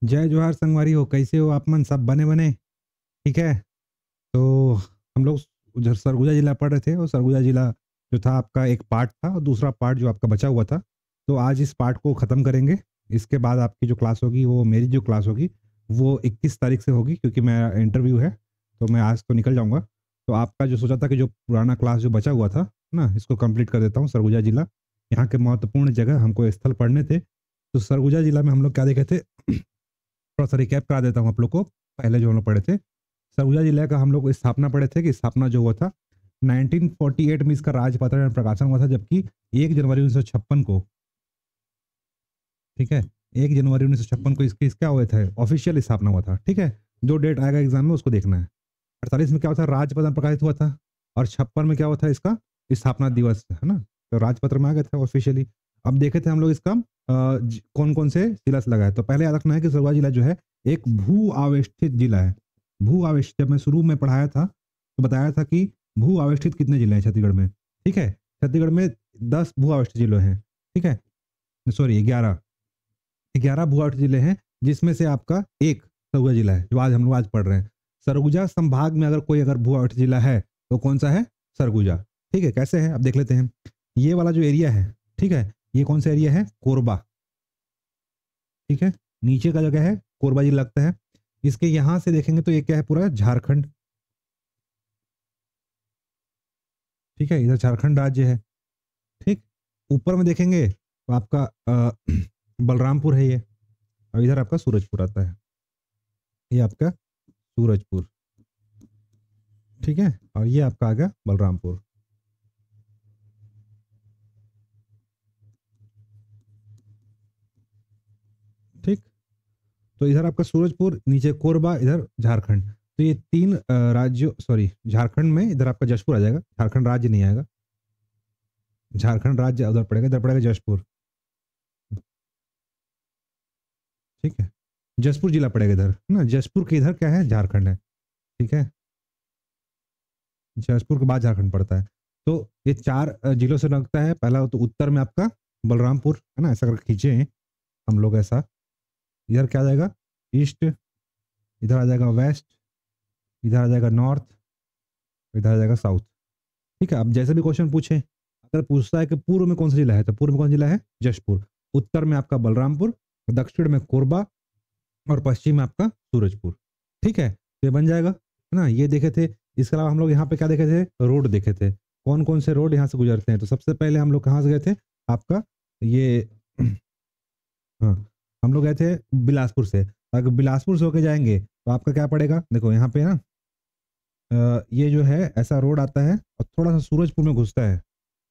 जय जोहार संगवारी हो, कैसे हो आप मन सब बने बने। ठीक है। तो हम लोग उधर सरगुजा जिला पढ़ रहे थे और सरगुजा जिला जो था आपका एक पार्ट था और दूसरा पार्ट जो आपका बचा हुआ था। तो आज इस पार्ट को ख़त्म करेंगे। इसके बाद आपकी जो क्लास होगी वो मेरी जो क्लास होगी वो 21 तारीख से होगी, क्योंकि मेरा इंटरव्यू है। तो मैं आज तो निकल जाऊंगा। तो आपका जो सोचा था कि जो पुराना क्लास जो बचा हुआ था ना, इसको कंप्लीट कर देता हूँ। सरगुजा जिला, यहाँ के महत्वपूर्ण जगह हमको स्थल पढ़ने थे। तो सरगुजा जिला में हम लोग क्या देखे थे, थोड़ा सा रिकैप करा देता हूँ आप लोग को। पहले जो हम लोग पढ़े थे, सरगुजा जिले का हम लोग स्थापना पढ़े थे कि स्थापना जो हुआ था 1948 में इसका राजपत्र में प्रकाशन हुआ था, जबकि 1 जनवरी 1956 को, ठीक है, 1 जनवरी 1956 को इसकी क्या हुआ था, ऑफिशियल स्थापना हुआ था। ठीक है। जो डेट आएगा एग्जाम में उसको देखना है। 48 में क्या हुआ था, राजपत्र में प्रकाशित हुआ था। और 56 में क्या हुआ था, इसका स्थापना दिवस, है ना। तो राजपत्र में आ गया था ऑफिशियली। अब देखे थे हम लोग इसका कौन कौन से जिला से लगा है। तो पहले याद रखना है कि सरगुजा जिला जो है एक भू आवेष्टित जिला है। भू आवेष्टित, जब मैं शुरू में पढ़ाया था तो बताया था कि भू आवेष्टित कितने जिले हैं छत्तीसगढ़ में। ठीक है। छत्तीसगढ़ में 10 भू आवेष्टित जिले हैं। ठीक है, सॉरी 11, 11 भू आवेष्टित जिले हैं, जिसमें से आपका एक सरगुजा जिला है जो आज हम लोग आज पढ़ रहे हैं। सरगुजा संभाग में अगर कोई अगर भू आवेष्टित जिला है तो कौन सा है, सरगुजा। ठीक है, कैसे है अब देख लेते हैं। ये वाला जो एरिया है, ठीक है, ये कौन सा एरिया है, कोरबा। ठीक है, नीचे का जगह है कोरबा जिला लगता है। इसके यहां से देखेंगे तो ये क्या है, पूरा झारखंड। ठीक है, इधर झारखंड राज्य है। ठीक, ऊपर में देखेंगे तो आपका बलरामपुर है ये। और इधर आपका सूरजपुर आता है, ये आपका सूरजपुर। ठीक है, और ये आपका आ गया बलरामपुर। ठीक, तो इधर आपका सूरजपुर, नीचे कोरबा, इधर झारखंड। तो ये तीन राज्यों, सॉरी झारखंड में इधर आपका जशपुर आ जाएगा, झारखंड राज्य नहीं आएगा। झारखंड राज्य उधर पड़ेगा, इधर पड़ेगा जशपुर। ठीक है, जशपुर जिला पड़ेगा इधर, है ना। जशपुर के इधर क्या है, झारखंड है। ठीक है, जशपुर के बाद झारखंड पड़ता है। तो ये चार जिलों से लगता है। पहला तो उत्तर में आपका बलरामपुर, है ना, ऐसा करके खींचे हैं हम लोग ऐसा। इधर क्या आ जाएगा, ईस्ट। इधर आ जाएगा वेस्ट। इधर आ जाएगा नॉर्थ। इधर आ जाएगा साउथ। ठीक है, अब जैसे भी क्वेश्चन पूछे, अगर पूछता है कि पूर्व में कौन सा जिला है, तो पूर्व में कौन सा जिला है, जशपुर। उत्तर में आपका बलरामपुर। दक्षिण में कोरबा। और पश्चिम में आपका सूरजपुर। ठीक है, तो ये बन जाएगा, है ना। ये देखे थे। इसके अलावा हम लोग यहाँ पे क्या देखे थे, रोड देखे थे। कौन कौन से रोड यहाँ से गुजरते हैं। तो सबसे पहले हम लोग कहाँ से गए थे, आपका ये हाँ, हम लोग गए थे बिलासपुर से। अगर बिलासपुर से होके जाएंगे तो आपका क्या पड़ेगा, देखो यहाँ पे ना, ये जो है ऐसा रोड आता है और थोड़ा सा सूरजपुर में घुसता है।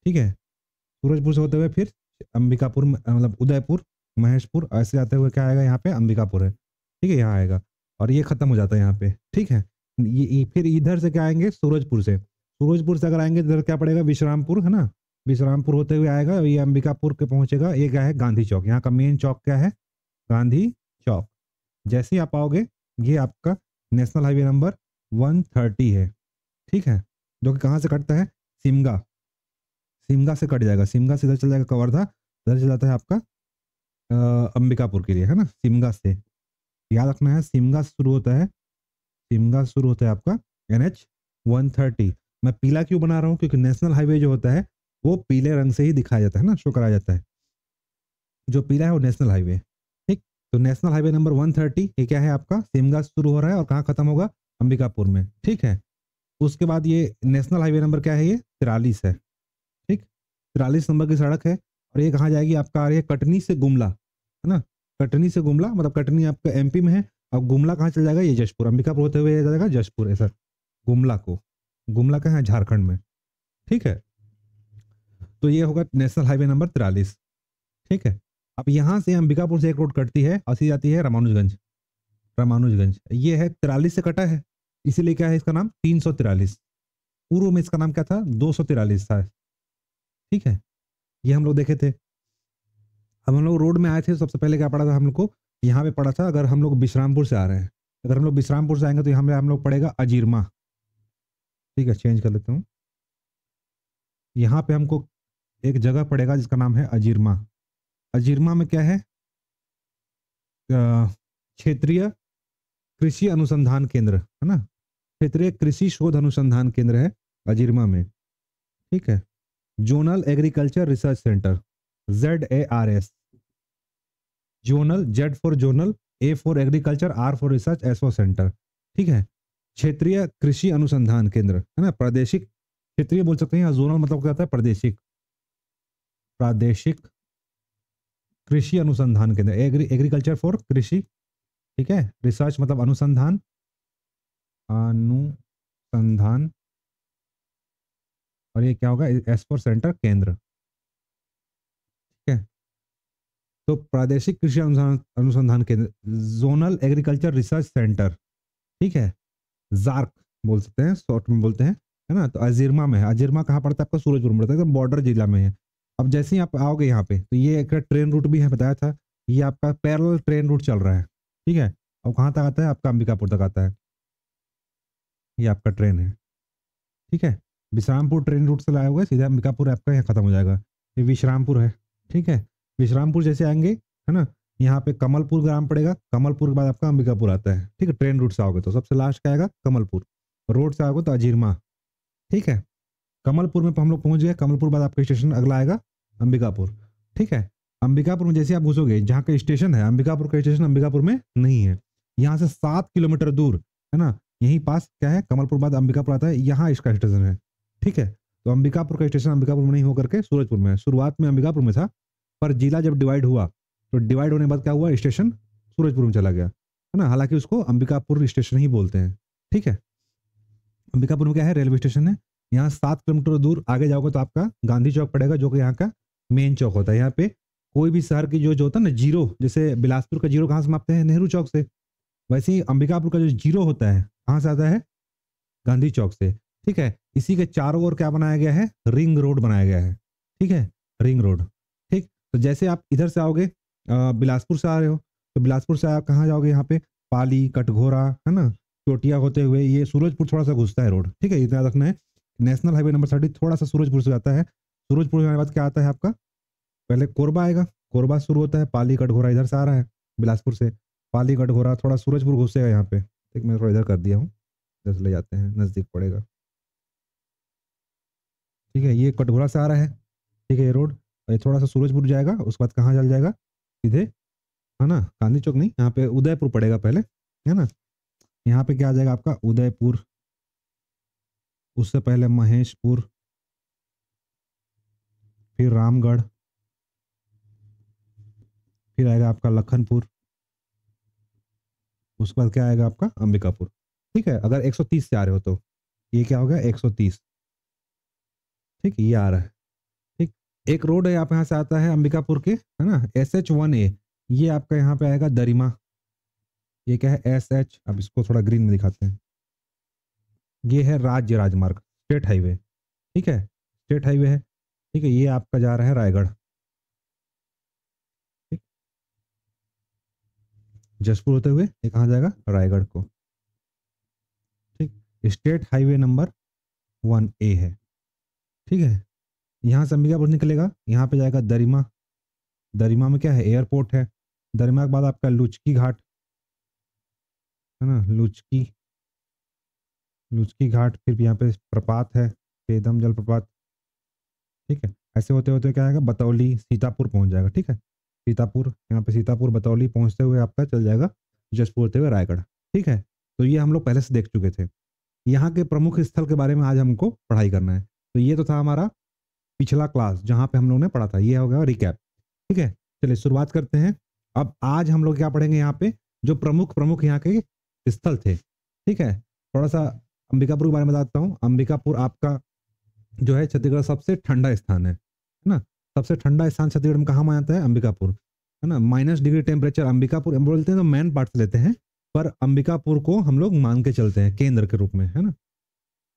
ठीक है, सूरजपुर से होते हुए फिर अंबिकापुर मतलब उदयपुर, महेशपुर, ऐसे जाते हुए क्या आएगा, यहाँ पे अंबिकापुर है। ठीक है, यहाँ आएगा और ये खत्म हो जाता है यहाँ पे। ठीक है, फिर इधर से क्या आएंगे, सूरजपुर से। सूरजपुर से अगर आएंगे तो इधर क्या पड़ेगा, विश्रामपुर, है ना। विश्रामपुर होते हुए आएगा, ये अंबिकापुर के पहुंचेगा। ये क्या है, गांधी चौक। यहाँ का मेन चौक क्या है, गांधी चौक। जैसे ही आप आओगे, ये आपका नेशनल हाईवे नंबर 130 है। ठीक है, जो कि कहाँ से कटता है, सिमगा। सिमगा से कट जाएगा, सिमगा से इधर चल जाएगा कवर्धा, इधर चल जाता है आपका अंबिकापुर के लिए, है ना। सिमगा से याद रखना है, सिमगा से शुरू होता है। सिमगा से शुरू होता है आपका NH 130। मैं पीला क्यों बना रहा हूँ, क्योंकि नेशनल हाईवे जो होता है वो पीले रंग से ही दिखाया जाता है ना, शो कराया जाता है। जो पीला है वो नेशनल हाईवे। ठीक, तो नेशनल हाईवे नंबर 130 ये क्या है, आपका सिमगा से शुरू हो रहा है और कहाँ खत्म होगा, अंबिकापुर में। ठीक है, उसके बाद ये नेशनल हाईवे नंबर क्या है, ये 43 है। ठीक, 43 नंबर की सड़क है। और ये कहाँ जाएगी, आपका आ रही है कटनी से गुमला, है ना। कटनी से गुमला, मतलब कटनी आपका MP में है। अब गुमला कहाँ चल जाएगा, ये जशपुर। अंबिकापुर होते हुए जाएगा जशपुर ऐसा, गुमला को। गुमला कहाँ है, झारखंड में। ठीक है, तो ये होगा नेशनल हाईवे नंबर 43। ठीक है, अब यहाँ से अंबिकापुर से एक रोड कटती है और सीधी जाती है रामानुजगंज। रामानुजगंज ये है 43 से कटा है, इसीलिए क्या है इसका नाम 343। पूर्व में इसका नाम क्या था, 243 था। ठीक है, ये हम लोग देखे थे। अब हम लोग रोड में आए थे, सबसे पहले क्या पड़ा था हम लोग को, यहाँ पे पड़ा था, अगर हम लोग विश्रामपुर से आ रहे हैं, अगर हम लोग विश्रामपुर से आएंगे तो यहाँ पे हम लोग पड़ेगा अजीरमा। ठीक है, चेंज कर लेता हूँ। यहाँ पे हमको एक जगह पड़ेगा जिसका नाम है अजीरमा। अजीरमा में क्या है, क्षेत्रीय कृषि अनुसंधान केंद्र है ना, क्षेत्रीय कृषि शोध अनुसंधान केंद्र है अजीरमा में। ठीक है, zonal agriculture research centre, ZARS, zonal, Z for zonal, A for agriculture, R for research, S for centre. ठीक है, क्षेत्रीय कृषि अनुसंधान केंद्र है ना, प्रादेशिक, क्षेत्रीय बोल सकते हैं, या जोनल मतलब क्या होता है, प्रादेशिक, प्रादेशिक कृषि अनुसंधान केंद्र, एग्रीकल्चर फॉर कृषि। ठीक है, रिसर्च मतलब अनुसंधान, अनुसंधान, और ये क्या होगा, एस फॉर सेंटर, केंद्र। ठीक है, तो प्रादेशिक कृषि अनुसंधान केंद्र, जोनल एग्रीकल्चर रिसर्च सेंटर। ठीक है, जार्क बोल सकते हैं, शॉर्ट में बोलते हैं, है ना। तो अजीरमा में है, अजीरमा कहाँ पड़ता है आपका, सूरजपुर में पड़ता है, एकदम बॉर्डर जिला में है। अब जैसे ही आप आओगे यहाँ पे, तो ये एक ट्रेन रूट भी है, बताया था, ये आपका पैरेलल ट्रेन रूट चल रहा है। ठीक है, अब कहाँ तक आता है आपका, अंबिकापुर तक आता है, ये आपका ट्रेन है। ठीक है, विश्रामपुर ट्रेन रूट से लाया हुआ है, सीधा अंबिकापुर आपका यहाँ खत्म हो जाएगा, ये विश्रामपुर है। ठीक है, विश्रामपुर जैसे आएंगे, है ना, यहाँ पे कमलपुर ग्राम पड़ेगा, कमलपुर के बाद आपका अंबिकापुर आता है। ठीक है, ट्रेन रूट से आओगे तो सबसे लास्ट क्या आएगा, कमलपुर, रोड से आओगे तो अजीरमा। ठीक है, कमलपुर में हम लोग पहुंच गए, कमलपुर बाद आपका स्टेशन अगला आएगा अंबिकापुर। ठीक है, अंबिकापुर में जैसे आप घुसोगे, जहाँ का स्टेशन है अंबिकापुर का स्टेशन अंबिकापुर में नहीं है, यहाँ से 7 किलोमीटर दूर, है ना, यहीं पास क्या है, कमलपुर बाद अंबिकापुर आता है, यहाँ इसका स्टेशन है। ठीक है, तो अंबिकापुर का स्टेशन अंबिकापुर में नहीं होकर के सूरजपुर में है, शुरुआत में अंबिकापुर में था, पर जिला जब डिवाइड हुआ, तो डिवाइड होने के बाद क्या हुआ, स्टेशन सूरजपुर में चला गया, है ना, हालांकि उसको अंबिकापुर स्टेशन ही बोलते हैं। ठीक है, अंबिकापुर में क्या है, रेलवे स्टेशन है, यहाँ 7 किलोमीटर दूर आगे जाओगे तो आपका गांधी चौक पड़ेगा, जो कि यहाँ का मेन चौक होता है। यहाँ पे कोई भी शहर की जो होता है ना जीरो, जैसे बिलासपुर का जीरो कहाँ से मापते हैं, नेहरू चौक से, वैसे ही अंबिकापुर का जो जीरो होता है कहाँ से आता है, गांधी चौक से। ठीक है, इसी के चारों ओर क्या बनाया गया है, रिंग रोड बनाया गया है। ठीक है, रिंग रोड। ठीक, तो जैसे आप इधर से आओगे, बिलासपुर से आ रहे हो, तो बिलासपुर से आप कहाँ जाओगे, यहाँ पे पाली, कटघोरा, है ना, चोटिया होते हुए ये सूरजपुर थोड़ा सा घुसता है रोड। ठीक है, इतना रखना है, नेशनल हाईवे नंबर 30 थोड़ा सा सूरजपुर से जाता है, सूरजपुर जाने के बाद क्या आता है आपका, पहले कोरबा आएगा, कोरबा शुरू होता है, पाली कटघोरा इधर से आ रहा है, बिलासपुर से पाली कटघोरा, थोड़ा सूरजपुर घुसेगा यहाँ पे। ठीक, मैं थोड़ा इधर कर दिया हूँ, इधर से ले जाते हैं, नज़दीक पड़ेगा। ठीक है, ये कटघोरा से आ रहा है। ठीक है, ये रोड, और ये थोड़ा सा सूरजपुर जाएगा, उसके बाद कहाँ चल जाएगा सीधे, है ना, गांधी चौक नहीं, यहाँ पे उदयपुर पड़ेगा पहले, है ना, यहाँ पे क्या आ जाएगा आपका, उदयपुर, उससे पहले महेशपुर, फिर रामगढ़, फिर आएगा आपका लखनपुर, उसके बाद क्या आएगा आपका अंबिकापुर। ठीक है, अगर 130 से आ रहे हो तो ये क्या हो गया, 130। ठीक, ये आ रहा है। ठीक, एक रोड है आप यहाँ से आता है अंबिकापुर के, है ना, SH1A, ये आपका यहाँ पे आएगा दरिमा, ये क्या है, SH, अब इसको थोड़ा ग्रीन में दिखाते हैं, ये है राज्य राजमार्ग, स्टेट हाईवे। ठीक है, स्टेट हाईवे है। ठीक है, ये आपका जा रहा है रायगढ़। ठीक, जसपुर होते हुए ये कहाँ जाएगा, रायगढ़ को। ठीक, स्टेट हाईवे नंबर 1A है। ठीक है, यहाँ से अंबिकापुर निकलेगा, यहाँ पे जाएगा दरिमा, दरिमा में क्या है, एयरपोर्ट है, दरिमा के बाद आपका लुचकी घाट, है ना, लुचकी, लुचकी घाट, फिर यहाँ पे प्रपात है, सेदम जल प्रपात। ठीक है, ऐसे होते होते क्या आएगा, बतौली, सीतापुर पहुंच जाएगा। ठीक है, सीतापुर, यहाँ पे सीतापुर बतौली पहुंचते हुए आपका चल जाएगा जसपुर होते हुए रायगढ़। ठीक है, तो ये हम लोग पहले से देख चुके थे। यहाँ के प्रमुख स्थल के बारे में आज हमको पढ़ाई करना है। तो ये तो था हमारा पिछला क्लास जहाँ पे हम लोग ने पढ़ा था, ये हो गया रिकैप। ठीक है, चलिए शुरुआत करते हैं। अब आज हम लोग क्या पढ़ेंगे, यहाँ पे जो प्रमुख प्रमुख यहाँ के स्थल थे। ठीक है, थोड़ा सा अंबिकापुर के बारे में बताता हूँ। अंबिकापुर आपका जो है छत्तीसगढ़ सबसे ठंडा स्थान है ना, सबसे ठंडा स्थान छत्तीसगढ़ में कहाँ माना जाता है, अंबिकापुर, है ना, -डिग्री टेम्परेचर अंबिकापुर, हम बोलते हैं तो मैन पार्ट से लेते हैं, पर अंबिकापुर को हम लोग मान के चलते हैं केंद्र के रूप में, है ना।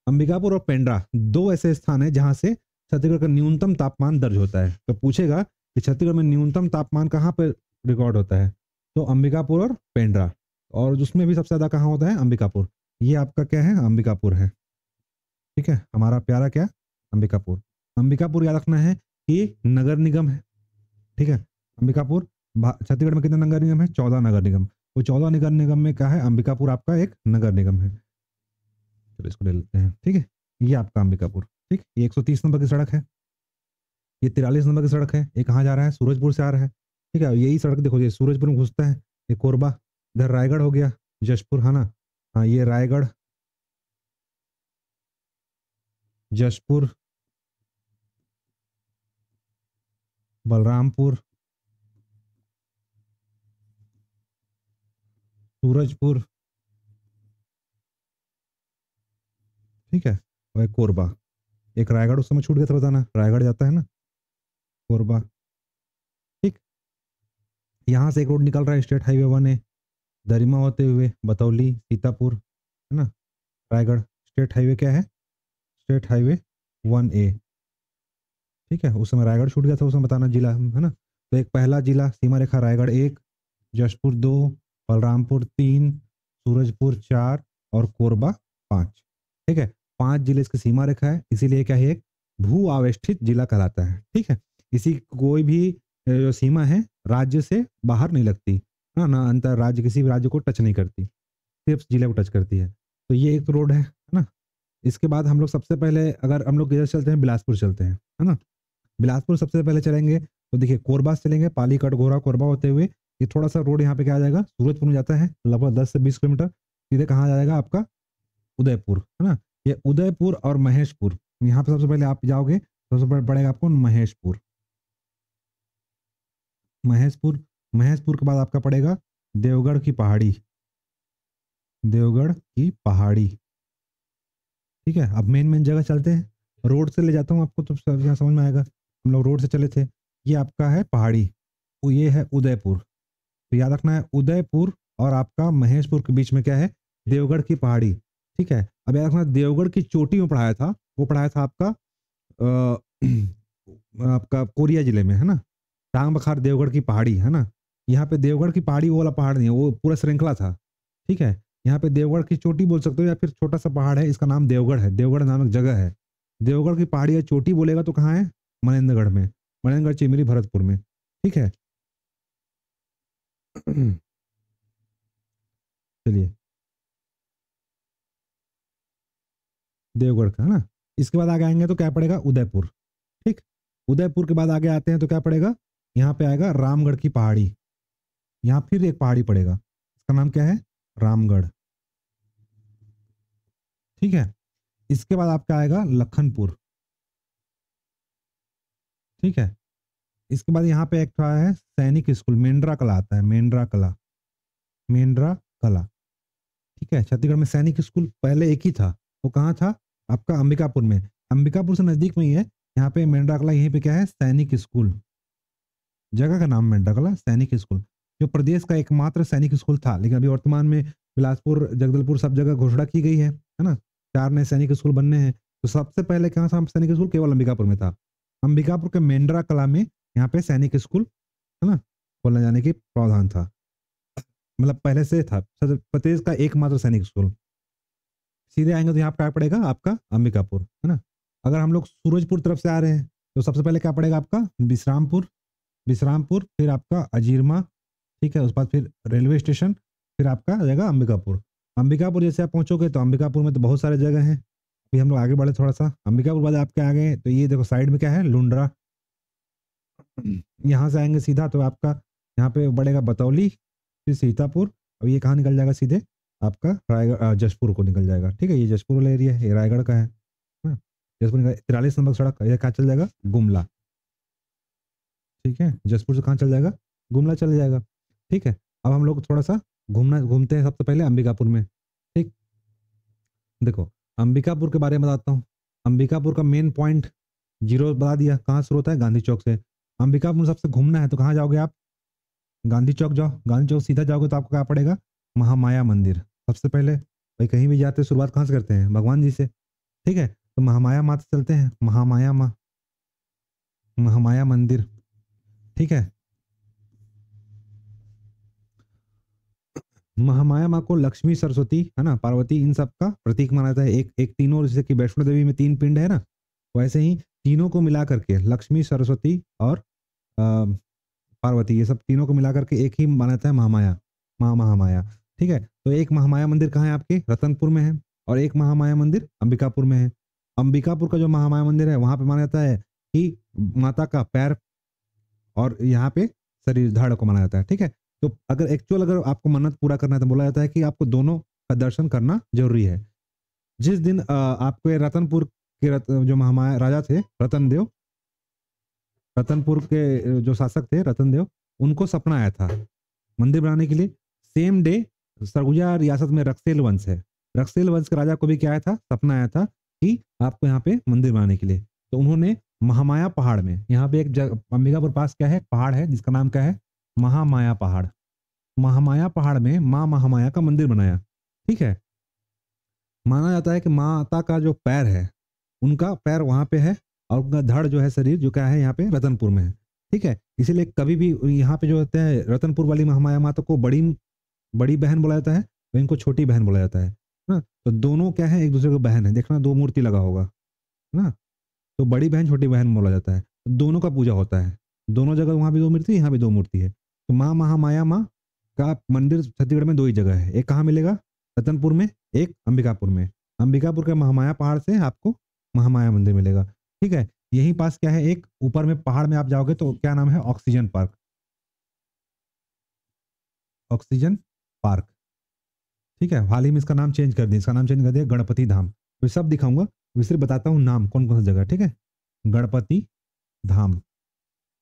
अंबिकापुर और पेंड्रा दो ऐसे स्थान है जहां से छत्तीसगढ़ का न्यूनतम तापमान दर्ज होता है। तो पूछेगा कि छत्तीसगढ़ में न्यूनतम तापमान कहाँ पर रिकॉर्ड होता है, तो अंबिकापुर और पेंड्रा, और उसमें भी सबसे ज्यादा कहाँ होता है, अंबिकापुर। ये आपका क्या है, अंबिकापुर है। ठीक है, हमारा प्यारा क्या, अंबिकापुर। अंबिकापुर याद रखना है कि नगर निगम है। ठीक है, अंबिकापुर छत्तीसगढ़ में कितने नगर निगम है, 14 नगर निगम। वो 14 नगर निगम में क्या है, अंबिकापुर आपका एक नगर निगम है। चलो इसको ले लेते हैं, ठीक है। ये आपका अंबिकापुर, ठीक। ये 130 नंबर की सड़क है, ये 43 नंबर की सड़क है। ये कहाँ जा रहा है, सूरजपुर से आ रहा है, ठीक है। यही सड़क देखो, ये सूरजपुर में घुसता है, ये कोरबा। इधर रायगढ़ हो गया, जशपुर, है ना। हाँ, ये रायगढ़, जशपुर, बलरामपुर, सूरजपुर, ठीक है। और एक कोरबा। एक रायगढ़ उस समय छूट गया था बताना, रायगढ़ जाता है ना, कोरबा, ठीक। यहाँ से एक रोड निकल रहा है, स्टेट हाईवे 1 है, दरिमा होते हुए बतौली, सीतापुर, है ना, रायगढ़। स्टेट हाईवे क्या है, स्टेट हाईवे 1A, ठीक है। उस समय रायगढ़ छूट गया था, उस समय बताना जिला, है ना। तो एक पहला जिला सीमा रेखा रायगढ़ 1, जशपुर 2, बलरामपुर 3, सूरजपुर 4 और कोरबा 5, ठीक है। 5 जिले इसकी सीमा रेखा है, इसीलिए क्या है, एक भू आवेष्टित जिला कहलाता है, ठीक है। इसी कोई भी जो सीमा है राज्य से बाहर नहीं लगती, हाँ ना, अंतर राज्य किसी भी राज्य को टच नहीं करती, सिर्फ जिले को टच करती है। तो ये एक रोड है ना। इसके बाद हम लोग सबसे पहले, अगर हम लोग इधर चलते हैं, बिलासपुर चलते हैं, है ना। बिलासपुर सबसे पहले चलेंगे तो देखिए, कोरबा से चलेंगे, पालीकट, घोरा, कोरबा होते हुए ये थोड़ा सा रोड यहाँ पे क्या आ जाएगा, सूरजपुर में जाता है, लगभग 10 से 20 किलोमीटर। सीधे कहाँ आ जाएगा आपका, उदयपुर, है ना। ये उदयपुर और महेशपुर, यहाँ पे सबसे पहले आप जाओगे तो सबसे पहले पड़ेगा आपको महेशपुर, महेशपुर। महेशपुर के बाद आपका पड़ेगा देवगढ़ की पहाड़ी, देवगढ़ की पहाड़ी, ठीक है। अब मेन मेन जगह चलते हैं, रोड से ले जाता हूँ आपको तो यहाँ समझ में आएगा। हम लोग रोड से चले थे, ये आपका है पहाड़ी, वो ये है उदयपुर। तो याद रखना है, उदयपुर और आपका महेशपुर के बीच में क्या है, देवगढ़ की पहाड़ी, ठीक है। अब याद रखना, देवगढ़ की चोटी में पढ़ाया था, वो पढ़ाया था आपका आपका कोरिया जिले में, है ना। टांग बखार देवगढ़ की पहाड़ी, है ना। यहाँ पे देवगढ़ की पहाड़ी वो वाला पहाड़ नहीं है, वो पूरा श्रृंखला था, ठीक है। यहाँ पे देवगढ़ की चोटी बोल सकते हो या फिर छोटा सा पहाड़ है, इसका नाम देवगढ़ है, देवगढ़ नामक जगह है। देवगढ़ की पहाड़ी या चोटी बोलेगा तो कहाँ है, मनेंद्रगढ़ में, मनेंद्रगढ़, चिमरी, भरतपुर में, ठीक है। चलिए, देवगढ़ का, है ना। इसके बाद आगे आएंगे तो क्या पड़ेगा, उदयपुर, ठीक। उदयपुर के बाद आगे आते हैं तो क्या पड़ेगा, यहाँ पे आएगा रामगढ़ की पहाड़ी। यहाँ फिर एक पहाड़ी पड़ेगा, इसका नाम क्या है, रामगढ़, ठीक है। इसके बाद आपका आएगा लखनपुर, ठीक है। इसके बाद यहाँ पे एक था है सैनिक स्कूल, मेंड्रा कला आता है, मेंड्रा कला, मेंड्रा कला, ठीक है। छत्तीसगढ़ में सैनिक स्कूल पहले एक ही था, वो कहाँ था, आपका अंबिकापुर में, अंबिकापुर से नजदीक में ही है। यहाँ पे मेंड्रा कला, यहीं पे क्या है, सैनिक स्कूल, जगह का नाम मेंड्रा कला, सैनिक स्कूल, जो प्रदेश का एकमात्र सैनिक स्कूल था। लेकिन अभी वर्तमान में बिलासपुर, जगदलपुर सब जगह घोषणा की गई है ना। 4 नए सैनिक स्कूल बनने हैं। तो सबसे पहले कहाँ था सैनिक स्कूल, केवल अंबिकापुर में था। अंबिकापुर के मेंड्रा कला में यहाँ पे सैनिक स्कूल, है ना, खोलने जाने की प्रावधान था, मतलब पहले से था, प्रदेश का एकमात्र सैनिक स्कूल। सीधे आएंगे तो यहाँ क्या पड़ेगा आपका, अंबिकापुर, है ना। अगर हम लोग सूरजपुर तरफ से आ रहे हैं तो सबसे पहले क्या पड़ेगा आपका, विश्रामपुर, विश्रामपुर, फिर आपका अजीरमा, ठीक है। उसके बाद फिर रेलवे स्टेशन, फिर आपका आ जाएगा अंबिकापुर। अंबिकापुर जैसे आप पहुंचोगे तो अंबिकापुर में तो बहुत सारे जगह हैं। अभी हम लोग आगे बढ़े थोड़ा सा, अंबिकापुर बाद आपके आ गए तो ये देखो साइड में क्या है, लुंड्रा। यहाँ से आएंगे सीधा तो आपका यहाँ पे बढ़ेगा बतौली, फिर सीतापुर, और ये कहाँ निकल जाएगा सीधे, आपका रायगढ़, जशपुर को निकल जाएगा, ठीक है। ये जशपुर वाला एरिया है, ये रायगढ़ का है ना। जशपुर 43 नंबर सड़क, ये कहाँ चल जाएगा, गुमला, ठीक है। जशपुर से कहाँ चल जाएगा, गुमला चल जाएगा, ठीक है। अब हम लोग थोड़ा सा घूमते हैं सबसे पहले अंबिकापुर में, ठीक। देखो, अंबिकापुर के बारे में बताता हूँ। अंबिकापुर का मेन पॉइंट जीरो बता दिया, कहाँ शुरू होता है, गांधी चौक से। अंबिकापुर में सबसे घूमना है तो कहाँ जाओगे आप, गांधी चौक जाओ, गांधी चौक सीधा जाओगे तो आपको क्या पड़ेगा, महामाया मंदिर। सबसे पहले भाई कहीं भी जाते हैं शुरुआत कहाँ से करते हैं, भगवान जी से, ठीक है। तो महामाया माँ से चलते हैं, महामाया माँ, महामाया मंदिर, ठीक है। महामाया माँ को लक्ष्मी, सरस्वती, है ना, पार्वती, इन सब का प्रतीक माना जाता है। एक एक तीनों, जैसे कि वैष्णो देवी में 3 पिंड है ना, वैसे ही तीनों को मिला करके लक्ष्मी, सरस्वती और पार्वती, ये सब तीनों को मिला करके एक ही माना जाता है महामाया। माँ महामाया। ठीक है, तो एक महामाया मंदिर कहाँ है आपके, रतनपुर में है, और एक महामाया मंदिर अंबिकापुर में है। अंबिकापुर का जो महामाया मंदिर है वहां पे माना जाता है कि माता का पैर और यहाँ पे शरीर धड़ को माना जाता है। ठीक है, तो अगर आपको मन्नत पूरा करना है तो बोला जाता है कि आपको दोनों का दर्शन करना जरूरी है। जिस दिन आपको रतनपुर के जो महामाया राजा थे रतनदेव, रतनपुर के जो शासक थे रतनदेव, उनको सपना आया था मंदिर बनाने के लिए। सेम डे सरगुजा रियासत में रक्सेल वंश है, रक्सेल वंश के राजा को भी क्या आया था, सपना आया था कि आपको यहाँ पे मंदिर बनाने के लिए। तो उन्होंने महामाया पहाड़ में, यहाँ पे एक अंबिकापुर पास क्या है, पहाड़ है जिसका नाम क्या है, महामाया पहाड़। महामाया पहाड़ में माँ महामाया का मंदिर बनाया। ठीक है, माना जाता है कि माता का जो पैर है, उनका पैर वहां पे है, और उनका धड़ जो है, शरीर जो क्या है, यहाँ पे रतनपुर में है। ठीक है, इसीलिए कभी भी यहाँ पे जो होते हैं रतनपुर वाली महामाया माता को बड़ी बड़ी बहन बोला जाता है, तो इनको छोटी बहन बोला जाता है ना। तो दोनों क्या है, एक दूसरे को बहन है, देखना दो मूर्ति लगा होगा ना, तो बड़ी बहन छोटी बहन बोला जाता है। तो दोनों का पूजा होता है, दोनों जगह, वहां भी दो मूर्ति, यहाँ भी दो मूर्ति है। तो माँ महामाया माँ का मंदिर छत्तीसगढ़ में दो ही जगह है, एक कहाँ मिलेगा, रतनपुर में, एक अंबिकापुर में। अंबिकापुर के महामाया पहाड़ से आपको महामाया मंदिर मिलेगा। ठीक है, यहीं पास क्या है, एक ऊपर में पहाड़ में आप जाओगे तो क्या नाम है, ऑक्सीजन पार्क, ऑक्सीजन पार्क। ठीक है, हाल ही में इसका नाम चेंज कर दिया, इसका नाम चेंज कर दिया गणपति धाम। तो सब दिखाऊंगा, तो सिर्फ बताता हूँ नाम कौन कौन सी जगह। ठीक है, गणपति धाम,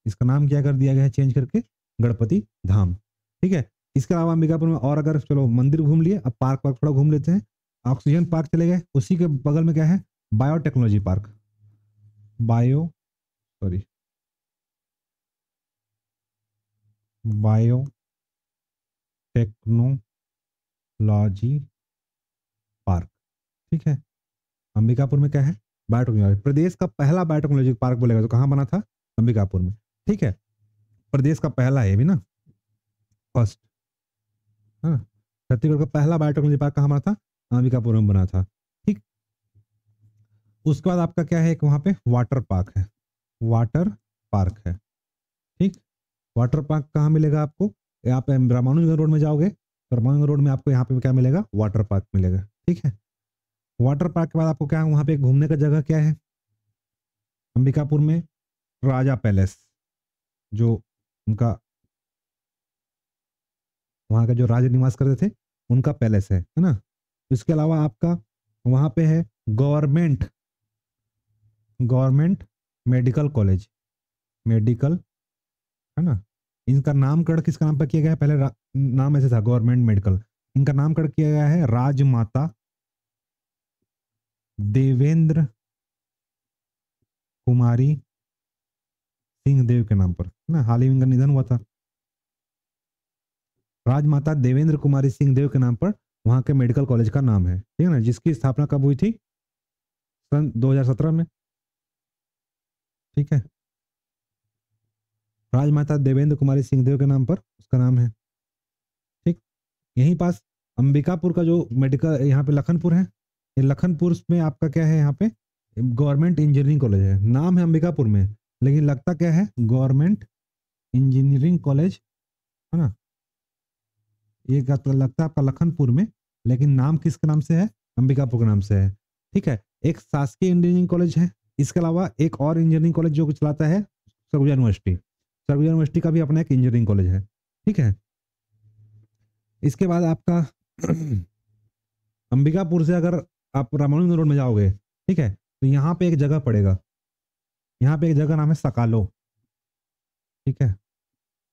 इसका नाम क्या कर दिया गया है, चेंज करके गणपति धाम। ठीक है, इसके अलावा अंबिकापुर में और अगर चलो मंदिर घूम लिए, अब पार्क पार्क थोड़ा घूम लेते हैं। ऑक्सीजन पार्क चले गए, उसी के बगल में क्या है, biotechnology park, bio sorry biotechnology park. ठीक है, अंबिकापुर में क्या है, बायोटेक्नोलॉजी, प्रदेश का पहला बायोटेक्नोलॉजी पार्क बोलेगा तो कहाँ बना था, अंबिकापुर में। ठीक है, प्रदेश का पहला है भी ना, फर्स्ट, हाँ, छत्तीसगढ़ का पहला बायोटेक्नोलॉजी पार्क कहाँ बना था, अंबिकापुर में बना था। ठीक, उसके बाद आपका क्या है, एक वहां पे वाटर पार्क है, वाटर पार्क है। ठीक, वाटर पार्क कहाँ मिलेगा आपको, यहाँ पे रामानुजगंज रोड में जाओगे तो रामानुजगंज रोड में आपको यहाँ पे क्या मिलेगा, वाटर पार्क मिलेगा। ठीक है, वाटर पार्क के बाद आपको क्या है, वहां पे घूमने का जगह क्या है, अंबिकापुर में राजा पैलेस, जो उनका वहां का जो राज निवास करते थे उनका पैलेस है ना। इसके अलावा आपका वहां पे है government government medical college, medical, है ना। इनका नामकरण किसका नाम पर किया गया है, पहले नाम ऐसे था गवर्नमेंट मेडिकल, इनका नामकरण किया गया है राजमाता देवेंद्र कुमारी सिंहदेव के नाम पर, है ना, हाल ही में इनका निधन हुआ था। राजमाता देवेंद्र कुमारी सिंहदेव के नाम पर वहां के मेडिकल कॉलेज का नाम है। ठीक है ना, जिसकी स्थापना कब हुई थी, सन 2017 में। ठीक है, राजमाता देवेंद्र कुमारी सिंहदेव के नाम पर उसका नाम है। ठीक, यहीं पास अंबिकापुर का जो मेडिकल, यहाँ पे लखनपुर है, ये लखनपुर में आपका क्या है, यहाँ पे गवर्नमेंट इंजीनियरिंग कॉलेज है, नाम है अंबिकापुर में लेकिन लगता क्या है, गवर्नमेंट इंजीनियरिंग कॉलेज, है ना। ये लगता है आपका लखनपुर में, लेकिन नाम किसके नाम से है, अंबिकापुर के नाम से है। ठीक है, एक शासकीय इंजीनियरिंग कॉलेज है, इसके अलावा एक और इंजीनियरिंग कॉलेज जो चलाता है सरगुजा यूनिवर्सिटी, सरगुजा यूनिवर्सिटी का भी अपना एक इंजीनियरिंग कॉलेज है। ठीक है, इसके बाद आपका अंबिकापुर से अगर आप रामानुजन रोड में जाओगे, ठीक है, तो यहाँ पे एक जगह पड़ेगा, यहाँ पे एक जगह नाम है सकालो। ठीक है,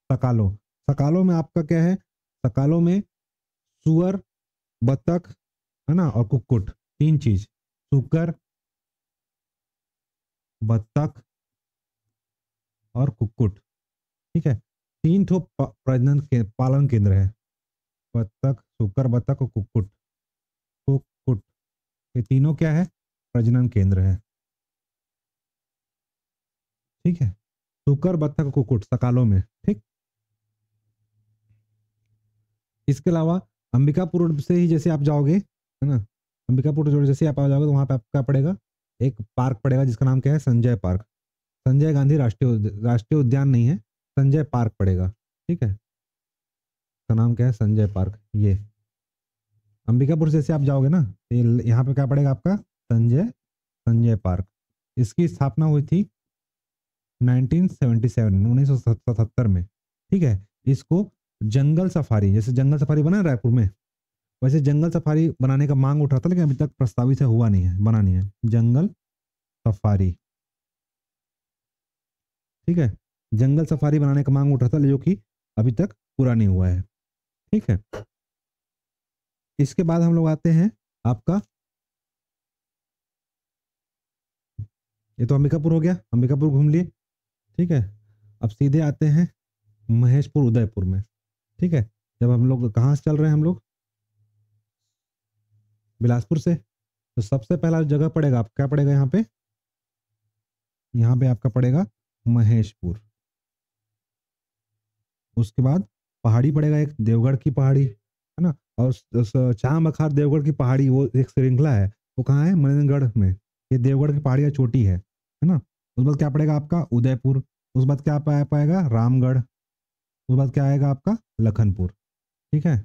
सकालो, सकालो में आपका क्या है, सकालो में सुअर, बतख, है ना, और कुक्कुट, तीन चीज, सुकर, बतख और कुक्कुट। ठीक है, तीन ठो प्रजनन के पालन केंद्र है, बतख, सुकर, बतख और कुक्कुट, कुक्कुट, ये तीनों क्या है, प्रजनन केंद्र है। ठीक है, सुकर, बतख, कुक्कुट सकालो में। ठीक, इसके अलावा अंबिकापुर रोड से ही जैसे आप जाओगे, है ना, अंबिकापुर रोड जैसे आप आ जाओगे तो वहां पे आपका पड़ेगा एक पार्क पड़ेगा जिसका नाम क्या है, संजय पार्क, संजय गांधी राष्ट्रीय उद्यान नहीं है, संजय पार्क पड़ेगा। ठीक है, का नाम क्या है, संजय पार्क। ये अंबिकापुर से आप जाओगे ना, यहाँ पे क्या पड़ेगा आपका, संजय संजय पार्क। इसकी स्थापना हुई थी 1977 1977 में। ठीक है, इसको जंगल सफारी, जैसे जंगल सफारी बना है रायपुर में, वैसे जंगल सफारी बनाने का मांग उठा था, लेकिन अभी तक प्रस्तावित है, हुआ नहीं है, बना नहीं है जंगल सफारी। ठीक है, जंगल सफारी बनाने का मांग उठा था, जो कि अभी तक पूरा नहीं हुआ है। ठीक है, इसके बाद हम लोग आते हैं आपका, ये तो अंबिकापुर हो गया, अंबिकापुर घूम लिए। ठीक है, अब सीधे आते हैं महेशपुर उदयपुर में। ठीक है, जब हम लोग कहाँ से चल रहे हैं, हम लोग बिलासपुर से, तो सबसे पहला जगह पड़ेगा आप, क्या पड़ेगा यहाँ पे आपका पड़ेगा महेशपुर। उसके बाद पहाड़ी पड़ेगा एक, देवगढ़ की पहाड़ी है ना, और चाह मखार देवगढ़ की पहाड़ी, वो एक श्रृंखला है, वो कहाँ है, मनेन्द्रगढ़ में। ये देवगढ़ की पहाड़ी चोटी है ना। उसके बाद क्या पड़ेगा आपका उदयपुर। उसके बाद क्या पाएगा रामगढ़। उसके बाद क्या आएगा आपका लखनपुर। ठीक है,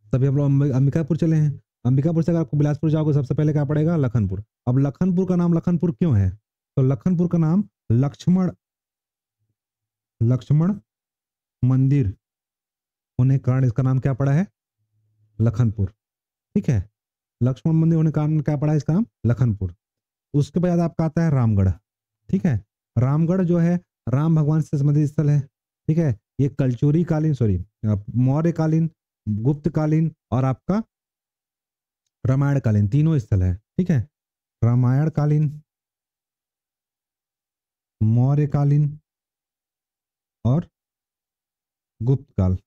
तभी हम लोग अंबिकापुर चले हैं। अंबिकापुर से अगर आपको बिलासपुर जाओगे, सबसे पहले क्या पड़ेगा लखनपुर। अब लखनपुर का नाम लखनपुर क्यों है, तो लखनपुर का नाम लक्ष्मण लक्ष्मण मंदिर होने के कारण इसका नाम क्या पड़ा है, लखनपुर। ठीक है, लक्ष्मण मंदिर होने के कारण क्या पड़ा है इसका नाम, लखनपुर। उसके बाद आपका आता है रामगढ़। ठीक है, रामगढ़ जो है राम भगवान से संबंधित स्थल है। ठीक है, ये कलचुरी कालीन, सॉरी मौर्य कालीन, गुप्त कालीन और आपका रामायण कालीन, तीनों स्थल है। ठीक है, रामायण कालीन, मौर्य कालीन और गुप्त काल,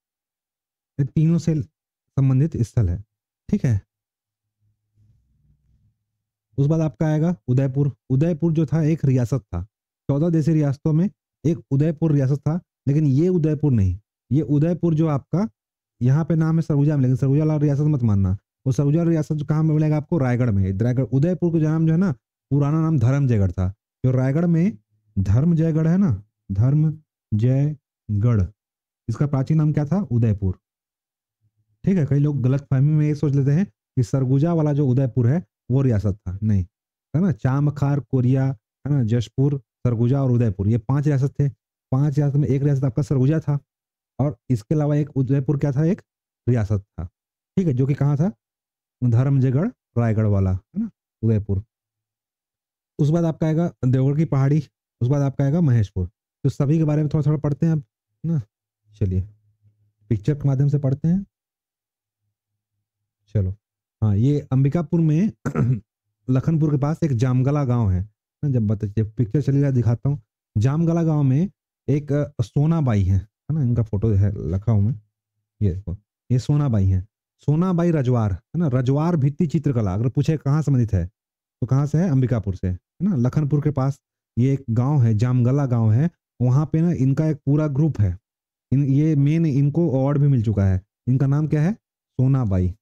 ये तीनों से संबंधित स्थल है। ठीक है, उस बाद आपका आएगा उदयपुर। उदयपुर जो था एक रियासत था, 14 देशी रियासतों में एक उदयपुर रियासत था, लेकिन ये उदयपुर नहीं, ये उदयपुर जो आपका यहाँ पे नाम है सरगुजा में, लेकिन सरगुजा वाला रियासत मत मानना। वो सरगुजा रियासत जो कहाँ में मिलेगा आपको, रायगढ़ में। रायगढ़, उदयपुर का नाम जो है ना, पुराना नाम धर्मजयगढ़ था। जो रायगढ़ में धर्मजयगढ़ है ना, धर्मजयगढ़, इसका प्राचीन नाम क्या था, उदयपुर। ठीक है, कई लोग गलत फहमी में ये सोच लेते हैं कि सरगुजा वाला जो उदयपुर है वो रियासत था, नहीं, है ना। चामखार, कोरिया, है ना, जशपुर, सरगुजा और उदयपुर, ये 5 रियासत थे। 5 रियासत में एक रियासत आपका सरगुजा था, और इसके अलावा एक उदयपुर क्या था, एक रियासत था। ठीक है, जो कि कहाँ था, धर्मजयगढ़, रायगढ़ वाला, है ना, उदयपुर। उस बाद आपका आएगा देवगढ़ की पहाड़ी। उस बाद आपका आएगा महेशपुर। तो सभी के बारे में थोड़ा थोड़ा पढ़ते हैं अब, है ना। चलिए पिक्चर के माध्यम से पढ़ते हैं। चलो, हाँ, ये अंबिकापुर में लखनपुर के पास एक जामगला गांव है ना। जब पिक्चर चली जाए दिखाता हूँ। जामगला गांव में एक सोनाबाई है ना, इनका फोटो है रखा हूँ मैं, ये देखो, ये सोनाबाई है, सोनाबाई रजवार, है ना। रजवार भित्ति चित्रकला, अगर पूछे कहाँ संबंधित है तो कहाँ से है, अंबिकापुर से, है ना। लखनपुर के पास ये एक गांव है, जामगला गांव है, वहां पे ना इनका एक पूरा ग्रुप है। ये मेन, इनको अवार्ड भी मिल चुका है। इनका नाम क्या है, सोनाबाई।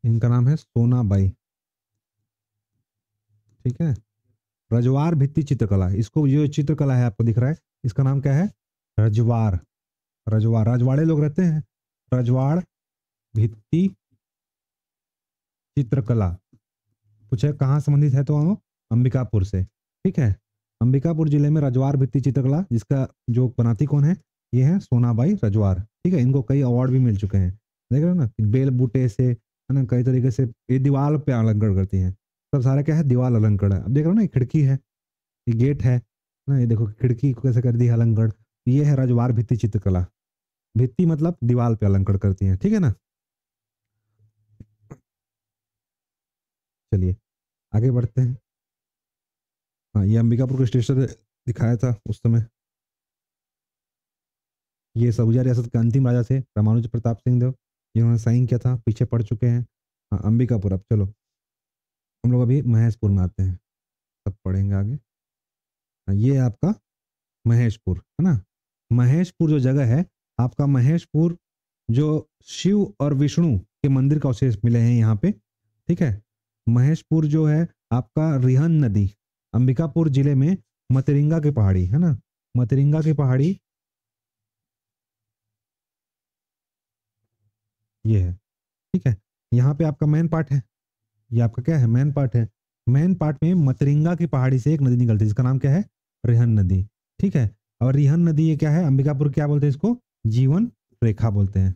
इनका नाम है सोनाबाई। ठीक है, रजवार भित्ति चित्रकला, इसको जो चित्रकला है आपको दिख रहा है, इसका नाम क्या है, रजवार। रजवार, रजवाड़े लोग रहते हैं, रजवाड़ भित्ति चित्रकला। पूछे कहाँ संबंधित है तो अंबिकापुर से। ठीक है, अंबिकापुर जिले में रजवार भित्ति चित्रकला, जिसका जो बनाती कौन है, ये है सोनाबाई रजवार। ठीक है, इनको कई अवार्ड भी मिल चुके हैं, देख रहे हो ना, बेल बूटे से, है ना, कई तरीके से ये दीवार पे अलंकरण करती हैं। सब सारा क्या है, दीवार अलंकरण है। अब देख रहे हो ना, ये खिड़की है, ये गेट है ना, ये देखो खिड़की को कैसे कर दी है अलंकरण। ये है रजवार भित्ति चित्रकला। भित्ति मतलब दीवार पे अलंकरण करती है। ठीक है ना, चलिए आगे बढ़ते हैं। हाँ, ये अंबिकापुर के स्टेशन दिखाया था उस समय। ये सरगुजा रियासत के अंतिम राजा थे रामानुज प्रताप सिंह देव, जिन्होंने साइन किया था, पीछे पड़ चुके हैं। हाँ, अंबिकापुर। अब चलो हम लोग अभी महेशपुर में आते हैं, तब पढ़ेंगे आगे। हाँ, ये है आपका महेशपुर, है ना। महेशपुर जो जगह है आपका, महेशपुर जो शिव और विष्णु के मंदिर का अवशेष मिले हैं यहाँ पे। ठीक है, महेशपुर जो है आपका रिहन नदी, अंबिकापुर जिले में मतरिंगा की पहाड़ी, है ना। मतरिंगा की पहाड़ी ये है, ठीक है। यहाँ पे आपका मेन पार्ट है, ये आपका क्या है, मेन पार्ट है। मेन पार्ट में मतरिंगा की पहाड़ी से एक नदी निकलती है जिसका नाम क्या है, रिहन नदी, ठीक है। और रिहन नदी ये क्या है, अंबिकापुर क्या बोलते हैं इसको, जीवन रेखा बोलते हैं,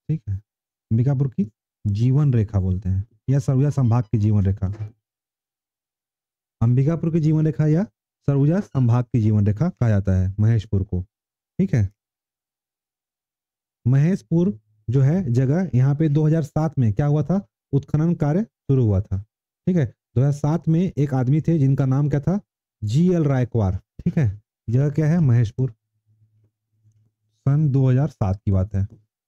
ठीक है। अंबिकापुर की जीवन रेखा बोलते हैं, या सरगुजा संभाग की जीवन रेखा, अंबिकापुर की जीवन रेखा या सरगुजा संभाग की जीवन रेखा कहा जाता है महेशपुर को, ठीक है। महेशपुर जो है जगह, यहाँ पे 2007 में क्या हुआ था, उत्खनन कार्य शुरू हुआ था, ठीक है। 2007 में एक आदमी थे जिनका नाम क्या था, GL रायकवार, ठीक है। जगह क्या है, महेशपुर। सन 2007 की बात है,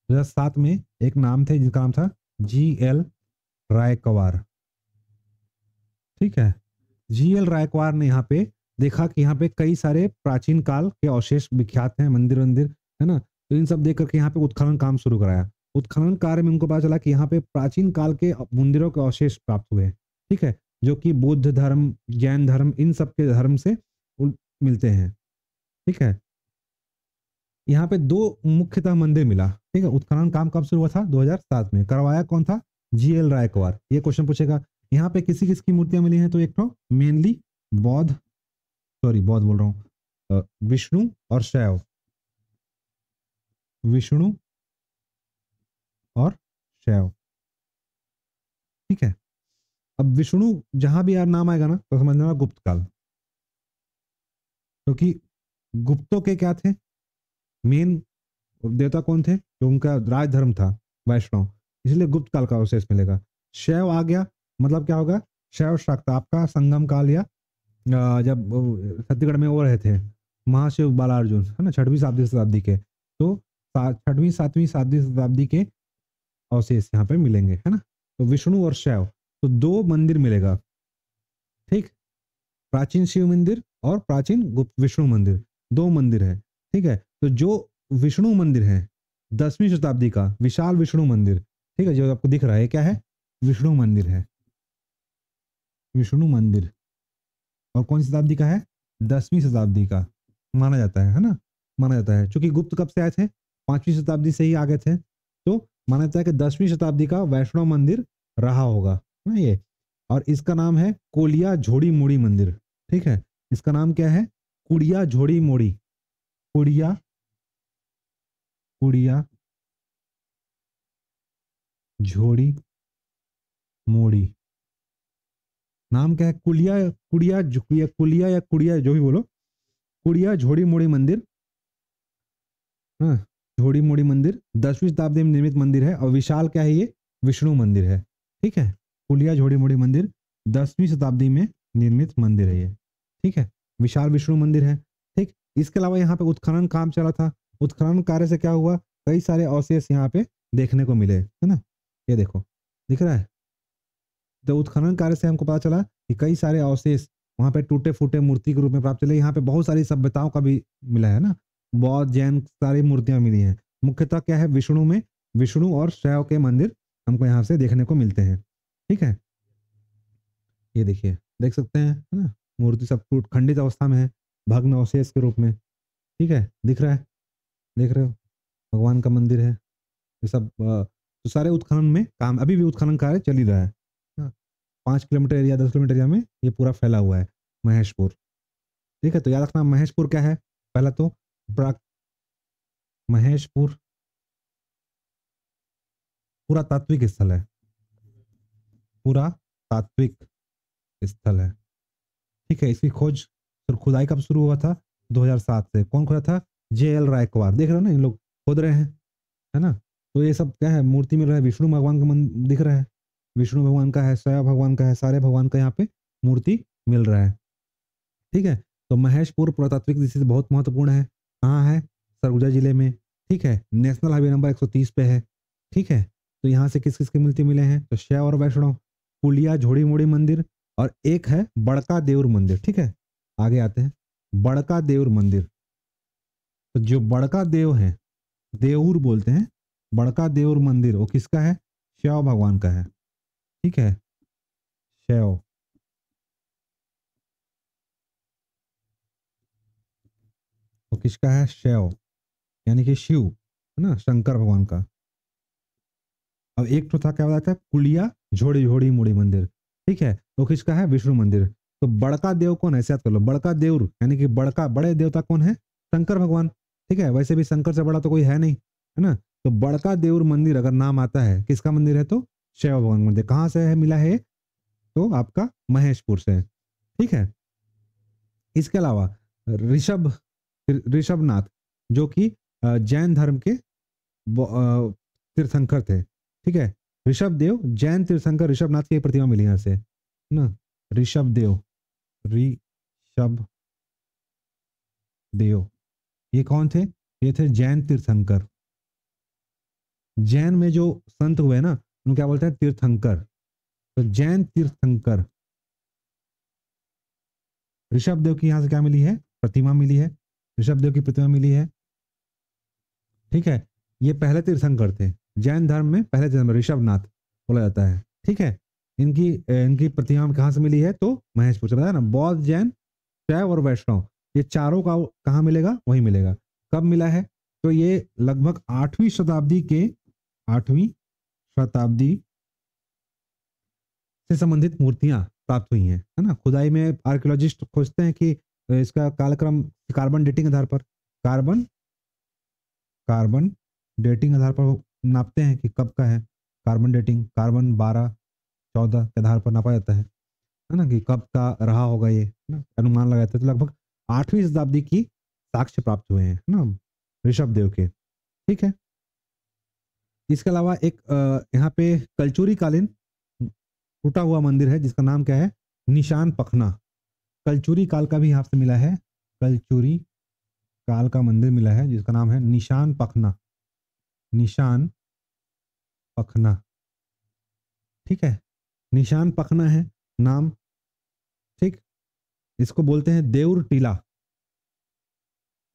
2007 में एक नाम थे जिनका नाम था GL रायकवार, ठीक है। GL रायकवार ने यहाँ पे देखा कि यहाँ पे कई सारे प्राचीन काल के अवशेष विख्यात हैं, मंदिर मंदिर है ना, तो इन सब देख करके यहाँ पे उत्खनन काम शुरू कराया। उत्खनन कार्य में उनको पता चला कि यहाँ पे प्राचीन काल के मंदिरों के अवशेष प्राप्त हुए, ठीक है, जो कि बुद्ध धर्म, जैन धर्म, इन सब के धर्म से मिलते हैं, ठीक है। यहाँ पे दो मुख्यतः मंदिर मिला, ठीक है। उत्खनन काम कब शुरू हुआ था, 2007 में। करवाया कौन था, GL रायकवार। ये क्वेश्चन पूछेगा। यहाँ पे किसी किसकी मूर्तियां मिली हैं, तो एक तो मेनली बौद्ध, सॉरी बौद्ध बोल रहा हूँ, विष्णु और शैव, विष्णु और शैव, ठीक है। अब विष्णु जहां भी यार नाम आएगा ना तो समझना गुप्त काल, क्योंकि गुप्तों के क्या थे, मेन देवता कौन थे, जो उनका राज धर्म था वैष्णव, इसलिए गुप्त काल का अवशेष मिलेगा। शैव आ गया, मतलब क्या होगा, शैव शाक्त आपका संगम काल, या जब छत्तीसगढ़ में वो रहे थे महाशिव बालार्जुन, है ना, 6वीं 7वीं शताब्दी के, तो 6वीं 7वीं 7वीं शताब्दी के अवशेष यहाँ पे मिलेंगे, है ना। तो विष्णु और शैव, तो दो मंदिर मिलेगा, ठीक। प्राचीन शिव मंदिर और प्राचीन गुप्त विष्णु मंदिर, दो मंदिर है, ठीक है। तो जो विष्णु मंदिर है 10वीं शताब्दी का विशाल विष्णु मंदिर, ठीक है, जो आपको दिख रहा है क्या है, विष्णु मंदिर है, विष्णु मंदिर। और कौन सी शताब्दी का है, 10वीं शताब्दी का माना जाता है ना, माना जाता है। क्योंकि गुप्त कब से आए थे, 5वीं शताब्दी से ही आ गए थे, तो माना जाता है कि 10वीं शताब्दी का वैष्णव मंदिर रहा होगा, है ना ये। और इसका नाम है कोलिया झोड़ी मोड़ी मंदिर, ठीक है। इसका नाम क्या है, कुड़िया झोड़ी मोड़ी, कुड़िया, कुड़िया झोड़ी मोड़ी, नाम क्या है, कुलिया, कुड़िया, कुलिया या कुड़िया जो भी बोलो, कुड़िया झोड़ी मोड़ी मंदिर, हाँ, झोड़ी मोड़ी मंदिर 10वीं शताब्दी में निर्मित मंदिर है। और विशाल क्या है, ये विष्णु मंदिर है, ठीक है। कुलिया झोड़ी मोड़ी मंदिर 10वीं शताब्दी में निर्मित मंदिर है ये, ठीक है। विशाल विष्णु मंदिर है, ठीक। इसके अलावा यहाँ पे उत्खनन काम चला था, उत्खनन कार्य से क्या हुआ, कई सारे अवशेष यहाँ पे देखने को मिले, है ना। ये देखो दिख रहा है, तो उत्खनन कार्य से हमको पता चला कि कई सारे अवशेष वहां पे टूटे फूटे मूर्ति के रूप में प्राप्त चले। यहाँ पे बहुत सारी सभ्यताओं का भी मिला है ना, बौद्ध जैन सारी मूर्तियां मिली हैं। मुख्यतः क्या है, विष्णु में विष्णु और शैव के मंदिर हमको यहाँ से देखने को मिलते हैं, ठीक है। ये देखिए, देख सकते हैं, है ना, मूर्ति सब टूट खंडित अवस्था में है, भग्न अवशेष के रूप में, ठीक है, दिख रहा है, देख रहे हो, भगवान का मंदिर है ये सब। तो सारे उत्खनन में काम, अभी भी उत्खनन कार्य चल ही रहा है। हाँ, 5 किलोमीटर एरिया, 10 किलोमीटर एरिया में ये पूरा फैला हुआ है महेशपुर, ठीक है। तो याद रखना महेशपुर क्या है, पहला तो महेशपुर पुरातात्विक स्थल है, पुरातात्विक स्थल है, ठीक है। इसकी खोज खुदाई कब शुरू हुआ था, 2007 से। कौन खोदा था, JL रायकवार, देख रहे हो ना, इन लोग खोद रहे हैं, है ना। तो ये सब क्या है, मूर्ति मिल रहा है, विष्णु भगवान का मन दिख रहा है, विष्णु भगवान का है, शैव भगवान का है, सारे भगवान का यहाँ पे मूर्ति मिल रहा है, ठीक है। तो महेशपुर पुरातात्विक दृष्टि से बहुत महत्वपूर्ण है। कहाँ है, सरगुजा जिले में, ठीक है। नेशनल हाईवे नंबर 130 पे है, ठीक है। तो यहाँ से किस किस की मूर्ति मिले हैं, तो शैव और वैष्णव, पुलिया झोड़ी मोड़ी मंदिर, और एक है बड़का देउर मंदिर, ठीक है। आगे आते हैं, बड़का देउर मंदिर। तो जो बड़का देव है, देउर बोलते हैं, बड़का देउर मंदिर वो किसका है, शैव भगवान का है, ठीक है, शैव। वो किसका है? शैव, यानी कि शिव, है ना, शंकर भगवान का। अब एक तो था क्या बताता है, कुलिया झोड़ी झोड़ी मुड़ी मंदिर, ठीक है, तो किसका है? विष्णु मंदिर। तो बड़का देव कौन है? ऐसे याद कर लो, बड़का देव यानी कि बड़का बड़े देवता कौन है? शंकर भगवान, ठीक है। वैसे भी शंकर से बड़ा तो कोई है नहीं, है ना। तो बड़का देव मंदिर अगर नाम आता है, किसका मंदिर है? तो शिव भगवान मंदिर। कहाँ से है मिला है? तो आपका महेशपुर से, ठीक है। इसके अलावा ऋषभ, ऋषभनाथ, जो कि जैन धर्म के तीर्थंकर थे, ठीक है। ऋषभ देव जैन तीर्थंकर ऋषभनाथ की प्रतिमा मिली यहाँ से, है ना। ऋषभ देव, ऋषभ देव, ये कौन थे? ये थे जैन तीर्थंकर। जैन में जो संत हुए ना, उनको क्या बोलते हैं? तीर्थंकर। तो जैन तीर्थंकर ऋषभ देव की यहाँ से क्या मिली है? प्रतिमा मिली है, ऋषभ देव की प्रतिमा मिली है, ठीक है। ये पहले तीर्थंकर थे जैन धर्म में, पहले तीर्थंकर ऋषभनाथ बोला जाता है, ठीक है। इनकी इनकी प्रतिमा कहाँ से मिली है? तो महेशपुर से। बताया ना, बौद्ध, जैन, शैव और वैष्णव, ये चारों का कहाँ मिलेगा? वही मिलेगा। कब मिला है? तो ये लगभग 8वीं शताब्दी के, 8वीं शताब्दी से संबंधित मूर्तियां प्राप्त हुई हैं, है ना। खुदाई में आर्कियोलॉजिस्ट खोजते हैं कि इसका कालक्रम कार्बन डेटिंग आधार पर, कार्बन कार्बन डेटिंग आधार पर नापते हैं कि कब का है। कार्बन डेटिंग कार्बन 12-14 के आधार पर नापा जाता है ना, कि कब का रहा होगा ये, है ना, अनुमान लगाते हैं। तो लगभग 8वीं शताब्दी की साक्ष्य प्राप्त हुए हैं, है ना, ऋषभ देव के, ठीक है। इसके अलावा एक यहाँ पे कलचुरी कालीन टूटा हुआ मंदिर है जिसका नाम क्या है? निशान पखना। कलचुरी काल का भी यहाँ से मिला है, कलचुरी काल का मंदिर मिला है जिसका नाम है निशान पखना, निशान पखना, ठीक है। निशान पखना है नाम, ठीक। इसको बोलते हैं देउर टीला।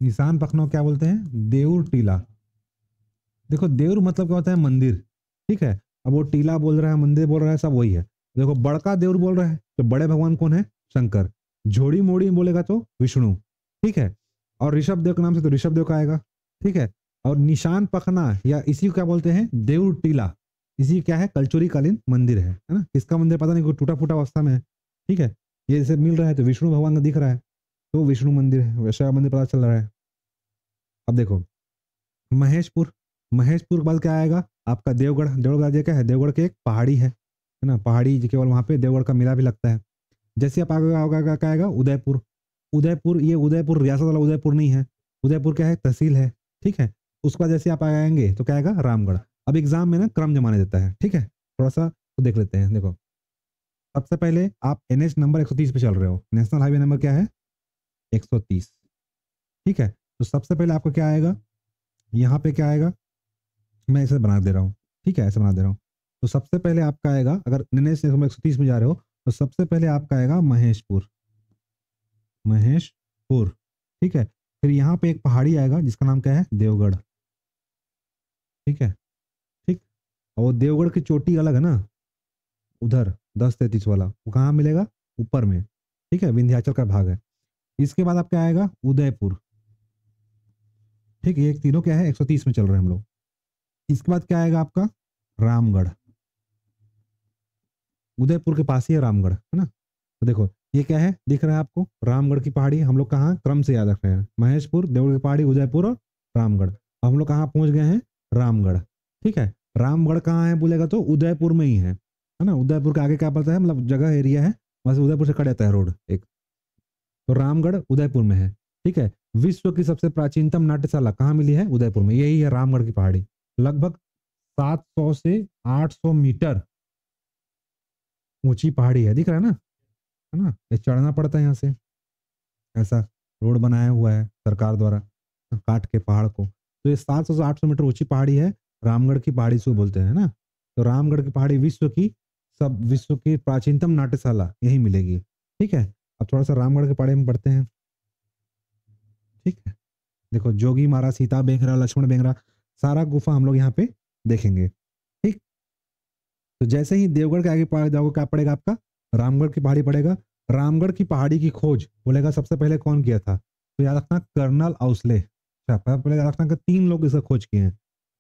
निशान पखना क्या बोलते हैं? देउर टीला। देखो देउर मतलब क्या होता है? मंदिर, ठीक है। अब वो टीला बोल रहा है, मंदिर बोल रहा है, सब वही है। देखो बड़का देउर बोल रहा है तो बड़े भगवान कौन है? शंकर। झोड़ी मोड़ी बोलेगा तो विष्णु, ठीक है। और ऋषभ देव के नाम से तो ऋषभ देव का आएगा, ठीक है। और निशान पखना या इसी को क्या बोलते हैं? देउर टीला। इसी क्या है? कलचुरी कालीन मंदिर है ना। किसका मंदिर पता नहीं, कोई टूटा फूटा अवस्था में है, ठीक है। ये जैसे मिल रहा है तो विष्णु भगवान का दिख रहा है, तो विष्णु मंदिर है, वैसा मंदिर पता चल रहा है। अब देखो महेशपुर, महेशपुर के बाद क्या आएगा? आपका देवगढ़। देवगढ़ राज्य क्या है? देवगढ़ की एक पहाड़ी है ना, पहाड़ी जो केवल वहां पे देवगढ़ का मेला भी लगता है। जैसे आप आगे आगे क्या आएगा? उदयपुर। उदयपुर, ये उदयपुर रियासत वाला उदयपुर नहीं है, उदयपुर क्या है? तहसील है, ठीक है। उसके बाद जैसे आप आएंगे तो क्या आएगा? रामगढ़। अब एग्जाम में ना क्रम जमाने देता है, ठीक है, थोड़ा सा तो देख लेते हैं। देखो सबसे पहले आप एनएच नंबर 130 पे चल रहे हो, नेशनल हाईवे नंबर क्या है? 130, ठीक है। तो सबसे पहले आपको क्या आएगा? यहाँ पे क्या आएगा? मैं इसे बना दे रहा हूँ, ठीक है, ऐसे बना दे रहा हूँ। तो सबसे पहले आपका आएगा, अगर एनएच 130 में जा रहे हो तो सबसे पहले आपका आएगा महेशपुर, महेशपुर, ठीक है। फिर यहाँ पे एक पहाड़ी आएगा जिसका नाम क्या है? देवगढ़, ठीक है, ठीक। और वो देवगढ़ की चोटी अलग है ना, उधर 10-33 वाला, वो कहाँ मिलेगा? ऊपर में, ठीक है, विंध्याचल का भाग है। इसके बाद आपका आएगा उदयपुर, ठीक है। ये तीनों क्या है? 130 में चल रहे हैं हम लोग। इसके बाद क्या आएगा आपका? रामगढ़। उदयपुर के पास ही है रामगढ़, है ना। तो देखो ये क्या है दिख रहा है आपको? रामगढ़ की पहाड़ी। हम लोग कहाँ क्रम से याद रख रहे हैं? महेशपुर, देवगढ़ की पहाड़ी, उदयपुर और रामगढ़। अब हम लोग कहाँ पहुंच गए हैं? रामगढ़, ठीक है। रामगढ़ कहाँ है बोलेगा तो उदयपुर में ही है ना। उदयपुर के आगे क्या पड़ता है? मतलब जगह एरिया है, वहां से उदयपुर से कट जाता है रोड एक। तो रामगढ़ उदयपुर में है, ठीक है। विश्व की सबसे प्राचीनतम नाट्यशाला कहाँ मिली है? उदयपुर में, यही है रामगढ़ की पहाड़ी। लगभग 700 से 800 मीटर ऊंची पहाड़ी है, दिख रहा है ना। ये चढ़ना पड़ता है यहाँ से, ऐसा रोड बनाया हुआ है सरकार द्वारा काट के पहाड़ को। तो ये 700 से 800 मीटर ऊंची पहाड़ी है, रामगढ़ की पहाड़ी से बोलते हैं ना। तो रामगढ़ की पहाड़ी विश्व की प्राचीनतम नाट्यशाला यही मिलेगी, ठीक है। अब थोड़ा सा रामगढ़ के पहाड़ी में पढ़ते हैं, ठीक है। देखो जोगी मारा, सीता बेंगरा, लक्ष्मण बेंगरा, सारा गुफा हम लोग यहाँ पे देखेंगे, ठीक। तो जैसे ही देवगढ़ के आगे पहाड़ जाओगे क्या पड़ेगा आपका? रामगढ़ की पहाड़ी पड़ेगा। रामगढ़ की पहाड़ी की खोज बोलेगा सबसे पहले कौन किया था? तो याद रखना कर्नल आउसले। अच्छा, पहले याद रखना कि 3 लोग इसका खोज किए हैं।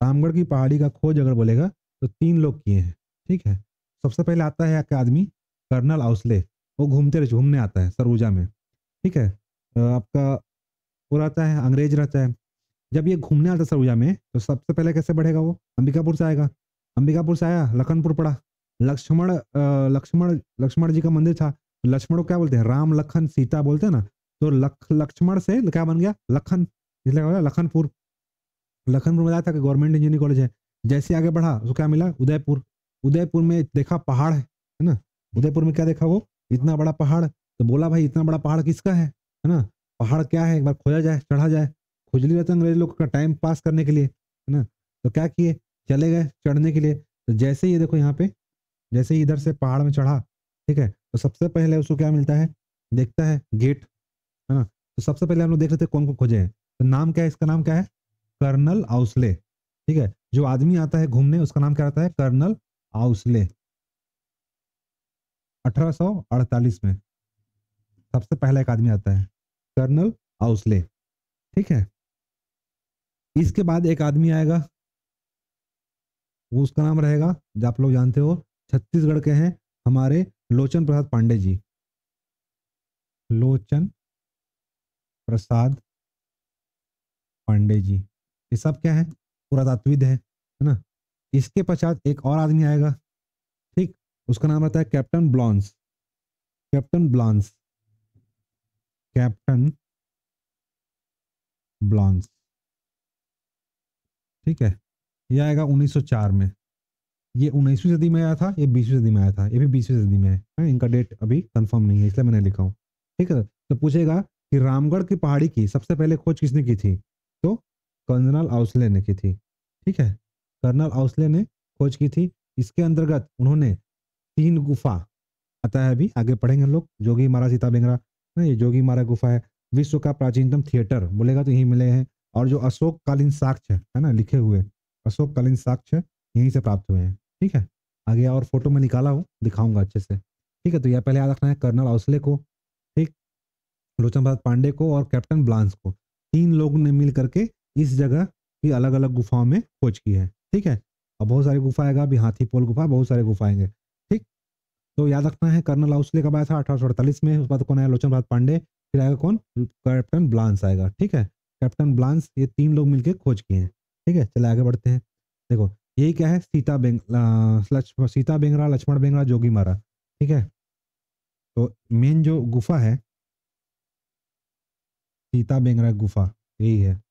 रामगढ़ की पहाड़ी का खोज अगर बोलेगा तो 3 लोग किए हैं। ठीक है, सबसे पहले आता है एक आदमी कर्नल आउसले, वो घूमने आता है सरगुजा में। ठीक है, आपका वो रहता है, अंग्रेज रहता है। जब ये घूमने आता है सरगुजा में तो सबसे पहले कैसे बढ़ेगा वो? अंबिकापुर से आएगा। अंबिकापुर से आया, लखनपुर पड़ा। लक्ष्मण जी का मंदिर था। लक्ष्मण को क्या बोलते हैं? राम लखन सीता बोलते हैं ना। तो लक्ष्मण से क्या बन गया? लखन, इसलिए हो गया लखनपुर। लखनपुर में बताया था कि गवर्नमेंट इंजीनियरिंग कॉलेज है। जैसे आगे बढ़ा उसको क्या मिला? उदयपुर। उदयपुर में देखा पहाड़ है ना। उदयपुर में क्या देखा वो? इतना बड़ा पहाड़। तो बोला भाई इतना बड़ा पहाड़ किसका है ना? पहाड़ क्या है, एक बार खोजा जाए, चढ़ा जाए। खुजली रहता है अंग्रेज लोग का टाइम पास करने के लिए, है ना। तो क्या किए? चले गए चढ़ने के लिए। तो जैसे ही ये देखो यहाँ पे, जैसे ही इधर से पहाड़ में चढ़ा, ठीक है, तो सबसे पहले उसको क्या मिलता है? देखता है गेट, है ना। तो सबसे पहले हम लोग देख रहे थे कौन को खोजे हैं। तो नाम क्या है इसका? नाम क्या है? कर्नल आउसले। ठीक है, जो आदमी आता है घूमने उसका नाम क्या रहता है? कर्नल आउसले। 1848 में सबसे पहला एक आदमी आता है, कर्नल आउसले। ठीक है, इसके बाद एक आदमी आएगा, वो उसका नाम रहेगा, जो आप लोग जानते हो, छत्तीसगढ़ के हैं हमारे लोचन प्रसाद पांडे जी। लोचन प्रसाद पांडे जी, ये सब क्या है? पुरातत्वविद है ना। इसके पश्चात एक और आदमी आएगा, ठीक, उसका नाम रहता है कैप्टन ब्लॉन्स। कैप्टन ब्लॉन्स, कैप्टन ब्लॉन्स। ठीक है, ये आएगा 1904 में। ये 19वीं सदी में आया था, ये 20वीं सदी में आया था, ये भी 20वीं सदी में है। इनका डेट अभी कंफर्म नहीं है इसलिए मैंने लिखा हूँ। ठीक है, तो पूछेगा कि रामगढ़ की पहाड़ी की सबसे पहले खोज किसने की थी? तो कर्नल आउसले ने की थी। ठीक है, कर्नल आउसले ने खोज की थी। इसके अंतर्गत उन्होंने 3 गुफा, आता है अभी आगे पढ़ेंगे हम लोग, जोगी मारा सीता बेंगरा ना, ये जोगी मारा गुफा है। विश्व का प्राचीनतम थिएटर बोलेगा तो यही मिले हैं। और जो अशोक कालीन साक्ष्य है ना लिखे हुए, अशोक कालीन साक्ष्य यहीं से प्राप्त हुए हैं। ठीक है, आगे और फोटो में निकाला हूँ, दिखाऊंगा अच्छे से। ठीक है, तो यह पहले याद रखना है कर्नल आउसले को, ठीक, लोचन प्रसाद पांडे को और कैप्टन ब्लांस को। 3 लोगों ने मिल करके इस जगह की अलग अलग गुफाओं में खोज की है। ठीक है, और बहुत सारी गुफा आएगा अभी, हाथी पोल गुफा, बहुत सारे गुफा आएंगे। ठीक, तो याद रखना है कर्नल आउसले कब आया था? 1848 में। उसके बाद कौन आया? लोचन प्रसाद पांडे। फिर आएगा कौन? कैप्टन ब्लांस आएगा। ठीक है, कैप्टन ब्लांस, ये 3 लोग मिलकर खोज किए हैं। ठीक है, चले आगे बढ़ते हैं। देखो यही क्या है? सीता बेंगरा, लक्ष्मण बेंगरा, जोगी मारा। ठीक है, तो मेन जो गुफा है सीता बेंगरा गुफा, यही है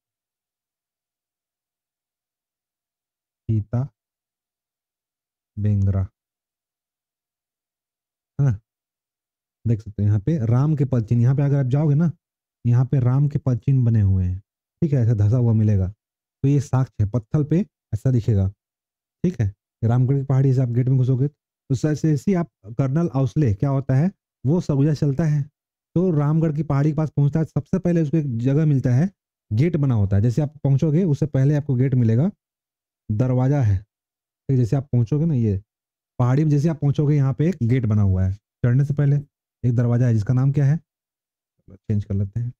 सीता बेंगरा, है ना। देख सकते हैं यहाँ पे राम के पद चिन्ह, यहाँ पे अगर आप जाओगे ना, यहाँ पे राम के पद चिन्ह बने हुए हैं। ठीक है, ऐसा धसा हुआ मिलेगा, तो ये साक्ष्य है, पत्थर पे ऐसा दिखेगा। ठीक है, रामगढ़ की पहाड़ी से आप गेट में घुसोगे तो जैसे ही आप कर्नल आउसले क्या होता है, वो सरगुजा चलता है, तो रामगढ़ की पहाड़ी के पास पहुंचता है। सबसे पहले उसको एक जगह मिलता है, गेट बना होता है। जैसे आप पहुंचोगे उससे पहले आपको गेट मिलेगा, दरवाजा है। ठीक, जैसे आप पहुंचोगे ना, ये पहाड़ी में जैसे आप पहुंचोगे यहाँ पे एक गेट बना हुआ है, चढ़ने से पहले एक दरवाजा है जिसका नाम क्या है, चेंज कर लेते हैं।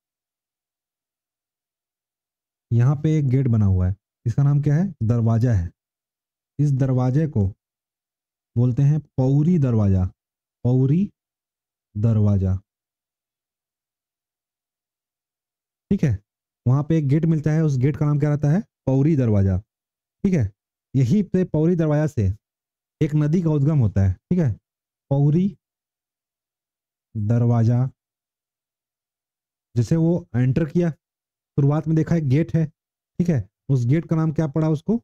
यहाँ पे एक गेट बना हुआ है, इसका नाम क्या है? दरवाजा है। इस दरवाजे को बोलते हैं पौरी दरवाजा। पौरी दरवाजा। ठीक है, वहां पे एक गेट मिलता है, उस गेट का नाम क्या रहता है? पौरी दरवाजा। ठीक है, यही पे पौरी दरवाजा से एक नदी का उद्गम होता है। ठीक है, पौरी दरवाजा, जैसे वो एंटर किया, शुरुआत में देखा एक गेट है। ठीक है, उस गेट का नाम क्या पड़ा उसको?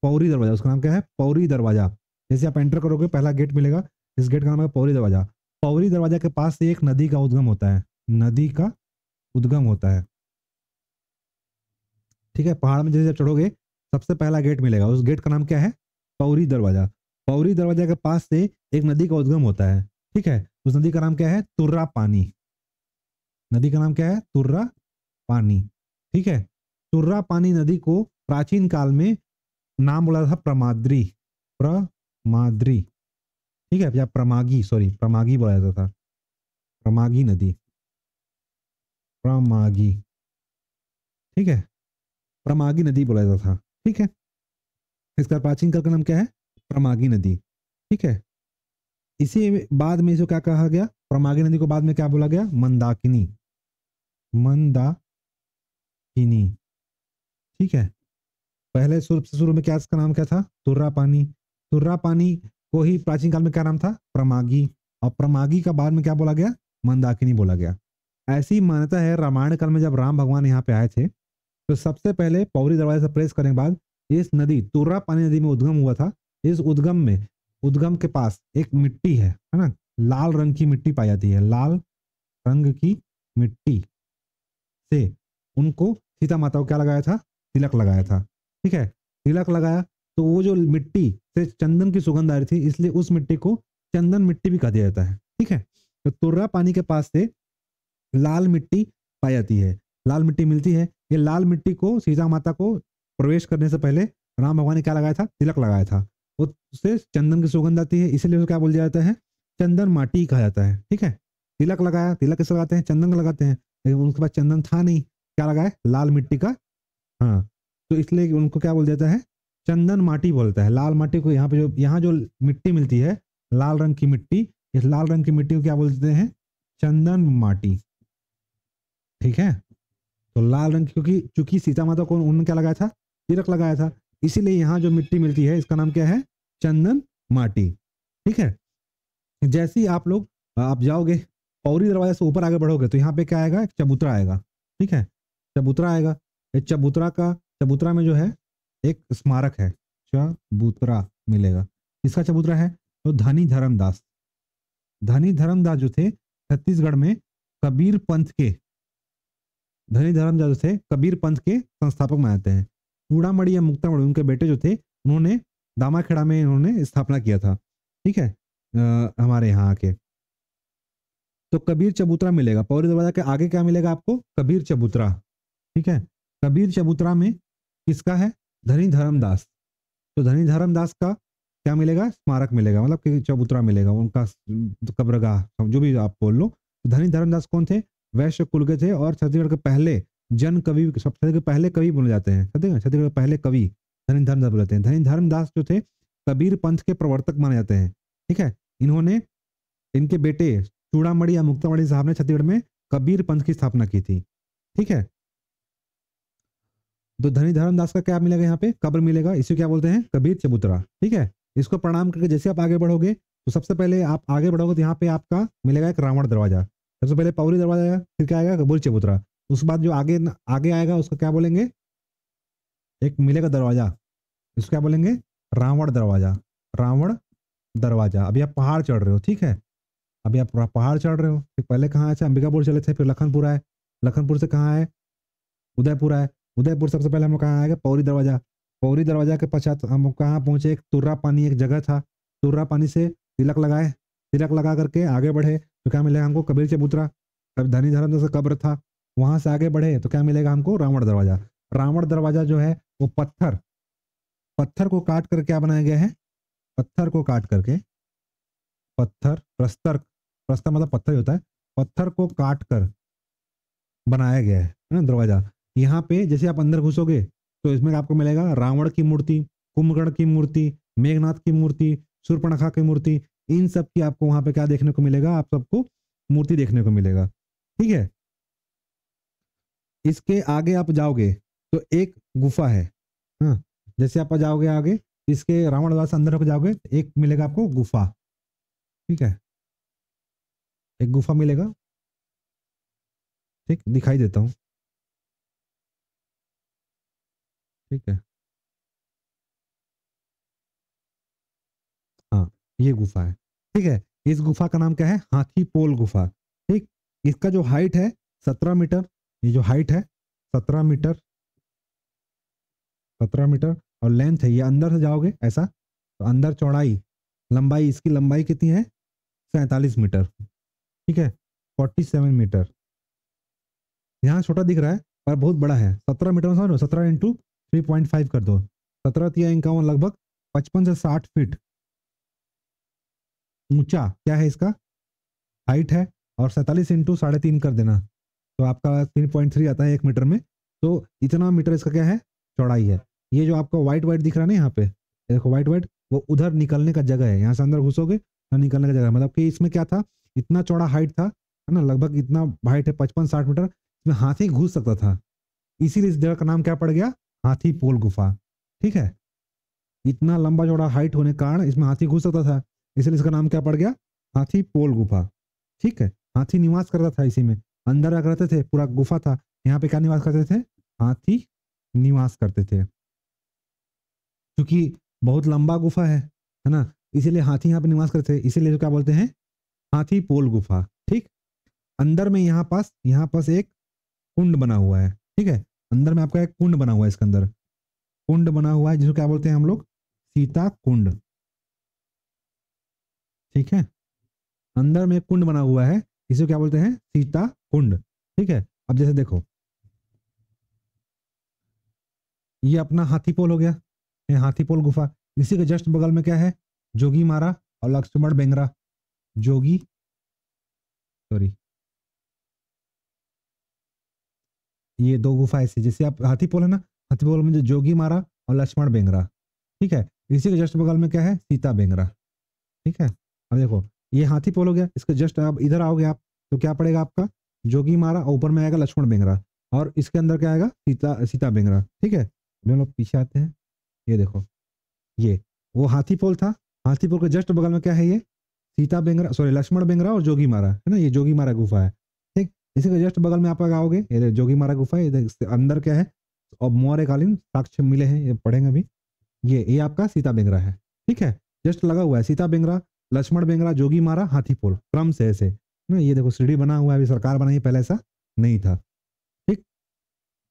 पौरी दरवाजा। उसका नाम क्या है? पौरी दरवाजा। जैसे आप एंटर करोगे पहला गेट मिलेगा, इस गेट का नाम है पौरी दरवाजा। पौरी दरवाजा के पास से एक नदी का उद्गम होता है, नदी का उद्गम होता है। ठीक है, पहाड़ में जैसे आप चढ़ोगे सबसे पहला गेट मिलेगा, उस गेट का नाम क्या है? पौरी दरवाजा। पौरी दरवाजा के पास से एक नदी का उद्गम होता है। ठीक है, उस नदी का नाम क्या है? तुर्रा पानी। नदी का नाम क्या है? तुर्रा पानी। ठीक है, तुर्रा पानी नदी को प्राचीन काल में नाम बोला था प्रमाद्री। प्रमाद्री। ठीक है, या प्रमागी, सॉरी प्रमागी बोला जाता था, प्रमागी नदी। प्रमागी, ठीक है, प्रमागी नदी बोला जाता था, ठीक है। इसका प्राचीन काल का नाम क्या है? प्रमागी नदी, ठीक है। इसी बाद में इसको क्या कहा गया? प्रमागी नदी को बाद में क्या बोला गया? मंदाकिनी, मंदाकिनी, ठीक है। पहले शुरू में क्या इसका नाम क्या था? तुर्रा पानी। तुर्रा पानी को ही प्राचीन काल में क्या नाम था? प्रमागी। और प्रमागी का बाद में क्या बोला गया? मंदाकिनी बोला गया। ऐसी मान्यता है, रामायण काल में जब राम भगवान यहाँ पे आए थे तो सबसे पहले पौरी दरवाजे से प्रवेश करने के बाद इस नदी तुर्रा पानी नदी में उद्गम हुआ था। इस उद्गम के पास एक मिट्टी है ना, लाल रंग की मिट्टी पाई जाती है। लाल रंग की मिट्टी से उनको सीता माता को क्या लगाया था? तिलक लगाया था, ठीक है। तिलक लगाया तो वो जो मिट्टी से चंदन की सुगंध आ रही थी, इसलिए उस मिट्टी को चंदन मिट्टी भी कहा दिया जाता है, ठीक है। तो तुर्रा पानी के पास से लाल मिट्टी पाई जाती है, लाल मिट्टी मिलती है। ये लाल मिट्टी को सीता माता को प्रवेश करने से पहले राम भगवान ने क्या लगाया था? तिलक लगाया था। उससे चंदन की सुगंध आती है, इसलिए उसको क्या बोल दिया जाता है? चंदन माटी कहा जाता है, ठीक है। तिलक लगाया, तिलक किस लगाते हैं? चंदन का लगाते हैं, लेकिन उनके पास चंदन था नहीं, क्या लगाए? लाल मिट्टी का, हाँ। तो इसलिए उनको क्या बोल देता है? चंदन माटी बोलता है। लाल माटी को यहाँ जो मिट्टी मिलती है, लाल रंग की मिट्टी, इस लाल रंग की मिट्टी को क्या बोलते हैं? चंदन माटी, ठीक है। तो लाल रंग क्योंकि चूंकि सीता माता को उन्होंने क्या लगाया था? तिलक लगाया था, इसीलिए यहाँ जो मिट्टी मिलती है इसका नाम क्या है? चंदन माटी, ठीक है। जैसे ही आप जाओगे पौरी दरवाजा से ऊपर आगे बढ़ोगे तो यहाँ पे क्या आएगा? एक चबूतरा आएगा, ठीक है। चबूतरा आएगा। इस चबूतरा में जो है एक स्मारक है, चबूतरा मिलेगा। इसका चबूतरा है तो धनी धर्मदास, धनी धर्मदास जो थे छत्तीसगढ़ में कबीर पंथ के, धनी धर्मदास जो थे कबीर पंथ के संस्थापक माने जाते हैं। चूड़ामणि या मुक्तामणि उनके बेटे जो थे, उन्होंने दामाखेड़ा में इन्होंने स्थापना किया था, ठीक है। हमारे यहाँ आके तो कबीर चबूतरा मिलेगा। पौरी दरवाजा के आगे क्या मिलेगा आपको? कबीर चबूतरा, ठीक है। कबीर चबूतरा में किसका है? धनी धर्मदास। तो धनी धर्मदास का क्या मिलेगा? स्मारक मिलेगा, मतलब कि चबूतरा मिलेगा, उनका कब्रगाह, जो भी आप बोल लो। तो धनी धर्मदास कौन थे? वैश्य कुल के थे और छत्तीसगढ़ के पहले जन कवि, सबसे के पहले कवि बोले जाते हैं। छत्तीसगढ़ के पहले कवि धनी धर्मदास बोले जाते हैं। धनी धर्मदास जो थे कबीर पंथ के प्रवर्तक माने जाते हैं, ठीक है। इन्होंने, इनके बेटे चूड़ामणि या मुक्तामणि साहब ने छत्तीसगढ़ में कबीर पंथ की स्थापना की थी, ठीक है। तो धनी धर्मदास का क्या मिलेगा? यहाँ पे कब्र मिलेगा, इसे क्या बोलते हैं? कबीर चबूतरा, ठीक है। इसको प्रणाम करके जैसे आप आगे बढ़ोगे तो सबसे पहले आप आगे बढ़ोगे तो यहाँ पे आपका मिलेगा एक रावण दरवाजा। सबसे पहले पौरी दरवाजा आएगा, फिर क्या आएगा? कबीर चबूतरा। उसके बाद जो आगे आगे आएगा उसको क्या बोलेंगे? एक मिलेगा दरवाजा, इसको क्या बोलेंगे? रावण दरवाजा, रावण दरवाजा। अभी आप पहाड़ चढ़ रहे हो, ठीक है। अभी आप पहाड़ चढ़ रहे हो, फिर पहले कहाँ आए? अंबिकापुर चले थे, फिर लखनपुर आए, लखनपुर से कहाँ आए? उदयपुर आए, उदयपुर सबसे पहले हम लोग कहाँ आएगा? पौरी दरवाजा। पौरी दरवाजा के पश्चात हम लोग कहाँ पहुंचे? एक तुर्रा पानी एक जगह था, तुर्रा पानी से तिलक लगाए, तिलक लगा करके आगे बढ़े तो क्या मिलेगा हमको? कबीर चबूतरा। तब धनी धर्म से कब्र था, वहां से आगे बढ़े तो क्या मिलेगा हमको? रावण दरवाजा। रावण दरवाजा जो है वो पत्थर, पत्थर को काट कर क्या बनाया गया है? पत्थर को काट करके, पत्थर प्रस्तर, प्रस्तर मतलब पत्थर ही होता है, पत्थर को काट कर बनाया गया है ना दरवाजा। यहाँ पे जैसे आप अंदर घुसोगे तो इसमें आपको मिलेगा रावण की मूर्ति, कुंभकर्ण की मूर्ति, मेघनाथ की मूर्ति, शूर्पणखा की मूर्ति, इन सब की आपको वहां पे क्या देखने को मिलेगा? आप सबको मूर्ति देखने को मिलेगा, ठीक है। इसके आगे आप जाओगे तो एक गुफा है, हाँ। जैसे आप जाओगे आगे, इसके रावण दरवाजा से अंदर होकर जाओगे एक मिलेगा आपको गुफा, ठीक है। एक गुफा मिलेगा, ठीक, दिखाई देता हूँ, ठीक है। हाँ, ये गुफा है, ठीक है। इस गुफा का नाम क्या है? हाथी पोल गुफा, ठीक। इसका जो हाइट है 17 मीटर, ये जो हाइट है 17 मीटर, 17 मीटर, और लेंथ है, ये अंदर से जाओगे ऐसा तो अंदर चौड़ाई, लंबाई, इसकी लंबाई कितनी है? 47 मीटर, ठीक है। 47 मीटर। यहाँ छोटा दिख रहा है पर बहुत बड़ा है। 17 मीटर में समझ लो, 17 × 3.5 कर दो, 17×3 = 51, लगभग 55 से 60 फीट ऊंचा क्या है इसका? हाइट है। और 47 × 3.5 कर देना तो आपका 3.3 आता है 1 मीटर में। तो इतना मीटर इसका क्या है, चौड़ाई है। ये जो आपको व्हाइट व्हाइट दिख रहा है ना यहाँ पे, देखो व्हाइट व्हाइट, वो उधर निकलने का जगह है, यहाँ से अंदर घुसोगे और निकलने का जगह है। मतलब कि इसमें क्या था, इतना चौड़ा हाइट था, है ना, लगभग इतना हाइट है 55-60 मीटर, इसमें हाथी घुस सकता था। इसीलिए इस जगह का नाम क्या पड़ गया, हाथी पोल गुफा। ठीक है, इतना लंबा चौड़ा हाइट होने के कारण इसमें हाथी घुस सकता था, इसलिए इसका नाम क्या पड़ गया, हाथी पोल गुफा। ठीक है, हाथी निवास करता था इसी में, अंदर आकर रहते थे, पूरा गुफा था, यहाँ पे क्या निवास करते थे, हाथी निवास करते थे। क्योंकि बहुत लंबा गुफा है ना, इसीलिए हाथी यहाँ पे निवास करते थे, इसीलिए क्या बोलते हैं, हाथी पोल गुफा। ठीक, अंदर में यहाँ पास एक कुंड बना हुआ है। ठीक है, अंदर में आपका एक कुंड बना हुआ है, इसके अंदर कुंड बना हुआ है जिसको क्या बोलते हैं हम लोग, सीता कुंड। ठीक है, अंदर में एक कुंड बना हुआ है, इसे क्या बोलते हैं, सीता कुंड। ठीक है, अब जैसे देखो, ये अपना हाथी पोल हो गया, ये हाथी पोल गुफा। इसी के जस्ट बगल में क्या है, जोगी मारा और लक्ष्मण बेंगरा। जोगी, सॉरी, ये दो गुफा ऐसी, जैसे आप हाथी पोल है ना, हाथी पोल में जो जोगी मारा और लक्ष्मण बेंगरा। ठीक है, इसी के जस्ट बगल में क्या है, सीता बेंगरा। ठीक है, अब देखो, ये हाथी पोल हो गया, इसके जस्ट अब इधर आओगे आप तो क्या पड़ेगा आपका, जोगी मारा, और ऊपर में आएगा लक्ष्मण बेंगरा, और इसके अंदर क्या आएगा, सीता सीता बेंगरा। ठीक है, हम लोग पीछे आते हैं, ये देखो, ये वो हाथी पोल था, हाथी पोल के जस्ट बगल में क्या है, ये सीता बेंगरा, सॉरी लक्ष्मण बेंगरा और जोगी मारा है ना, ये जोगी मारा गुफा है। ठीक, इसी के जस्ट बगल में आप आओगे, ये जोगी मारा गुफा है, इसके अंदर क्या है, और मौर्यकालीन साक्ष्य मिले हैं, ये पढ़ेंगे अभी। ये आपका सीता बेंगरा है। ठीक है, जस्ट लगा हुआ है सीता बेंगरा, लक्ष्मण बेंगरा, जोगी मारा, हाथी पोल, क्रम से ऐसे ना, ये देखो सीढ़ी बना हुआ है, अभी सरकार बनाई, पहले ऐसा नहीं था। ठीक,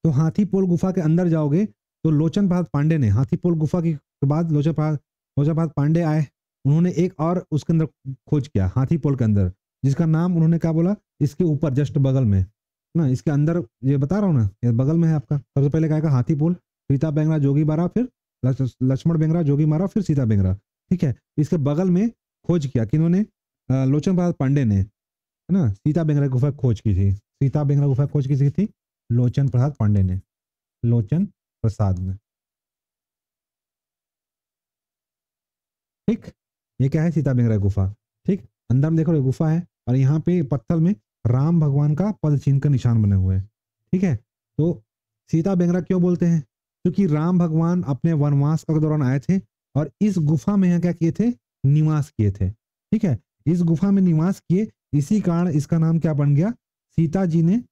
तो हाथी पोल गुफा के अंदर जाओगे तो लोचन प्रसाद पांडे ने, हाथी पोल गुफा के बाद लोचन प्रसाद पांडे आए, उन्होंने एक और उसके अंदर खोज किया, हाथी पोल के अंदर, जिसका नाम उन्होंने क्या बोला, इसके ऊपर जस्ट बगल में ना, इसके अंदर, ये बता रहा हूँ ना, ये बगल में है आपका। सबसे पहले क्या, हाथी पोल, सीता बेंगरा, जोगी मारा, फिर लक्ष्मण बेंगरा, जोगी मारा, फिर सीता बेंगरा। ठीक है, इसके बगल में खोज किया किन्होंने, लोचन प्रसाद पांडे ने, है ना, सीता बेंगरा गुफा खोज की थी, सीता बेंगरा गुफा खोज की थी लोचन प्रसाद पांडे ने, लोचन प्रसाद ने। ठीक, ये क्या है, सीता बेंगरा गुफा। ठीक, अंदर में देखो गुफा है, और यहाँ पे पत्थर में राम भगवान का पद चिन्ह का निशान बने हुए हैं। ठीक है, तो सीता बेंगरा क्यों बोलते हैं, क्योंकि राम भगवान अपने वनवास के दौरान आए थे और इस गुफा में यहाँ क्या किए थे, निवास किए थे। ठीक है, इस गुफा में निवास किए, इसी कारण इसका नाम क्या बन गया, सीता जी ने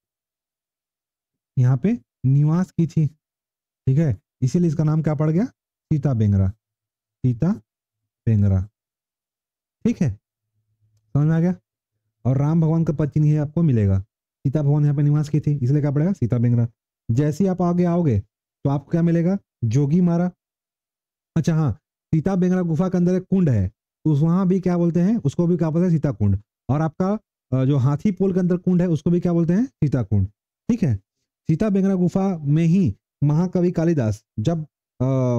यहाँ पे निवास की थी। ठीक है, इसीलिए इसका नाम क्या पड़ गया, सीता बेंगरा, सीता बेंगरा। ठीक है, समझ में आ गया। और राम भगवान का पद चिन्ह आपको मिलेगा, सीता भगवान यहाँ पे निवास की थी, इसलिए क्या पड़ेगा, सीता बेंगरा। जैसे ही आप आगे आओगे तो आपको क्या मिलेगा, जोगी मारा। अच्छा हाँ, सीता बेंगरा गुफा के अंदर एक कुंड है, उस वहां भी क्या बोलते हैं, उसको भी क्या बोलते हैं, सीता कुंड। और आपका जो हाथी पोल के अंदर कुंड है, उसको भी क्या बोलते हैं, सीता कुंड। ठीक है, सीता बेंगरा गुफा में ही महाकवि कालिदास, जब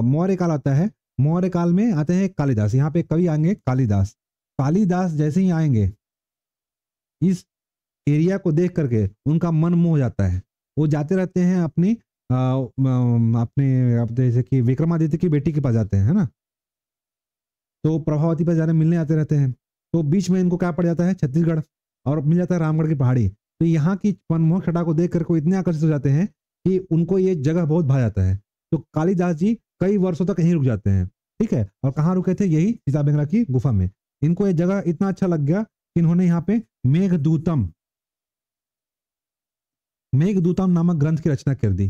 मौर्य काल आता है, मौर्य काल में आते हैं कालिदास, यहाँ पे कवि आएंगे कालिदास। कालिदास जैसे ही आएंगे, इस एरिया को देख करके उनका मन मोह जाता है, वो जाते रहते हैं अपनी अपने जैसे कि विक्रमादित्य की बेटी के पास जाते हैं, है ना, तो प्रभावती पर जाने मिलने आते रहते हैं। तो बीच में इनको क्या पड़ जाता है, छत्तीसगढ़, और मिल जाता है रामगढ़ की पहाड़ी। तो यहाँ की मनमोहक छटा को देख करके इतने आकर्षित हो जाते हैं कि उनको ये जगह बहुत भा जाता है। तो कालिदास जी कई वर्षों तक यहीं रुक जाते हैं। ठीक है, और कहाँ रुके थे, यही सीता बेंगरा की गुफा में। इनको ये जगह इतना अच्छा लग गया कि इन्होंने यहाँ पे मेघदूतम नामक ग्रंथ की रचना कर दी।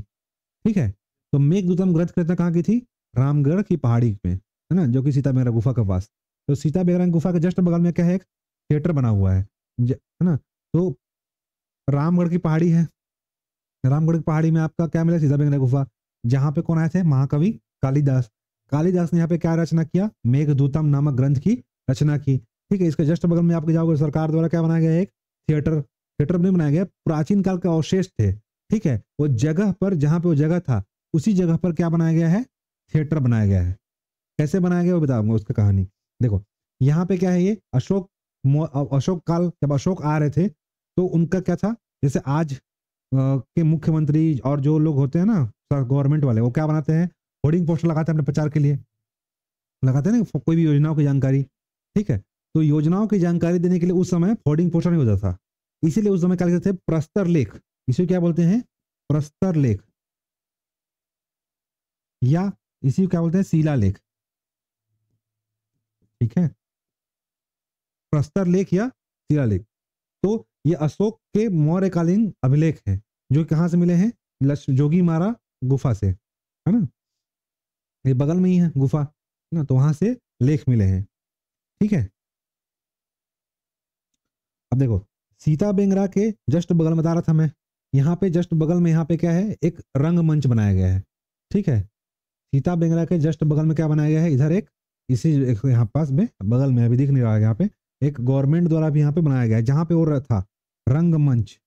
ठीक है, तो मेघदूतम ग्रंथ की रचना कहाँ की थी, रामगढ़ की पहाड़ी में, है ना, जो कि सीता बेंगरा गुफा के पास। तो सीता बेंगरा गुफा के जस्ट बगल में क्या है, एक थिएटर बना हुआ है ना। तो रामगढ़ की पहाड़ी है, रामगढ़ की पहाड़ी में आपका क्या मिला, सीता बेंगरा गुफा, जहां पे कौन आए थे, महाकवि कालिदास। कालिदास ने यहाँ पे क्या रचना किया, मेघदूतम नामक ग्रंथ की रचना की। ठीक है, इसके जस्ट बगल में आपके जाओगे, सरकार द्वारा क्या बनाया गया, एक थिएटर, थिएटर नहीं बनाया गया, प्राचीन काल के अवशेष थे। ठीक है, वो जगह पर, जहां पे वो जगह था, उसी जगह पर क्या बनाया गया है, थिएटर बनाया गया है। कैसे बनाया गया वो बताऊंगा उसकी कहानी। देखो यहाँ पे क्या है, ये अशोक काल, जब अशोक आ रहे थे तो उनका क्या था, जैसे आज के मुख्यमंत्री और जो लोग होते हैं ना गवर्नमेंट वाले, वो क्या बनाते हैं, होर्डिंग पोस्टर लगाते हैं अपने प्रचार के लिए, लगाते हैं ना कोई भी योजनाओं की जानकारी। ठीक है, तो योजनाओं की जानकारी देने के लिए उस समय होर्डिंग पोस्टर नहीं होता था, इसीलिए उस समय क्या लिखते थे, प्रस्तर लेख। इसे क्या बोलते हैं, प्रस्तर लेख, या इसी को क्या बोलते हैं, शिलालेख। ठीक है, प्रस्तर लेख या शिलालेख। तो ये अशोक के मौर्यकालीन अभिलेख हैं, जो कहाँ से मिले हैं, जोगी मारा गुफा से, है ना, ये बगल में ही है गुफा, है ना, तो वहां से लेख मिले हैं। ठीक है, अब देखो सीता बेंगरा के जस्ट बगल में बता रहा था मैं, यहाँ पे जस्ट बगल में यहाँ पे क्या है, एक रंगमंच बनाया गया है। ठीक है, सीता बेंगरा के जस्ट बगल में क्या बनाया गया है, इधर एक, इसी यहाँ पास में बगल में, अभी दिख नहीं रहा है यहाँ पे, एक गवर्नमेंट द्वारा भी यहाँ पे बनाया गया है, जहाँ पे वो था रंगमंच।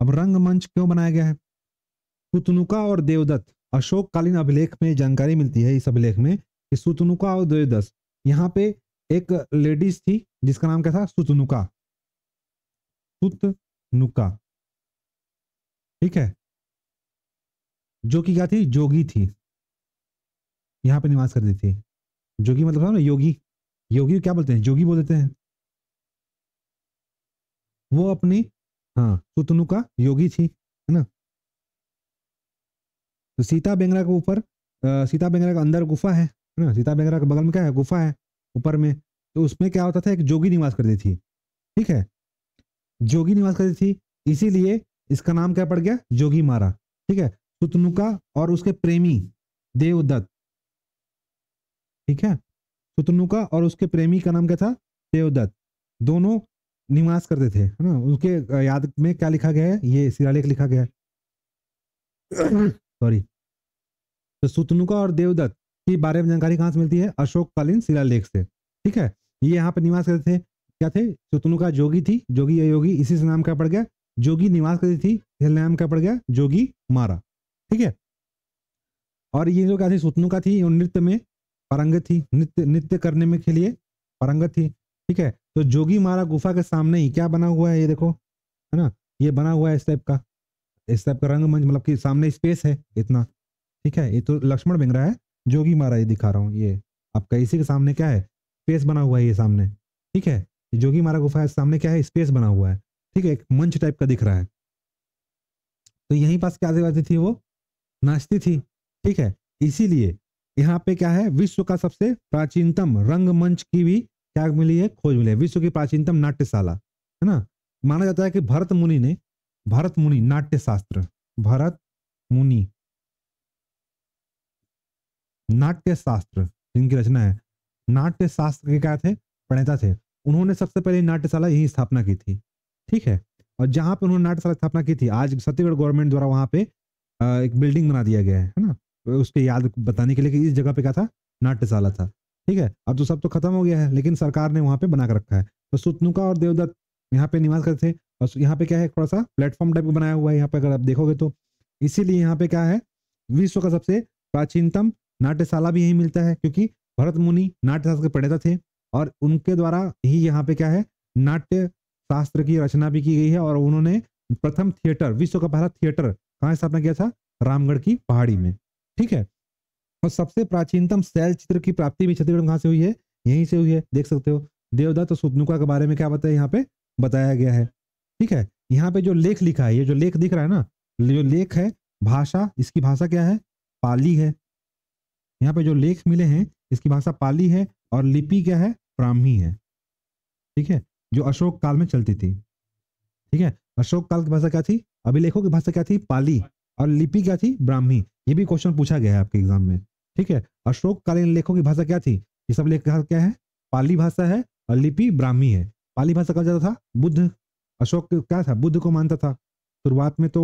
अब रंगमंच क्यों बनाया गया है, सुतनुका और देवदत्त, अशोक कालीन अभिलेख में जानकारी मिलती है, इस अभिलेख में कि सुतनुका और देवदत्त, यहाँ पे एक लेडीज थी जिसका नाम क्या था, सुतनुका, सुतनुका। ठीक है, जो कि क्या थी, जोगी थी, यहाँ पे निवास करती थी। जोगी मतलब ना योगी, योगी क्या बोलते हैं, जोगी बोल देते हैं। वो अपनी, हाँ, सुतनुका योगी थी, है ना। तो सीता बेंगरा के ऊपर, सीता बेंगरा के अंदर गुफा है ना, सीता बेंगरा के बगल में क्या है, गुफा है ऊपर में। तो उसमें क्या होता था, एक जोगी निवास करती थी। ठीक है, जोगी निवास करती थी, इसीलिए इसका नाम क्या पड़ गया, जोगी मारा। ठीक है, सुतनुका और उसके प्रेमी देवदत्त। ठीक है, सुतनुका और उसके प्रेमी का नाम क्या था, देवदत्त, दोनों निवास करते थे, है ना। उनके याद में क्या लिखा गया है, ये शिलालेख लिखा गया है। सॉरी, तो सुतनुका और देवदत्त की बारे में जानकारी कहाँ से मिलती है, अशोककालीन शिलालेख से। ठीक है, ये यहाँ पे निवास करते थे, क्या थे, सुतनुका जोगी थी, जोगी या योगी, इसी से नाम क्या पड़ गया, जोगी निवास करती थी, नाम क्या पड़ गया, जोगी मारा। ठीक है, और ये जो क्या थी, सुतनुका थी, वो नृत्य में पारंगत थी, नृत्य नृत्य करने में के लिए पारंगत थी। ठीक है, तो जोगी मारा गुफा के सामने ही क्या बना हुआ है, ये देखो, है ना, ये बना हुआ है इस टाइप का रंगमंच, मतलब कि सामने स्पेस है इतना। ठीक है, ये तो लक्ष्मण बेंगरा है, जोगी मारा ये दिखा रहा हूँ, ये आपका इसी के सामने क्या है, स्पेस बना हुआ है ये सामने। ठीक है, ये जोगी मारा गुफा है, सामने क्या है, स्पेस बना हुआ है। ठीक है, एक मंच टाइप का दिख रहा है। तो यहीं पास क्या आदिवासी थी, वो नाचती थी। ठीक है, इसीलिए यहाँ पे क्या है, विश्व का सबसे प्राचीनतम रंगमंच की भी क्या मिली है, खोज मिली है, विश्व की प्राचीनतम नाट्यशाला, है ना। माना जाता है कि भरत मुनि नाट्य शास्त्र, भरत मुनि नाट्य शास्त्र जिनकी रचना है, नाट्य शास्त्र के क्या थे, प्रणेता थे। उन्होंने सबसे पहले नाट्यशाला यही स्थापना की थी। ठीक है, और जहां पे उन्होंने नाट्यशाला स्थापना की थी, आज छत्तीसगढ़ गवर्नमेंट द्वारा वहां पे एक बिल्डिंग बना दिया गया है ना, तो उसके याद बताने के लिए कि इस जगह पे क्या था, नाट्यशाला था। ठीक है, अब तो सब तो खत्म हो गया है, लेकिन सरकार ने वहां पे बना कर रखा है। तो सुतनुका और देवदत्त यहाँ पे निवास करते थे, और यहाँ पे क्या है, थोड़ा सा प्लेटफॉर्म टाइप का बनाया हुआ है यहाँ पे, अगर आप देखोगे तो। इसीलिए यहाँ पे क्या है, विश्व का सबसे प्राचीनतम नाट्यशाला भी यही मिलता है, क्योंकि भरत मुनि नाट्यशास्त्र के प्रणेता थे, और उनके द्वारा ही यहाँ पे क्या है, नाट्य शास्त्र की रचना भी की गई है। और उन्होंने प्रथम थिएटर, विश्व का पहला थिएटर कहाँ स्थापना किया था, रामगढ़ की पहाड़ी में। ठीक है, और सबसे प्राचीनतम शैल चित्र की प्राप्ति भी छत्तीसगढ़ में कहाँ से हुई है, यहीं से हुई है, देख सकते हो। देवदत्त और सुतनुका के बारे में क्या बताया, यहाँ पे बताया गया है। ठीक है, यहाँ पे जो लेख लिखा है, ये जो लेख दिख रहा है ना, जो लेख है, भाषा, इसकी भाषा क्या है, पाली है। यहाँ पे जो लेख मिले हैं, इसकी भाषा पाली है, और लिपि क्या है, ब्राह्मी है। ठीक है, जो अशोक काल में चलती थी। ठीक है, अशोक काल की भाषा क्या थी, अभिलेखों की भाषा क्या थी, पाली, और लिपि क्या थी, ब्राह्मी। ये भी क्वेश्चन पूछा गया है आपके एग्जाम में। ठीक है, अशोक कालीन लेखों की भाषा क्या थी, ये सब लेख क्या है, पाली भाषा है, और लिपि ब्राह्मी है। पाली भाषा कहा जाता था, बुद्ध, अशोक क्या था, बुद्ध को मानता था। शुरुआत में तो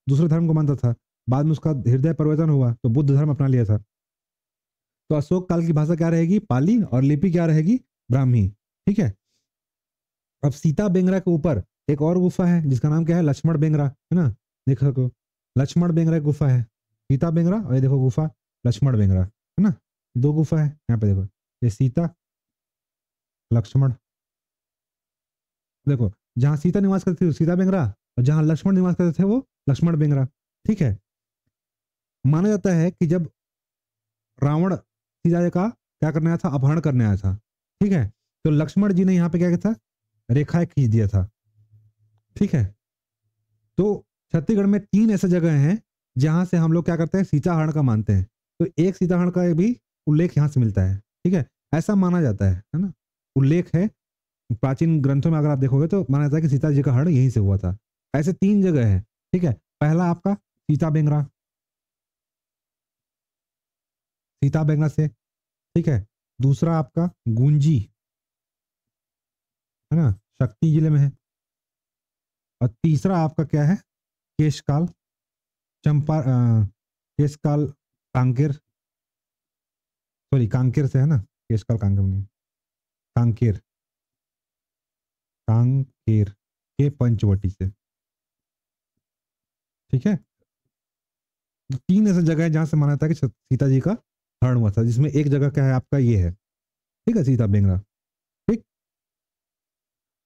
दूसरे धर्म को मानता था, बाद में उसका हृदय परिवर्तन हुआ तो बुद्ध धर्म अपना लिया था। तो अशोक काल की भाषा क्या रहेगी, पाली, और लिपि क्या रहेगी, ब्राह्मी। ठीक है, अब सीता बेंगरा के ऊपर एक और गुफा है, जिसका नाम क्या है, लक्ष्मण बेंगरा, है ना। देख सको, लक्ष्मण बेंगरा की गुफा है, सीता बेंगरा, और ये देखो गुफा लक्ष्मण बेंगरा, है ना। दो गुफा है यहाँ पे, देखो, ये सीता, लक्ष्मण। देखो, जहाँ सीता निवास करती थी सीता बेंगरा, और जहां लक्ष्मण निवास करते थे वो लक्ष्मण बेंगरा। ठीक है, माना जाता है कि जब रावण सीता जी का क्या करने आया था, अपहरण करने आया था, ठीक है, तो लक्ष्मण जी ने यहाँ पे क्या किया था, रेखाएं खींच दिया था। ठीक है, तो छत्तीसगढ़ में 3 ऐसे जगह हैं जहां से हम लोग क्या करते हैं, सीताहरण का मानते हैं। तो एक सीताहरण का भी उल्लेख यहाँ से मिलता है। ठीक है, ऐसा माना जाता है ना, उल्लेख है प्राचीन ग्रंथों में, अगर आप देखोगे तो माना जाता है कि सीता जी का हरण यहीं से हुआ था। ऐसे 3 जगह है। ठीक है, पहला आपका सीता बेंगरा, सीता बेंगरा से। ठीक है, दूसरा आपका गुंजी, है ना, शक्ति जिले में है। और तीसरा आपका क्या है, केशकाल, चंपा केशकाल कांकेर, सॉरी कांकेर से है ना, केशकाल कांकेर नहीं, कांकेर, कांकेर के पंचवटी से। ठीक है, 3 ऐसे जगह है जहां से माना जाता है कि सीता जी का हरण हुआ था, जिसमें एक जगह क्या है आपका ये है। ठीक है, सीता बेंगरा। ठीक,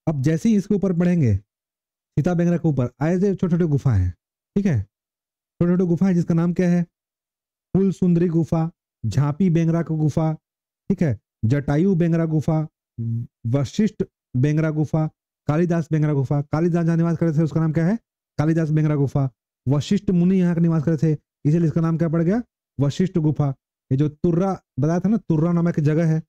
अब जैसे ही इसके ऊपर बढ़ेंगे, सीता बेंगरा के ऊपर ऐसे छोटे छोटे गुफा हैं। ठीक है, छोटे छोटे गुफा है जिसका नाम क्या है, फूल सुंदरी गुफा, झांपी बेंगरा की गुफा, ठीक है, जटायु बेंगरा गुफा, वशिष्ठ बेंगरा गुफा, कालिदास बेंगरा गुफा। कालिदास जहाँ निवास करते थे उसका नाम क्या है, कालिदास बेंगरा गुफा। वशिष्ठ मुनि यहाँ का निवास करते थे, इसलिए इसका नाम क्या पड़ गया, वशिष्ठ गुफा। ये जो तुर्रा बताया था ना, तुर्रा नामक जगह है,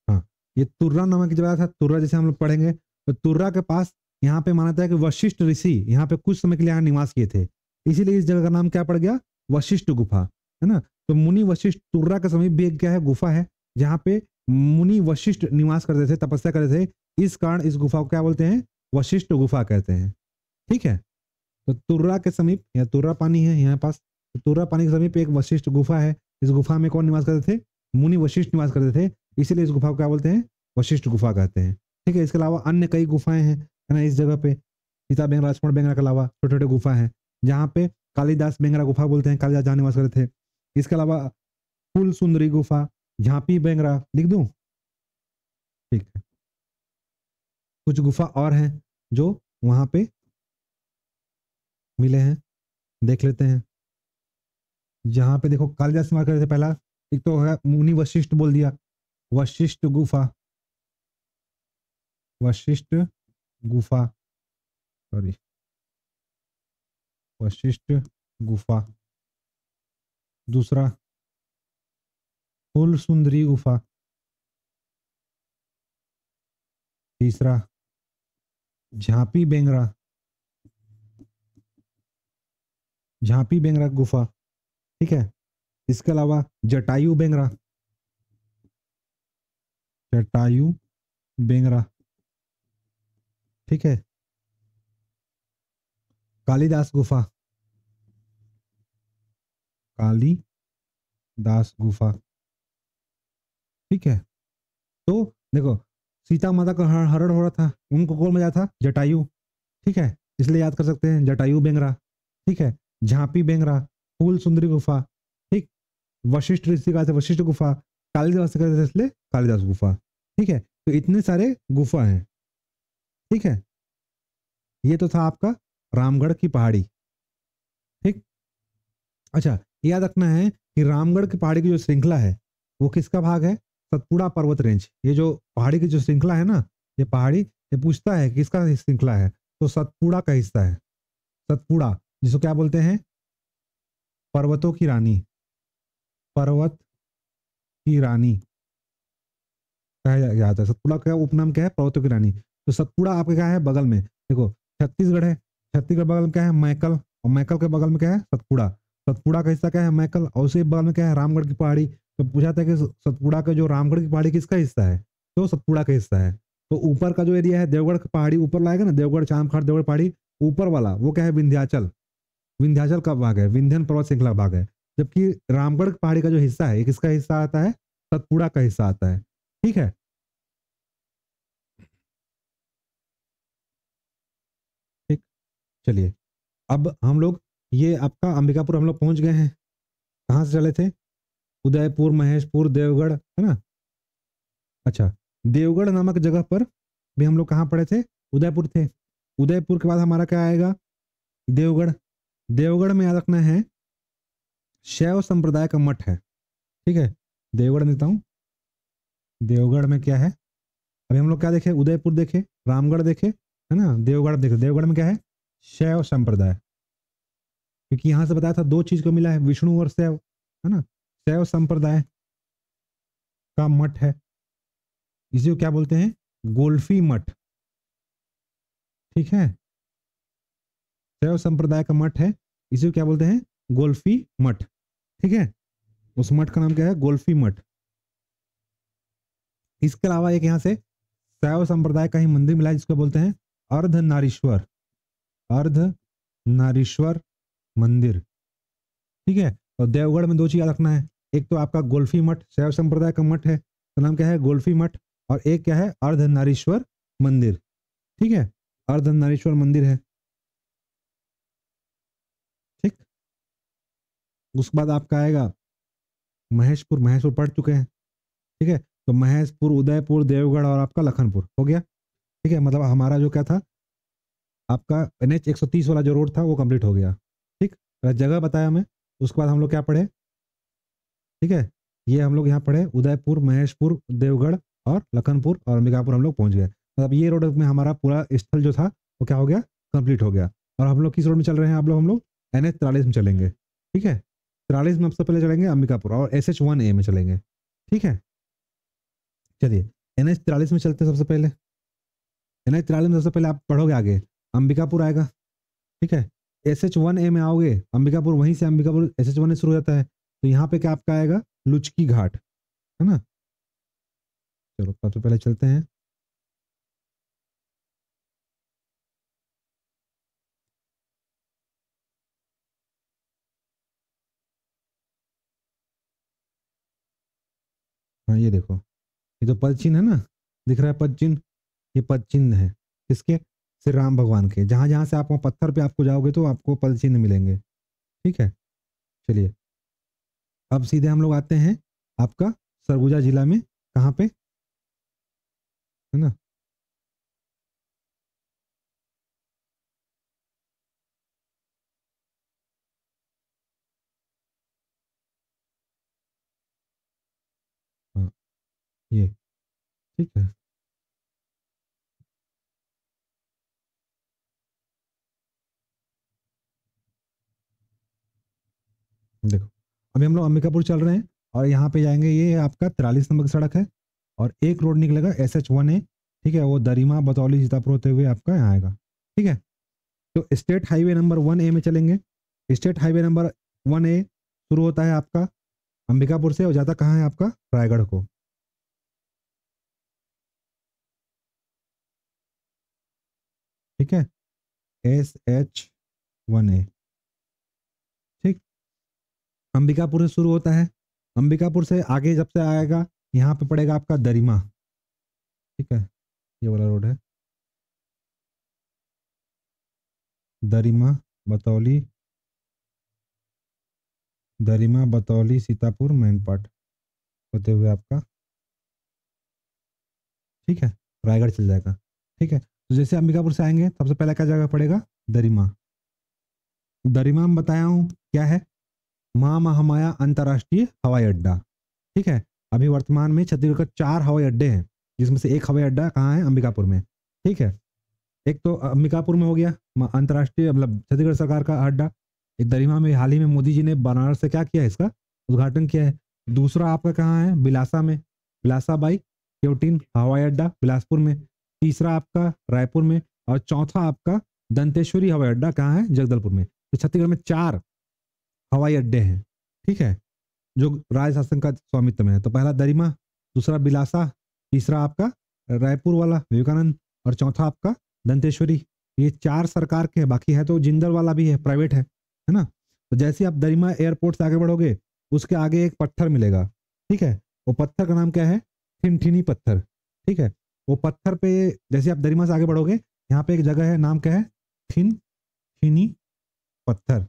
हाँ, ये तुर्रा नामक जगह था। तुर्रा जैसे हम लोग पढ़ेंगे तो तुर्रा के पास यहाँ पे माना जाता है कि वशिष्ठ ऋषि यहाँ पे कुछ समय के लिए यहाँ निवास किए थे, इसीलिए इस जगह का नाम क्या पड़ गया, वशिष्ठ गुफा, है ना। तो मुनि वशिष्ठ, तुर्रा के समीप भी एक क्या है, गुफा है, जहाँ पे मुनि वशिष्ठ निवास करते थे, तपस्या करते थे। इस कारण इस गुफा को क्या बोलते हैं, वशिष्ठ गुफा कहते हैं। ठीक है, तो तुर्रा के समीप, या तुर्रा पानी है यहाँ पास, तो तुर्रा पानी के समीप एक वशिष्ठ गुफा है। इस गुफा में कौन निवास करते थे, मुनि वशिष्ठ निवास करते थे, इसीलिए इस गुफा को क्या बोलते हैं, वशिष्ठ गुफा कहते हैं। ठीक है, इसके अलावा अन्य कई गुफाएं हैं, है ना, इस जगह पे सीता बेंगरा, लक्ष्मण बेंगरा के अलावा छोटे छोटे गुफा है, जहाँ पे कालिदास बेंगरा गुफा बोलते हैं, कालिदास जहाँ निवास करते थे। इसके अलावा फूल सुंदरी गुफा, झांपी बेंगरा, लिख दूं, ठीक है, कुछ गुफा और हैं जो वहां पे मिले हैं, देख लेते हैं। जहां पे देखो कालिदास निवास करते थे, पहला एक तो है मुनि वशिष्ठ बोल दिया, वशिष्ठ गुफा, वशिष्ठ गुफा, सॉरी, वशिष्ठ गुफा। दूसरा फूल सुंदरी गुफा। तीसरा झांपी बेंगरा, झांपी बेंगरा गुफा। ठीक है, इसके अलावा जटायु बेंगरा, जटायु बेंगरा। ठीक है, कालिदास गुफा, कालिदास गुफा। ठीक है, तो देखो सीता माता का हरण हो रहा था, उनको कौन मजा था, जटायु। ठीक है, इसलिए याद कर सकते हैं जटायु बेंगरा। ठीक है, झांपी बेंगरा, फूल सुंदरी गुफा, ठीक, वशिष्ठ ऋषि का वशिष्ठ गुफा, कालिदास का इसलिए कालिदास गुफा। ठीक है, तो इतने सारे गुफा हैं। ठीक है, ये तो था आपका रामगढ़ की पहाड़ी। ठीक, अच्छा, याद रखना है कि रामगढ़ की पहाड़ी की जो श्रृंखला है वो किसका भाग है, सतपुड़ा पर्वत रेंज। ये जो पहाड़ी की जो श्रृंखला है ना, ये पहाड़ी, ये पूछता है किसका श्रृंखला है, तो सतपुड़ा का हिस्सा है। सतपुड़ा, जिसको क्या बोलते हैं, पर्वतों की रानी, पर्वत की रानी कहा जाता है। सतपुड़ा का उपनाम क्या है, पर्वतों की रानी। तो सतपुड़ा आपके क्या है, बगल में देखो छत्तीसगढ़ है, छत्तीसगढ़ बगल में क्या है, मैकल, और मैकल के बगल में क्या है, सतपुड़ा। सतपुड़ा का हिस्सा क्या है, मैकल, और उसी बगल में क्या है, रामगढ़ की पहाड़ी। तो पूछा था कि सतपुड़ा का जो रामगढ़ की पहाड़ी किसका हिस्सा है, तो सतपुड़ा का हिस्सा है। तो ऊपर का जो एरिया है, देवगढ़ की पहाड़ी ऊपर लाएगा ना, देवगढ़, चांदखाड़, देवगढ़ पहाड़ी, ऊपर वाला वो क्या है, विंध्याचल। विंध्याचल का भाग है, विंध्यन पर्वत श्रृंखला भाग है। जबकि रामगढ़ की पहाड़ी का जो हिस्सा है, किसका हिस्सा आता है, सतपुड़ा का हिस्सा आता है। ठीक है, ठीक, चलिए, अब हम लोग ये आपका अंबिकापुर हम लोग पहुंच गए हैं। कहाँ से चले थे, उदयपुर, महेशपुर, देवगढ़, है ना। अच्छा, देवगढ़ नामक जगह पर भी हम लोग कहाँ पड़े थे, उदयपुर थे। उदयपुर के बाद हमारा क्या आएगा, देवगढ़। देवगढ़ में याद रखना है शैव संप्रदाय का मठ है, ठीक है। देवगढ़ देता हूँ, देवगढ़ में क्या है, अभी हम लोग क्या देखे, उदयपुर देखे, रामगढ़ देखे, है ना, देवगढ़ देखे। देवगढ़ में क्या है, शैव संप्रदाय, क्योंकि यहां से बताया था दो चीज को मिला है, विष्णु और शैव, है ना। शैव संप्रदाय का मठ है, इसे को क्या बोलते हैं, गोल्फी मठ, ठीक है। शैव संप्रदाय का मठ है, इसे को क्या बोलते हैं, गोल्फी मठ, ठीक है। उस मठ का नाम क्या है, गोल्फी मठ। इसके अलावा एक यहाँ से शैव संप्रदाय का ही मंदिर मिला है जिसको बोलते हैं अर्धनारीश्वर, अर्धनारीश्वर मंदिर, ठीक है। और देवगढ़ में दो चीज याद रखना है, एक तो आपका गोल्फी मठ, शैव संप्रदाय का मठ है, तो नाम क्या है, गोल्फी मठ। और एक क्या है, अर्धनारीश्वर मंदिर, ठीक है, अर्धनारीश्वर मंदिर है, ठीक। उसके बाद आपका आएगा महेशपुर, महेशपुर पढ़ चुके हैं, ठीक है। तो महेशपुर, उदयपुर, देवगढ़ और आपका लखनपुर हो गया, ठीक है। मतलब हमारा जो क्या था, आपका NH 130 वाला जो रोड था वो कंप्लीट हो गया, ठीक। जगह बताया मैं। उसके बाद हम लोग क्या पढ़े, ठीक है, ये हम लोग यहाँ पढ़े उदयपुर, महेशपुर, देवगढ़ और लखनपुर और अंबिकापुर हम लोग पहुंच गए। मतलब ये रोड में हमारा पूरा स्थल जो था वो क्या हो गया, कंप्लीट हो गया। और हम लोग किस रोड में चल रहे हैं, आप लोग हम लोग NH 43 में चलेंगे, ठीक है। 43 में सबसे पहले चलेंगे अंबिकापुर और SH1A में चलेंगे, ठीक है। चलिए NH 43 में चलते हैं सबसे पहले। NH 43 में सबसे पहले आप पढ़ोगे आगे अंबिकापुर आएगा, ठीक है। SH1A में आओगे अंबिकापुर, वहीं से अंबिकापुर SH1A शुरू हो जाता है, तो यहाँ पे क्या आपका आएगा, लुचकी घाट, है ना। चलो सबसे पहले चलते हैं, हाँ ये देखो, ये तो पद चिन्ह है ना, दिख रहा है पद चिन्ह, ये पद चिन्ह है किसके, श्री राम भगवान के। जहां जहां से आप वहाँ पत्थर पे आपको जाओगे तो आपको पद चिन्ह मिलेंगे, ठीक है। चलिए अब सीधे हम लोग आते हैं आपका सरगुजा जिला में, कहाँ पे, है ना, हाँ ये, ठीक है। देखो अभी हम लोग अंबिकापुर चल रहे हैं और यहाँ पे जाएंगे, ये आपका 43 नंबर की सड़क है और एक रोड निकलेगा SH1A, ठीक है, वो दरिमा बतौली सीतापुर होते हुए आपका यहाँ आएगा, ठीक है। तो स्टेट हाईवे नंबर 1A में चलेंगे। स्टेट हाईवे नंबर 1A शुरू होता है आपका अंबिकापुर से और जाता कहाँ है आपका, रायगढ़ को, ठीक है। SH1A, ठीक। अंबिकापुर से शुरू होता है, अंबिकापुर से आगे जब से आएगा यहाँ पे पड़ेगा आपका दरिमा, ठीक है, ये वाला रोड है, दरिमा बतौली, दरिमा बतौली सीतापुर मेन पार्ट होते हुए आपका, ठीक है, रायगढ़ चल जाएगा, ठीक है। तो जैसे अंबिकापुर से आएंगे सबसे पहले क्या जगह पड़ेगा, दरिमा। दरिमा में बताया हूँ क्या है, माँ महामाया अंतर्राष्ट्रीय हवाई अड्डा, ठीक है। अभी वर्तमान में छत्तीसगढ़ का 4 हवाई अड्डे हैं, जिसमें से एक हवाई अड्डा कहाँ है, अंबिकापुर में, ठीक है। एक तो अंबिकापुर में हो गया अंतर्राष्ट्रीय, मतलब छत्तीसगढ़ सरकार का अड्डा। एक दरिमा में हाल ही में मोदी जी ने बनारस से क्या किया है, इसका उद्घाटन किया है। दूसरा आपका कहाँ है, बिलासा में, बिलासा बाई केवटीन हवाई अड्डा बिलासपुर में। तीसरा आपका रायपुर में और चौथा आपका दंतेश्वरी हवाई अड्डा कहाँ है, जगदलपुर में। तो छत्तीसगढ़ में 4 हवाई अड्डे हैं, ठीक है, जो राज्य शासन का स्वामित्व में है। तो पहला दरिमा, दूसरा बिलासा, तीसरा आपका रायपुर वाला विवेकानंद और चौथा आपका दंतेश्वरी। ये 4 सरकार के हैं, बाकी है तो जिंदल वाला भी है, प्राइवेट है ना। तो जैसे आप दरिमा एयरपोर्ट से आगे बढ़ोगे उसके आगे एक पत्थर मिलेगा, ठीक है। वो पत्थर का नाम क्या है, ठिनठिनी पत्थर, ठीक है। वो पत्थर पे जैसे आप दरिमा से आगे बढ़ोगे यहाँ पे एक जगह है, नाम क्या है, ठिनठिनी पत्थर।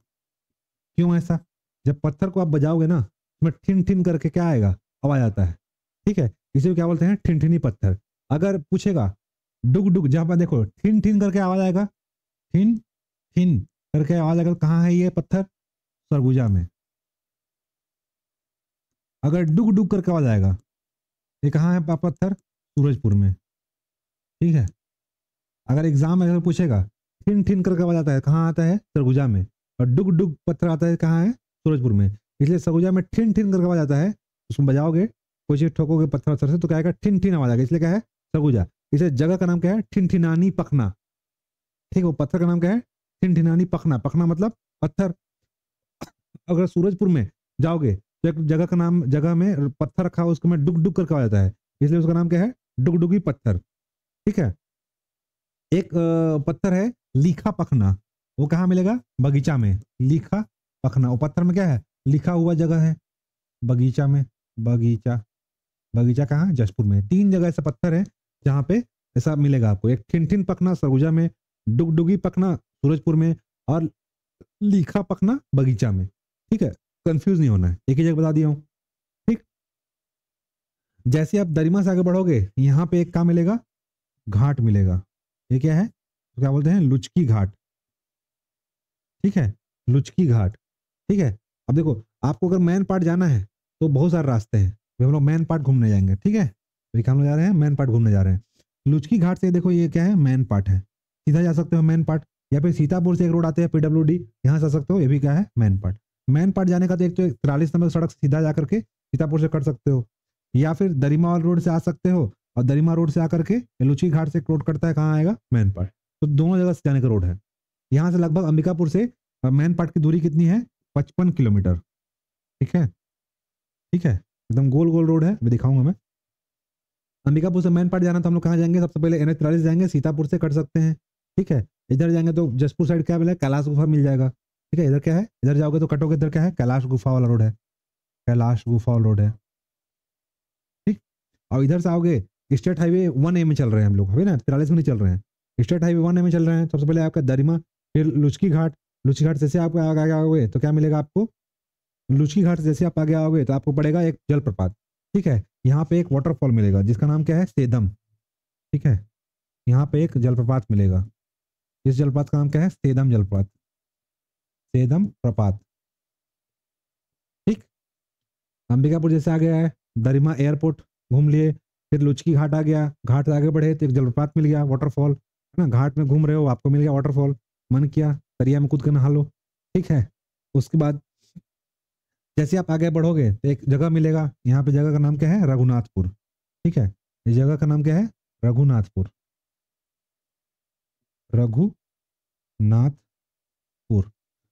क्यों ऐसा, जब पत्थर को आप बजाओगे ना उसमें ठिन ठिन करके क्या आएगा, आवाज आता है, ठीक है। इसे क्या बोलते हैं, ठिनठिनी पत्थर। अगर पूछेगा डुग डुग, जहां पर देखो ठिन ठिन करके आवाज आएगा, ठिन ठिन करके आवाज आएगा, कहाँ है ये पत्थर? सरगुजा में। अगर डुग डुग करके आवाज आएगा, ये कहाँ है पत्थर? सूरजपुर में। ठीक है। अगर एग्जाम में अगर पूछेगा ठिन ठिन करके आवाज आता है, कहाँ आता है? सरगुजा में। और डुग डुग पत्थर आता है, कहाँ है? सूरजपुर में। इसलिए सरगुजा में ठिन ठिन करके आवाज आता है, उसमें बजाओगे कोई चीज ठोकोगे पत्थर वत्थर से तो क्या आएगा? ठिन ठिन आवाज आएगा, इसलिए क्या है? सरगुजा। इसलिए जगह का नाम क्या है? ठिनठिनानी पखना। ठीक है, वो पत्थर का नाम क्या है? ठिनठिनानी पखना। पखना मतलब पत्थर। अगर सूरजपुर में जाओगे तो एक जगह का नाम, जगह में पत्थर रखा हुआ उसको में डुग डुग करके आ जाता है, इसलिए उसका नाम क्या है? डुगडुगी पत्थर। ठीक है। एक पत्थर है लिखा पखना, वो कहाँ मिलेगा? बगीचा में। लिखा पखना, वो पत्थर में क्या है? लिखा हुआ जगह है, बगीचा में। बगीचा, बगीचा कहाँ? जशपुर में। 3 जगह ऐसा पत्थर है जहाँ पे ऐसा मिलेगा आपको। एक ठिनठिन पखना सरगुजा में, डुगडुगी पखना सूरजपुर में, और लिखा पखना बगीचा में। ठीक है, कंफ्यूज नहीं होना है, एक ही जगह बता दिया हूँ। ठीक। जैसे आप दरिमा से आगे बढ़ोगे, यहाँ पे एक क्या मिलेगा? घाट मिलेगा। ये क्या है? तो क्या बोलते हैं? लुचकी घाट। ठीक है, लुचकी घाट। ठीक है। अब देखो, आपको अगर मैन पार्ट जाना है तो बहुत सारे रास्ते हैं, अभी हम लोग मैन पार्ट घूमने जाएंगे। ठीक है, तो हम लोग जा रहे हैं मैन पार्ट घूमने जा रहे हैं। लुचकी घाट से देखो ये क्या है? मैन पार्ट है, सीधा जा सकते हो मैन पार्ट। या फिर सीतापुर से एक रोड आते हैं PWD, यहाँ से आ सकते हो, ये भी क्या है? Man part. मैन पार्ट जाने का तो एक तो 43 नंबर सड़क से सीधा जा करके सीतापुर से कर सकते हो, या फिर दरिमा वाला रोड से आ सकते हो, और दरिमा रोड से आकर के लुचकी घाट से एक रोड करता है, कहाँ आएगा? Man part. तो दोनों जगह से जाने का रोड है। यहाँ से लगभग अंबिकापुर से मैन पार्ट की दूरी कितनी है? 55 किलोमीटर। ठीक है। ठीक है, एकदम गोल गोल रोड है, अभी दिखाऊंगा मैं। अंबिकापुर से मैन पार्ट जाना तो हम लोग कहाँ जाएंगे? सबसे पहले NH 43 जाएंगे, सीतापुर से कर सकते हैं। ठीक है। इधर जाएंगे तो जसपुर साइड क्या मिलेगा? कैलाश गुफा मिल जाएगा। ठीक है, इधर क्या है? इधर जाओगे तो कटोगे, इधर क्या है? कैलाश गुफा वाला रोड है। कैलाश गुफा वाला रोड है। ठीक। और इधर से आओगे, स्टेट हाईवे 1A में चल रहे हैं हम लोग, अभी ना 43 में नहीं चल रहे हैं, स्टेट हाईवे 1A में चल रहे हैं। सबसे पहले आपका दरिमा, फिर लुचकी घाट। लुचकी घाट जैसे आप आगे आओगे तो क्या मिलेगा आपको? लुचकी घाट से जैसे आप आगे आओगे तो आपको पड़ेगा एक जलप्रपात। ठीक है, यहाँ पे एक वाटरफॉल मिलेगा जिसका नाम क्या है? सेदम। ठीक है, यहाँ पे एक जलप्रपात मिलेगा, इस जलप्रपात का नाम क्या है? सेदम जलप्रपात। सेदम प्रपात। ठीक। अंबिकापुर जैसे आ गया है, दरिमा एयरपोर्ट घूम लिए, फिर लुचकी घाट आ गया, घाट से आगे बढ़े तो एक जलप्रपात मिल गया, वाटरफॉल है ना। घाट में घूम रहे हो, आपको मिल गया वाटरफॉल, मन किया दरिया में कूद कर नहा लो। ठीक है। उसके बाद जैसे आप आगे बढ़ोगे तो एक जगह मिलेगा, यहाँ पे जगह का नाम क्या है? रघुनाथपुर। ठीक है, इस जगह का नाम क्या है? रघुनाथपुर। रघुनाथपुर।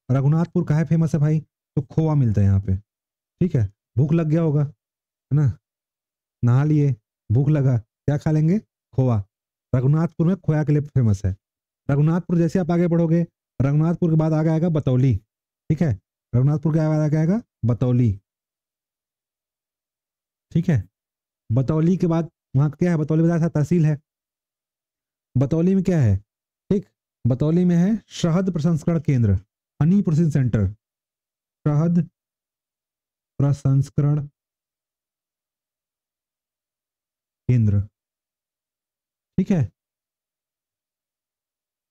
रघुनाथपुर काहे फेमस है भाई? तो खोआ मिलता है यहाँ पे। ठीक है, भूख लग गया होगा है ना, नहा लिए, भूख लगा, क्या खा लेंगे? खोआ। रघुनाथपुर में खोया के लिए फेमस है। रघुनाथपुर जैसे आप आगे बढ़ोगे, रघुनाथपुर के बाद आगे आएगा बतौली। ठीक है, रघुनाथपुर के बाद आगे आएगा बतौली। ठीक है, बतौली के बाद वहां क्या है? बतौली बताया था तहसील है। बतौली में क्या है? ठीक, बतौली में है शहद प्रसंस्करण केंद्र, हनी प्रोसेसिंग सेंटर। शहद प्रसंस्करण केंद्र। ठीक है,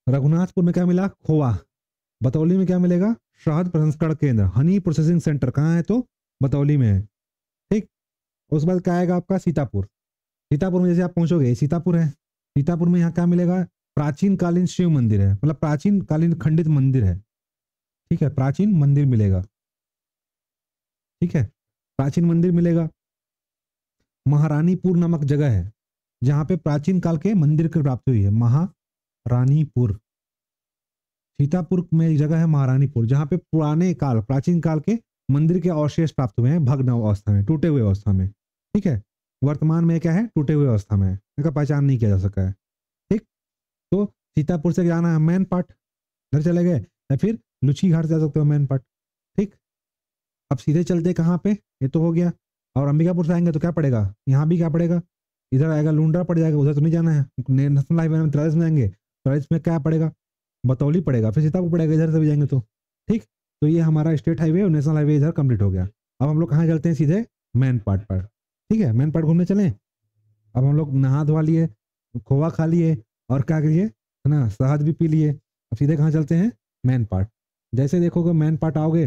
रघुनाथपुर में क्या मिला? खोआ। बतौली में क्या मिलेगा? शहद प्रसंस्करण केंद्र, हनी प्रोसेसिंग सेंटर। कहाँ है? तो बतौली में है। ठीक। उसके बाद क्या आएगा आपका? सीतापुर। सीतापुर में जैसे आप पहुंचोगे, सीतापुर है, सीतापुर में यहाँ क्या मिलेगा? प्राचीन कालीन शिव मंदिर है, मतलब प्राचीन कालीन खंडित मंदिर है। ठीक है, प्राचीन मंदिर मिलेगा। ठीक है, प्राचीन मंदिर मिलेगा। महारानीपुर नामक जगह है जहां पे प्राचीन काल के मंदिर की प्राप्ति हुई है, महारानीपुर। सीतापुर में एक जगह है महारानीपुर जहां पे पुराने काल, प्राचीन काल के मंदिर के अवशेष प्राप्त हुए हैं, भग्न अवस्था में, टूटे हुए अवस्था में। ठीक है, वर्तमान में क्या है? टूटे हुए अवस्था में है, इनका पहचान नहीं किया जा सका है। ठीक। तो सीतापुर से जाना है मैन पार्ट, घर चले गए, या फिर लुची घाट जा सकते हो मैन पार्ट। ठीक। अब सीधे चलते कहाँ पे? ये तो हो गया। और अंबिकापुर से आएंगे तो क्या पड़ेगा? यहाँ भी क्या पड़ेगा? इधर आएगा लुंड्रा पड़ जाएगा, उधर तो नहीं जाना है, नेशनल हाईवे में 43 में जाएंगे, 43 में क्या पड़ेगा? बतौली पड़ेगा, फिर सीतापुर पड़ेगा, इधर से भी जाएंगे तो। ठीक। तो ये हमारा स्टेट हाईवे और नेशनल हाईवे इधर कंप्लीट हो गया। अब हम लोग कहाँ चलते हैं? सीधे मैन पार्ट पर। ठीक है, मैन पार्ट घूमने चलें। अब हम लोग नहा धोवा लिए, खोआ खा लिए और क्या करिए, है ना, शहद भी पी लिए। अब सीधे कहाँ चलते हैं, मेन पार्ट। जैसे देखोगे मेन पार्ट आओगे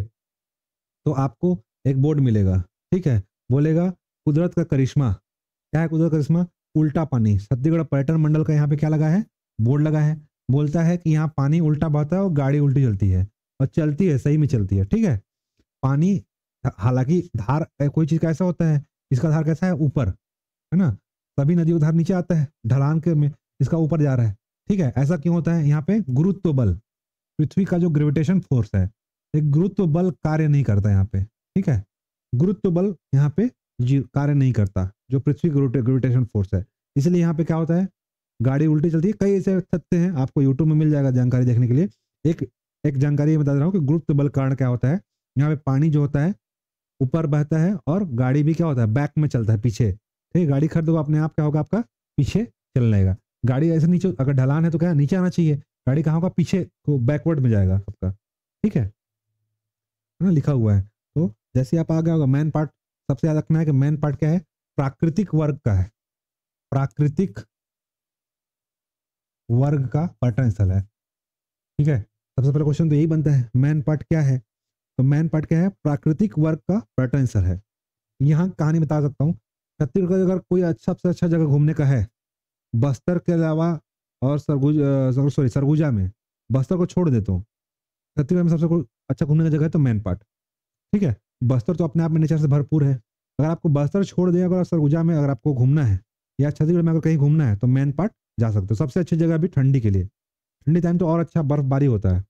तो आपको एक बोर्ड मिलेगा, ठीक है, बोलेगा कुदरत का करिश्मा। क्या है कुदरत का करिश्मा? उल्टा पानी। छत्तीसगढ़ पर्यटन मंडल का यहाँ पे क्या लगा है, बोर्ड लगा है, बोलता है कि यहाँ पानी उल्टा बहता है और गाड़ी उल्टी चलती है, और चलती है, सही में चलती है, ठीक है। पानी, हालांकि धार कोई चीज का ऐसा होता है, इसका धार कैसा है, ऊपर, है ना, सभी नदियों का धार नीचे आता है, ढलान के में इसका ऊपर जा रहा है, ठीक है। ऐसा क्यों होता है? यहाँ पे गुरुत्व बल, पृथ्वी का जो ग्रेविटेशन फोर्स है, एक गुरुत्व बल कार्य नहीं करता यहाँ पे, ठीक है। गुरुत्व बल यहाँ पे कार्य नहीं करता, जो पृथ्वी ग्रेविटेशन फोर्स है, इसलिए यहाँ पे क्या होता है, गाड़ी उल्टी चलती है। कई ऐसे तथ्य हैं, आपको यूट्यूब में मिल जाएगा जानकारी देखने के लिए। एक एक जानकारी बता रहा हूँ कि गुरुत्व बल कारण क्या होता है। यहाँ पे पानी जो होता है ऊपर बहता है, और गाड़ी भी क्या होता है, बैक में चलता है, पीछे, ठीक है। गाड़ी खरीदोगे अपने आप क्या होगा, आपका पीछे चलने लगेगा। गाड़ी ऐसे नीचे, अगर ढलान है तो क्या नीचे आना चाहिए, गाड़ी कहाँ होगा, पीछे को बैकवर्ड में जाएगा आपका, ठीक है ना, लिखा हुआ है। तो जैसे आप आ गया होगा मेन पार्ट, सबसे याद रखना है कि मेन पार्ट क्या है, प्राकृतिक वर्ग का है, प्राकृतिक वर्ग का पर्यटन स्थल है, ठीक है। सबसे पहले क्वेश्चन तो यही बनता है, मेन पार्ट क्या है, तो मेन पार्ट क्या है, प्राकृतिक वर्ग का पर्यटन स्थल है। यहाँ कहानी बता सकता हूँ, छत्तीसगढ़ अगर कोई अच्छा से अच्छा जगह घूमने का है, बस्तर के अलावा, और सरगुजा में, बस्तर को छोड़ देता हूँ, छत्तीसगढ़ में सबसे अच्छा घूमने का जगह है तो मेन पार्ट, ठीक है। बस्तर तो अपने आप में नेचर से भरपूर है। अगर आपको बस्तर छोड़ दिया, अगर सरगुजा में अगर आपको घूमना है, या छत्तीसगढ़ में अगर कहीं घूमना है, तो मेन पार्ट जा सकते हो। सबसे अच्छी जगह भी ठंडी के लिए, ठंडी टाइम तो और अच्छा बर्फबारी होता है।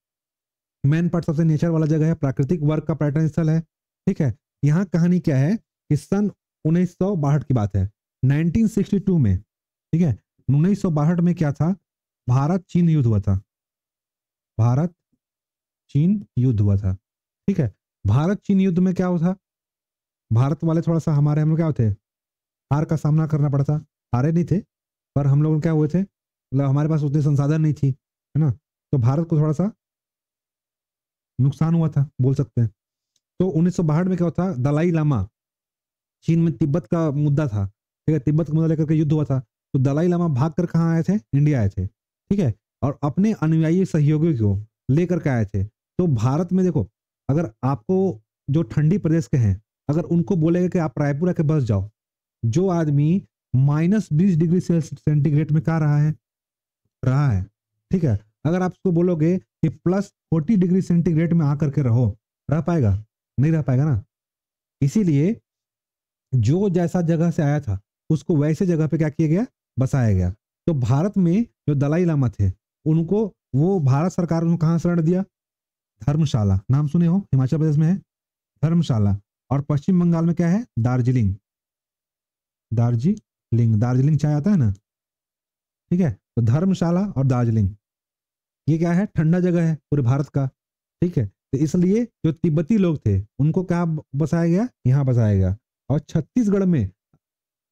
मेन पार्ट सबसे नेचर वाला जगह है, प्राकृतिक वर्ग का पर्यटन स्थल है, ठीक है। यहाँ कहानी क्या है कि सन 1962 की बात है, 1962 में, ठीक है, 1962 में क्या था, भारत चीन युद्ध हुआ था, भारत चीन युद्ध हुआ था, ठीक है। भारत चीन युद्ध में क्या हुआ था, भारत वाले थोड़ा सा हमारे, हम लोग क्या होते, हार का सामना करना पड़ा था। हारे नहीं थे, पर हम लोग क्या हुए थे, मतलब हमारे पास उतने संसाधन नहीं थी, है ना, तो भारत को थोड़ा सा नुकसान हुआ था, बोल सकते हैं। तो 1962 में क्या होता, दलाई लामा, चीन में तिब्बत का मुद्दा था, ठीक है, तिब्बत का मुद्दा लेकर के युद्ध हुआ था, तो दलाई लामा भाग कर कहाँ आए थे, इंडिया आए थे, ठीक है, और अपने अनुयायी सहयोगियों को लेकर के आए थे। तो भारत में देखो, अगर आपको जो ठंडी प्रदेश के हैं, अगर उनको बोलेगा कि आप रायपुर आके बस जाओ, जो आदमी -20 डिग्री सेंटीग्रेड में क्या रहा है, ठीक है, अगर आप उसको बोलोगे कि +40 डिग्री सेंटीग्रेड में आकर के रहो, रह पाएगा? नहीं रह पाएगा ना। इसीलिए जो जैसा जगह से आया था, उसको वैसे जगह पे क्या किया गया, बसाया गया। तो भारत में जो दलाई लामा थे, उनको, वो भारत सरकार उनको कहाँ शरण दिया, धर्मशाला, नाम सुने हो, हिमाचल प्रदेश में है धर्मशाला। और पश्चिम बंगाल में क्या है, दार्जिलिंग, दार्जिलिंग, दार्जिलिंग चाय आता है ना, ठीक है। तो धर्मशाला और दार्जिलिंग, ये क्या है, ठंडा जगह है पूरे भारत का, ठीक है। तो इसलिए जो तिब्बती लोग थे, उनको क्या बसाया गया, यहाँ बसाया गया। और छत्तीसगढ़ में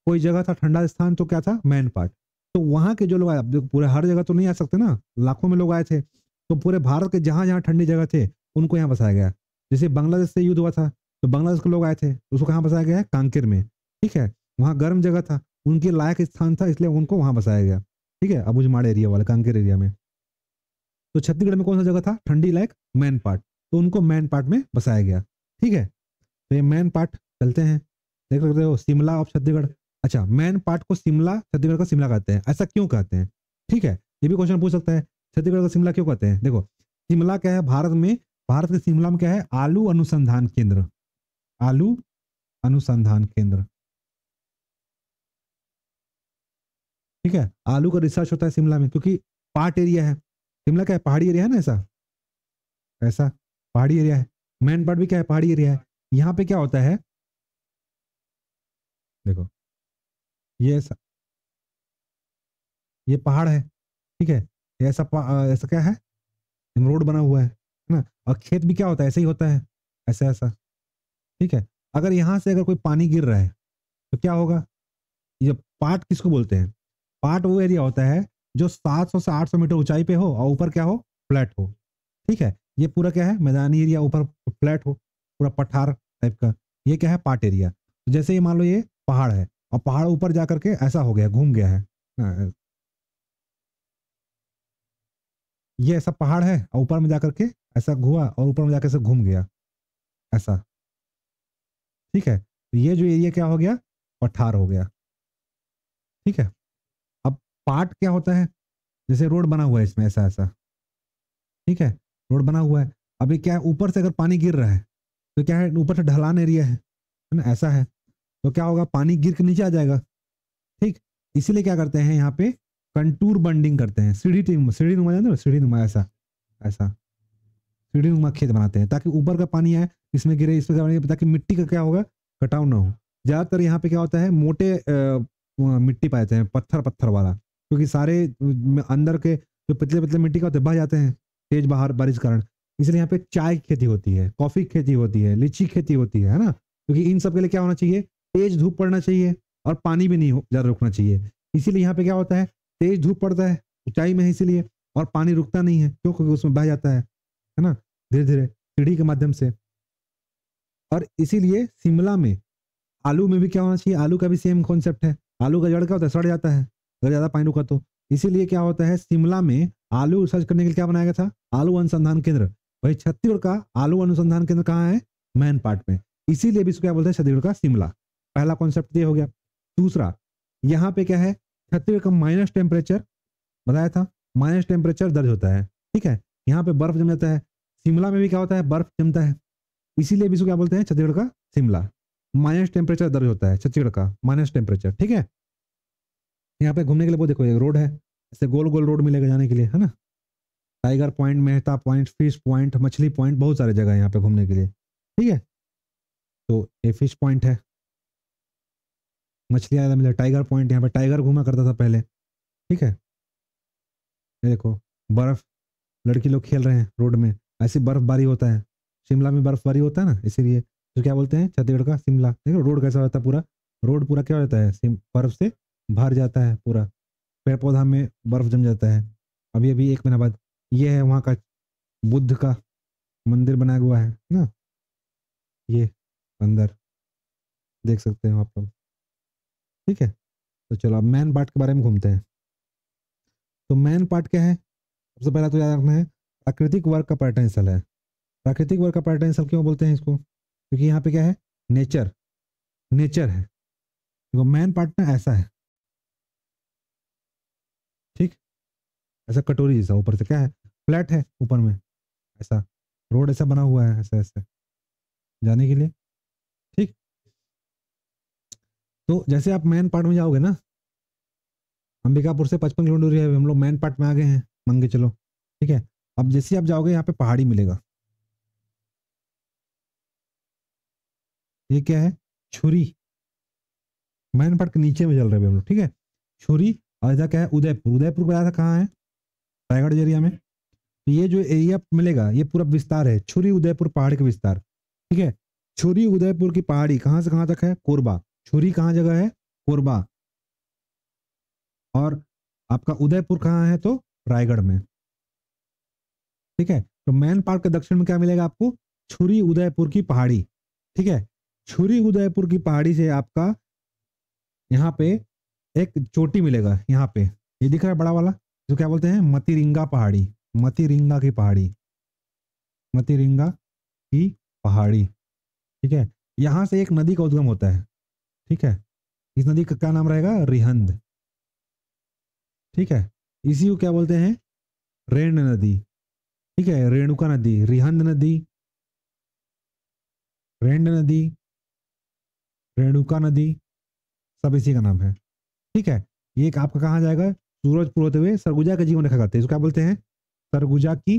कोई जगह था ठंडा स्थान, तो क्या था, मैन पाट। तो वहां के जो लोग आए, अब देखो पूरे हर जगह तो नहीं आ सकते ना, लाखों में लोग आए थे, तो पूरे भारत के जहां जहां ठंडी जगह थे, उनको यहाँ बसाया गया। जैसे बांग्लादेश से युद्ध हुआ था, तो बांग्लादेश के लोग आए थे, तो उसको कहाँ बसाया गया है, कांकेर में, ठीक है। वहाँ गर्म जगह था, उनके लायक स्थान था, इसलिए उनको वहां बसाया गया, ठीक है, अबुझमाड़ एरिया वाला, कांकेर एरिया में। तो छत्तीसगढ़ में कौन सा जगह था, ठंडी लायक, मैन पार्ट, तो उनको मैन पार्ट में बसाया गया, ठीक है। तो ये मैन पार्ट चलते हैं, देख सकते हो, शिमला ऑफ छत्तीसगढ़। अच्छा, मैन पार्ट को शिमला, छत्तीसगढ़ का शिमला कहते हैं, ऐसा क्यों कहते हैं, ठीक है, ये भी क्वेश्चन पूछ सकता है, छत्तीसगढ़ का शिमला क्यों कहते हैं। देखो, शिमला क्या है, भारत में, भारत के शिमला में क्या है, आलू अनुसंधान केंद्र, आलू अनुसंधान केंद्र, ठीक है। आलू का रिसर्च होता है शिमला में, क्योंकि पार्ट एरिया है, शिमला क्या है, पहाड़ी एरिया है ना, ऐसा ऐसा पहाड़ी एरिया है। मैन पार्ट भी क्या है, पहाड़ी एरिया है। यहाँ पे क्या होता है, देखो, ये ये पहाड़ है, ठीक है, ये ऐसा ऐसा क्या है, रोड बना हुआ है ना, और खेत भी क्या होता है, ऐसे ही होता है, ऐसा ऐसा, ठीक है। अगर यहाँ से अगर कोई पानी गिर रहा है, तो क्या होगा, ये पाट किसको बोलते हैं, पाट वो एरिया होता है जो 700 से 800 मीटर ऊंचाई पे हो, और ऊपर क्या हो, फ्लैट हो, ठीक है। ये पूरा क्या है, मैदानी एरिया, ऊपर फ्लैट हो, पूरा पठार टाइप का, ये क्या है, पाट एरिया। तो जैसे ये मान लो ये पहाड़ है, और पहाड़ ऊपर जा करके ऐसा हो गया, घूम गया है, हाँ, ये ऐसा पहाड़ है और ऊपर में जाकर के ऐसा घुआ और ऊपर में जाकर से घूम गया ऐसा, ठीक है। तो ये जो एरिया क्या हो गया, पठार हो गया, ठीक है। अब पाट क्या होता है, जैसे रोड बना हुआ है इसमें ऐसा ऐसा, ठीक है, रोड बना हुआ है। अब ये क्या है, ऊपर से अगर पानी गिर रहा है तो क्या है, ऊपर से ढलान एरिया है ना, ऐसा है, तो क्या होगा, पानी गिर के नीचे आ जाएगा, ठीक। इसीलिए क्या करते हैं यहाँ पे, कंटूर बंडिंग करते हैं, सीढ़ी नुमा जानते हो, सीढ़ी नुमा ऐसा ऐसा, सीढ़ी नुमा खेत बनाते हैं ताकि ऊपर का पानी आए, इसमें गिरे, इस पर, ताकि मिट्टी का क्या होगा, कटाव ना हो। ज्यादातर यहाँ पे क्या होता है, मोटे मिट्टी पाए जाते हैं, पत्थर पत्थर वाला, क्योंकि सारे अंदर के जो पतले पतले मिट्टी का होते हैं बह जाते हैं तेज बाहर बारिश के कारण। इसलिए यहाँ पे चाय की खेती होती है, कॉफी की खेती होती है, लीची की खेती होती है ना, क्योंकि इन सब के लिए क्या होना चाहिए, तेज धूप पड़ना चाहिए और पानी भी नहीं ज्यादा रुकना चाहिए। इसीलिए यहाँ पे क्या होता है, तेज धूप पड़ता है ऊंचाई में है इसीलिए, और पानी रुकता नहीं है क्यों, क्योंकि उसमें बह जाता है ना, धीरे धीरे सीढ़ी के माध्यम से। और इसीलिए शिमला में आलू में भी क्या होना चाहिए, आलू का भी सेम कॉन्सेप्ट है। आलू का जड़ क्या होता है, सड़ जाता है अगर ज्यादा पानी रुका तो। इसीलिए क्या होता है, शिमला में आलू रिसर्च करने के लिए क्या बनाया गया था, आलू अनुसंधान केंद्र। भाई छत्तीसगढ़ का आलू अनुसंधान केंद्र कहाँ है, मैन पार्ट में। इसीलिए भी इसको क्या बोलते हैं, छत्तीसगढ़ का शिमला। पहला कॉन्सेप्ट ये हो गया। दूसरा, यहाँ पे क्या है, छत्तीसगढ़ का माइनस टेम्परेचर बताया था, माइनस टेम्परेचर दर्ज होता है, ठीक है। यहाँ पे बर्फ जम जाता है, शिमला में भी क्या होता है, बर्फ जमता है। इसीलिए भी इसको क्या बोलते हैं, छत्तीसगढ़ का शिमला। माइनस टेम्परेचर दर्ज होता है छत्तीसगढ़ का, माइनस टेम्परेचर, ठीक है। यहाँ पे घूमने के लिए वो देखो, एक रोड है, ऐसे गोल गोल रोड मिलेगा जाने के लिए, है ना। Tiger point, Mehta point, fish point, मछली पॉइंट, बहुत सारे जगह है यहाँ पे घूमने के लिए, ठीक है। तो ये फिश पॉइंट है, मछली ज़्यादा मिले, टाइगर पॉइंट, यहाँ पे टाइगर घूमा करता था पहले, ठीक है। ये देखो बर्फ, लड़की लोग खेल रहे हैं रोड में, ऐसी बर्फबारी होता है, शिमला में बर्फबारी होता है ना, इसीलिए तो क्या बोलते हैं, छत्तीसगढ़ का शिमला। देखो रोड कैसा होता है, पूरा रोड पूरा क्या होता है, बर्फ से भर जाता है पूरा, पेड़ पौधा में बर्फ जम जाता है। अभी अभी एक महीना बाद ये है वहाँ का बुद्ध का मंदिर बनाया हुआ है ना, ये अंदर देख सकते हैं आप लोग, ठीक है। तो चलो अब मैन पार्ट के बारे में घूमते हैं। तो मैन पार्ट क्या है, सबसे पहला तो याद रखना है, प्राकृतिक वर्ग का पर्यटन स्थल है। प्राकृतिक वर्ग का पर्यटन स्थल क्यों बोलते हैं इसको, क्योंकि यहाँ पे क्या है, नेचर, नेचर है। देखो मैन पार्ट ना ऐसा है, ठीक, ऐसा कटोरी जैसा, ऊपर से क्या है, फ्लैट है ऊपर में, ऐसा रोड ऐसा बना हुआ है ऐसा ऐसे जाने के लिए, ठीक। तो जैसे आप मैन पार्ट में जाओगे ना, अंबिकापुर से 55 किलोमीटर दूरी है, हम लोग मैन पार्ट में आ गए हैं, मान के चलो, ठीक है। अब जैसे आप जाओगे यहाँ पे पहाड़ी मिलेगा, ये क्या है, छुरी, मैन पार्ट के नीचे में चल रहे हैं हम लोग, ठीक है। छुरी, और इधर क्या है, उदयपुर। उदयपुर बताया था कहाँ है, रायगढ़ एरिया में। तो ये जो एरिया मिलेगा ये पूरा विस्तार है, छुरी उदयपुर पहाड़ी का विस्तार, ठीक है। छुरी उदयपुर की पहाड़ी कहाँ से कहाँ तक है, कोरबा। छुरी कहाँ जगह है, कोरबा। और आपका उदयपुर कहाँ है, तो रायगढ़ में, ठीक है। तो मैन पार्क के दक्षिण में क्या मिलेगा आपको, छुरी उदयपुर की पहाड़ी, ठीक है। छुरी उदयपुर की पहाड़ी से आपका यहाँ पे एक चोटी मिलेगा, यहाँ पे ये दिख रहा है बड़ा वाला, जो क्या बोलते हैं, मतिरिंगा पहाड़ी। मतिरिंगा की पहाड़ी, मतिरिंगा की पहाड़ी, ठीक है। यहाँ से एक नदी का उद्गम होता है, ठीक है। इस नदी का क्या नाम रहेगा, रिहंद, ठीक है। इसी को क्या बोलते हैं, रेण नदी, ठीक है। रेणुका नदी, रिहंद नदी, रेण नदी, रेणुका नदी, सब इसी का नाम है, ठीक है। ये एक आपका कहाँ जाएगा, सूरजपुर होते हुए सरगुजा का जीवन रेखा करते हैं, इसको क्या बोलते हैं, सरगुजा की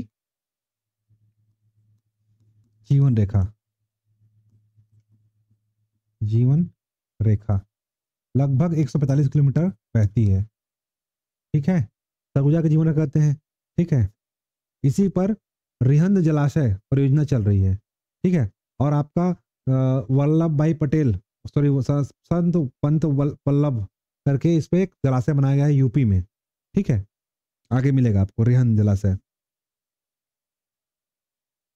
जीवन रेखा, जीवन रेखा लगभग 145 किलोमीटर बहती है, ठीक है। सरगुजा के जीवन रेखा कहते हैं, ठीक है। इसी पर रिहंद जलाशय परियोजना चल रही है, ठीक है। और आपका वल्लभ भाई पटेल, सॉरी संत पंत वल्लभ करके इस पे एक जलाशय बनाया गया है यूपी में, ठीक है। आगे मिलेगा आपको रिहंद जलाशय।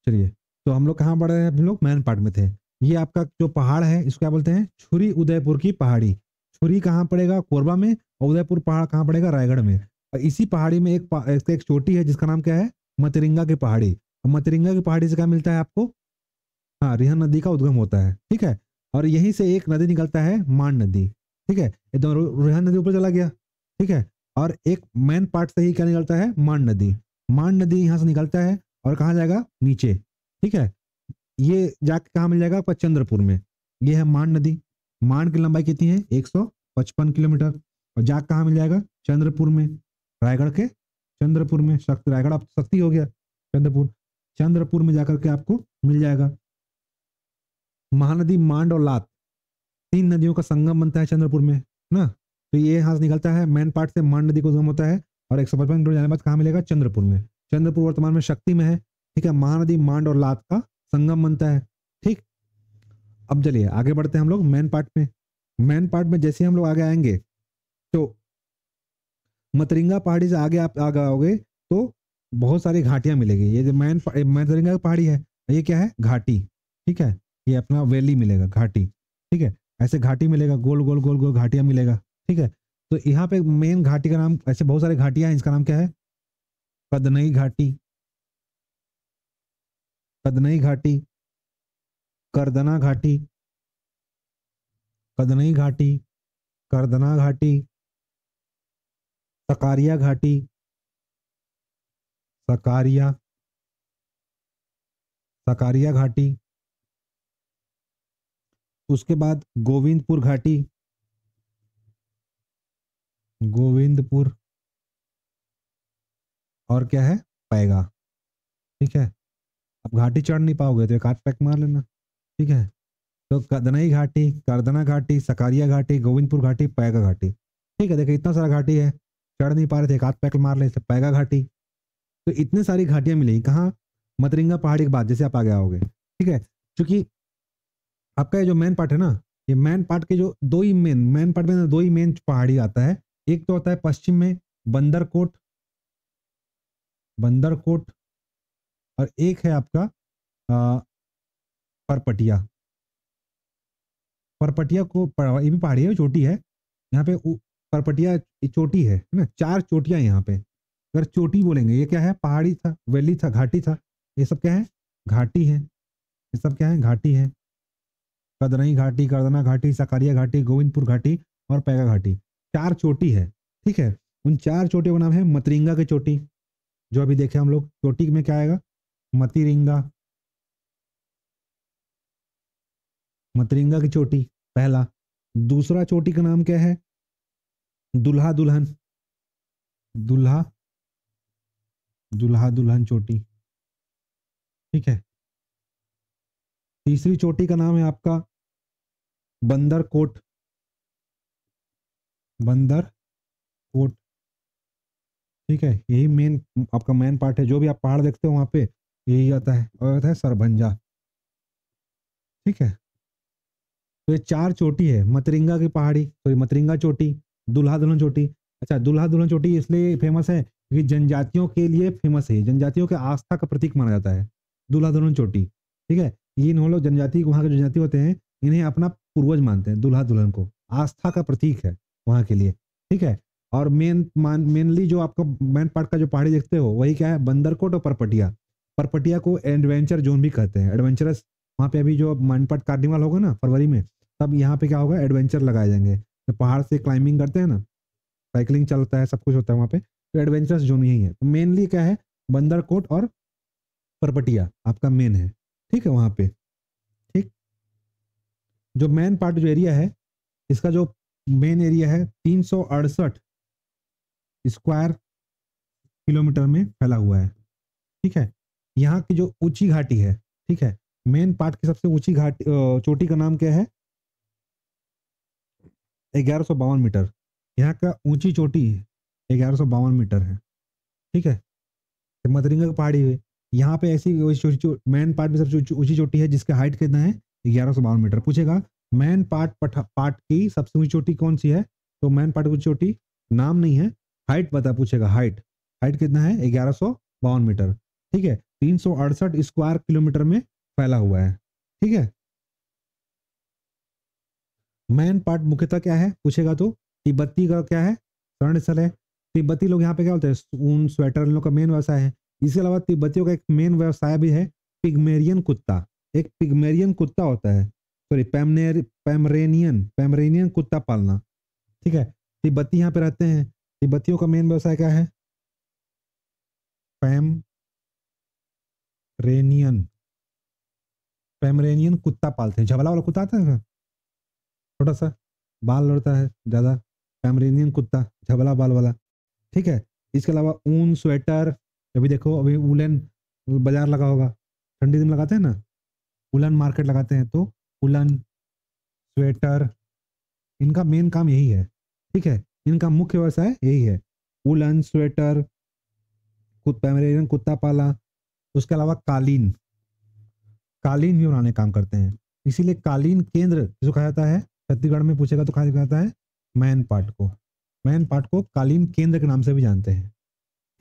चलिए, तो हम लोग कहाँ बढ़ रहे हैं, हम लोग मैन पार्ट में थे। ये आपका जो पहाड़ है इसको क्या बोलते हैं, छुरी उदयपुर की पहाड़ी। छुरी कहाँ पड़ेगा, कोरबा में, और उदयपुर पहाड़ कहाँ पड़ेगा, रायगढ़ में। और इसी पहाड़ी में एक चोटी है जिसका नाम क्या है, मतरिंगा की पहाड़ी। और मतरिंगा की पहाड़ी से क्या मिलता है आपको, हाँ, रिहन नदी का उद्गम होता है, ठीक है। और यहीं से एक नदी निकलता है, मान नदी, ठीक है। एकदम रिहन नदी ऊपर चला गया, ठीक है। और एक मेन पार्ट से ही क्या निकलता है, मान नदी। मान नदी यहाँ से निकलता है और कहाँ जाएगा, नीचे, ठीक है। ये जाके कहाँ मिल जाएगा आपका, चंद्रपुर में। ये है मान नदी। मान की लंबाई कितनी है, 155 किलोमीटर। और जाके कहाँ मिल जाएगा, चंद्रपुर में, रायगढ़ के चंद्रपुर में। शक्ति रायगढ़ अब तो शक्ति हो गया, चंद्रपुर। चंद्रपुर में जाकर के आपको मिल जाएगा। महानदी मांड और लात, तीन नदियों का संगम बनता है चंद्रपुर में ना। तो ये यहाँ से निकलता है, मेन पार्ट से मांड नदी को उद्गम होता है। और 155 किलोमीटर जाने के बाद कहाँ मिलेगा, चंद्रपुर में। चंद्रपुर वर्तमान में शक्ति में है, ठीक है। महानदी मांड और लात का संगम बनता है, ठीक। अब चलिए आगे बढ़ते हैं हम लोग मेन पार्ट में। मेन पार्ट में जैसे हम लोग आगे आएंगे तो मतरिंगा पहाड़ी से आगे आप आगे आओगे तो बहुत सारी घाटियां मिलेगी। ये जो मतरिंगा की पहाड़ी है, ये क्या है, घाटी, ठीक है। ये अपना वैली मिलेगा, घाटी, ठीक है। ऐसे घाटी मिलेगा, गोल गोल गोल गोल घाटियां मिलेगा, ठीक है। तो यहाँ पे मेन घाटी का नाम, ऐसे बहुत सारे घाटियां हैं, इसका नाम क्या है, कदनई घाटी, कदनई घाटी, करदना घाटी, कदनई घाटी, करदना घाटी, सकारिया घाटी, सकारिया, सकारिया घाटी। उसके बाद गोविंदपुर घाटी, गोविंदपुर। और क्या है, पैगा, ठीक है। अब घाटी चढ़ नहीं पाओगे तो एक आध पैक मार लेना, ठीक है। तो कदनई घाटी, करदना घाटी, सकारिया घाटी, गोविंदपुर घाटी, पैगा घाटी, ठीक है। देखिए इतना सारा घाटी है, चढ़ नहीं पा रहे थे, एक आध पैक मार ले, पैगा घाटी। तो इतनी सारी घाटियां मिलेगी कहाँ, मतरिंगा पहाड़ी के बाद जैसे आप आगे आओगे, ठीक है। क्योंकि आपका ये जो मेन पार्ट है ना, ये मेन पार्ट के जो दो ही मेन पार्ट में दो ही मेन पहाड़ी आता है। एक तो होता है पश्चिम में बंदरकोट, बंदरकोट। और एक है आपका परपटिया। परपटिया को ये भी पहाड़ी है, चोटी है यहाँ पे। परपटिया चोटी है ना, चार चोटियां यहाँ पे। अगर चोटी बोलेंगे, ये क्या है, पहाड़ी था, वैली था, घाटी था। ये सब क्या है, घाटी है। ये सब क्या है, घाटी है। कदरई घाटी, करदना घाटी, सकारिया घाटी, गोविंदपुर घाटी और पैगा घाटी, चार चोटी है, ठीक है। उन चार चोटियों का नाम है मतरिंगा की चोटी, जो अभी देखे हम लोग। चोटी में क्या आएगा, मतिरिंगा, मतरिंगा की चोटी पहला। दूसरा चोटी का नाम क्या है, दुल्हा दुल्हन, दुल्हा, दुल्हा दुल्हन चोटी, ठीक है। तीसरी चोटी का नाम है आपका बंदर कोट, बंदर कोट, ठीक है। यही मेन आपका मेन पार्ट है। जो भी आप पहाड़ देखते हो वहां पे यही आता है। और आता है सरभंजा, ठीक है। तो ये चार चोटी है, मतरिंगा की पहाड़ी, तो ये मतरिंगा चोटी, दुल्हा दुल्हन चोटी। अच्छा, दुल्हा दुल्हन चोटी इसलिए फेमस है क्योंकि जनजातियों के लिए फेमस है, जनजातियों के आस्था का प्रतीक माना जाता है दुल्हा दुल्हन चोटी, ठीक है। ये इन लोग जनजाति, वहाँ के जनजाति होते हैं, इन्हें अपना पूर्वज मानते हैं, दुल्हा दुल्हन को आस्था का प्रतीक है वहाँ के लिए, ठीक है। और मेनली जो आपका मेन पार्ट का जो पहाड़ी देखते हो वही क्या है, बंदरकोट और परपटिया। परपटिया को एडवेंचर जोन भी कहते हैं, एडवेंचरस। वहाँ पे अभी जो मेन पार्ट कार्निवल होगा ना फरवरी में, तब यहाँ पे क्या होगा, एडवेंचर लगाए जाएंगे। तो पहाड़ से क्लाइंबिंग करते हैं ना, साइकिलिंग चलता है, सब कुछ होता है वहाँ पे। तो एडवेंचरस जोन यही है। तो मेनली क्या है, बंदरकोट और परपटिया आपका मेन है, ठीक है वहाँ पे, ठीक। जो मेन पार्ट जो एरिया है, इसका जो मेन एरिया है 368 स्क्वायर किलोमीटर में फैला हुआ है, ठीक है। यहाँ की जो ऊंची घाटी है, ठीक है, मेन पार्ट की सबसे ऊंची घाटी चोटी का नाम क्या है, 1152 मीटर। यहाँ का ऊंची चोटी 1152 मीटर है, ठीक है। मदरिंगा की पहाड़ी है, यहाँ पे ऐसी मेन पार्ट में सबसे ऊंची चोटी है जिसका हाइट कितना है, 1152 मीटर। पूछेगा मेन पार्ट की सबसे ऊंची चोटी कौन सी है, तो मेन पार्ट की चोटी नाम नहीं है, हाइट बता पूछेगा, हाइट, हाइट कितना है, 1152 मीटर, ठीक है। 368 स्क्वायर किलोमीटर में फैला हुआ है, ठीक है। मेन पार्ट मुख्यतः क्या है पूछेगा तो तिब्बती का क्या है, शरण स्थल है। तिब्बती लोग यहाँ पे क्या बोलते हैं, ऊन स्वेटर इन लोग का मेन व्यवसाय है। इसके अलावा तिब्बतियों का एक मेन व्यवसाय भी है पिग्मेरियन कुत्ता। एक पिग्मेरियन कुत्ता होता है, सॉरी पैमरेनियन पैमरेनियन कुत्ता पालना। ठीक है, तिब्बती यहाँ पे रहते हैं, तिब्बतियों का मेन व्यवसाय क्या है, पैमरेनियन पैमरेनियन कुत्ता पालते हैं। झबला वाला कुत्ता आता है ना, छोटा सा बाल लड़ता है ज्यादा, पैमरेनियन कुत्ता झबला बाल वाला। ठीक है, इसके अलावा ऊन स्वेटर, अभी देखो अभी वुलन बाजार लगा होगा, ठंडी दिन लगाते हैं ना, वुलन मार्केट लगाते हैं, तो वुलन स्वेटर, इनका मेन काम यही है। ठीक है, इनका मुख्य व्यवसाय यही है, वुलन स्वेटर, पैमरेनियन कुत्ता पाला। उसके अलावा कालीन, कालीन भी बनाने काम करते हैं। इसीलिए कालीन केंद्र जिसको कहा जाता है, छत्तीसगढ़ में पूछेगा तो कहा जाता है मैन पाट को, मैन पाट को कालीन केंद्र के नाम से भी जानते हैं।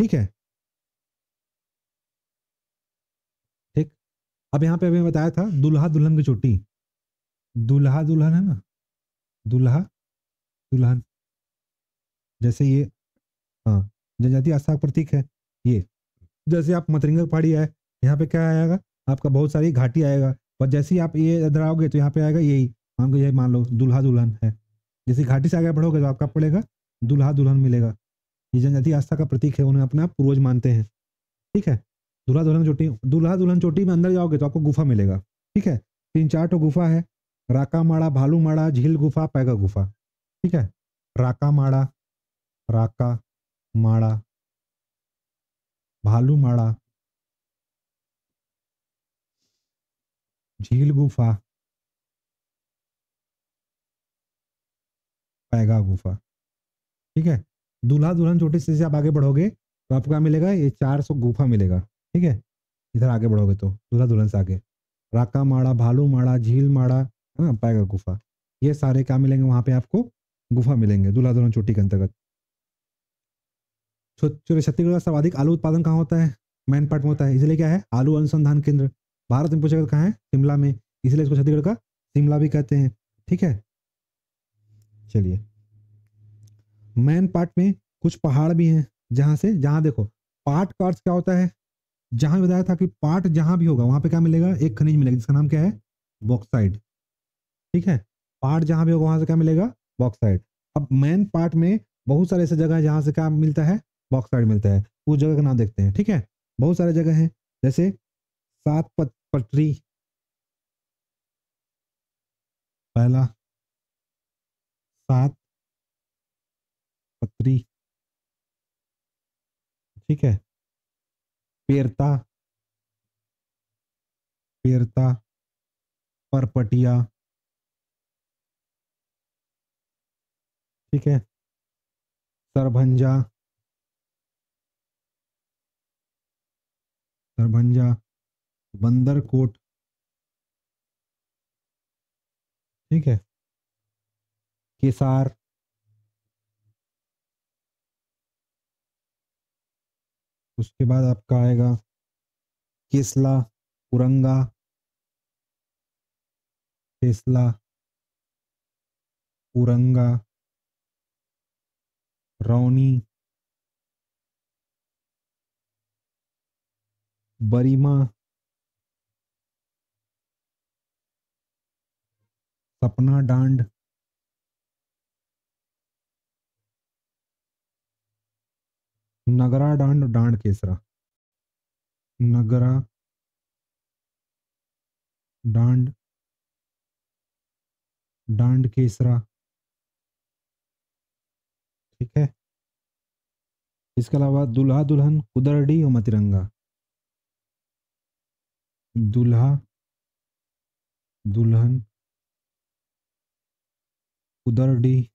ठीक है, ठीक। अब यहाँ पे अभी बताया था दुल्हा दुल्हन की चोटी, दुल्हा दुल्हन है ना, दुल्हा दुल्हन, जैसे ये, हाँ, जनजातीय आस्था का प्रतीक है ये। जैसे आप मतरिंगा पहाड़ी है, यहाँ पे क्या आएगा आपका, बहुत सारी घाटी आएगा, और जैसे ही आप ये इधर आओगे तो यहाँ पे आएगा यही, हमको यही मान लो दुल्हा दुल्हन है। जैसे घाटी से आगे बढ़ोगे तो आपका पड़ेगा दुल्हा दुल्हन मिलेगा। ये जनजातीय आस्था का प्रतीक है, उन्हें अपना पूर्वज मानते हैं। ठीक है, दुल्हा दुल्हन चोटी, दुल्हा दुल्हन चोटी में अंदर जाओगे तो आपको गुफा मिलेगा। ठीक है, 3-4 तो गुफा है, राका माड़ा, भालू माड़ा, झील गुफा, पैगा गुफा। ठीक है, राका माड़ा, राका माड़ा, भालू माड़ा, झील गुफा, पैगा गुफा। ठीक है, दूल्हा दुल्हन चोटी से आप आगे बढ़ोगे तो आपको क्या मिलेगा, ये 400 गुफा मिलेगा। ठीक है, इधर आगे बढ़ोगे तो दूल्हा दुल्हन से आगे राका माड़ा, भालू माड़ा, झील माड़ा, है ना, पैगा गुफा, ये सारे क्या मिलेंगे वहां पे आपको, गुफा मिलेंगे दूल्हा दुल्हन चोटी के अंतर्गत। छत्तीसगढ़ का सर्वाधिक आलू उत्पादन कहाँ होता है, मैन पाट में होता है, इसलिए क्या है आलू अनुसंधान केंद्र। भारत में पूछेगा कहाँ है, शिमला में, इसलिए इसको छत्तीसगढ़ का शिमला भी कहते हैं। ठीक है, चलिए, मैन पाट में कुछ पहाड़ भी हैं, जहां से, जहां देखो पाट का अर्थ क्या होता है, जहां बताया था कि पाट जहां भी होगा वहां पे क्या मिलेगा, एक खनिज मिलेगा जिसका नाम क्या है, बॉक्साइड। ठीक है, पाट जहां भी होगा वहां से क्या मिलेगा, बॉक्साइड। अब मैन पाट में बहुत सारे ऐसे जगह है जहां से क्या मिलता है, बॉक्साइड मिलता है, उस जगह का नाम देखते हैं। ठीक है, बहुत सारे जगह हैं, जैसे पटरी, पहला सात पत्री, ठीक है, पेरता, पेरता, परपटिया, ठीक है, सरभंजा, सरभंजा, बंदरकोट, ठीक है, केसार, उसके बाद आपका आएगा केसला, उरंगा, केसला, उरंगा, रौनी, बरीमा, सपना डांड, नगरा डांड, डांड केसरा, नगरा डांड, डांड केसरा। ठीक है, इसके अलावा दुल्हा दुल्हन, कुदरडी और मतिरंगा, दुल्हा दुल्हन, कुदरडी,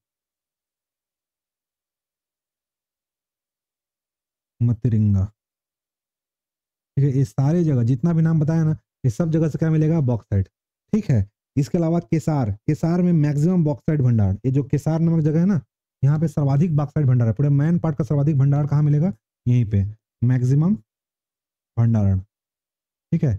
मतिरंगा। ठीक है, ये सारे जगह जितना भी नाम बताया ना, ये सब जगह से क्या मिलेगा, बॉक्साइट। ठीक है, इसके अलावा केसार, केसार में मैक्सिमम बॉक्साइट भंडार, ये जो केसार नामक जगह है ना, यहाँ पे सर्वाधिक बॉक्साइट भंडार है, पूरे मैन पार्ट का सर्वाधिक भंडार कहाँ मिलेगा, यहीं पे मैक्सिमम भंडारण। ठीक है,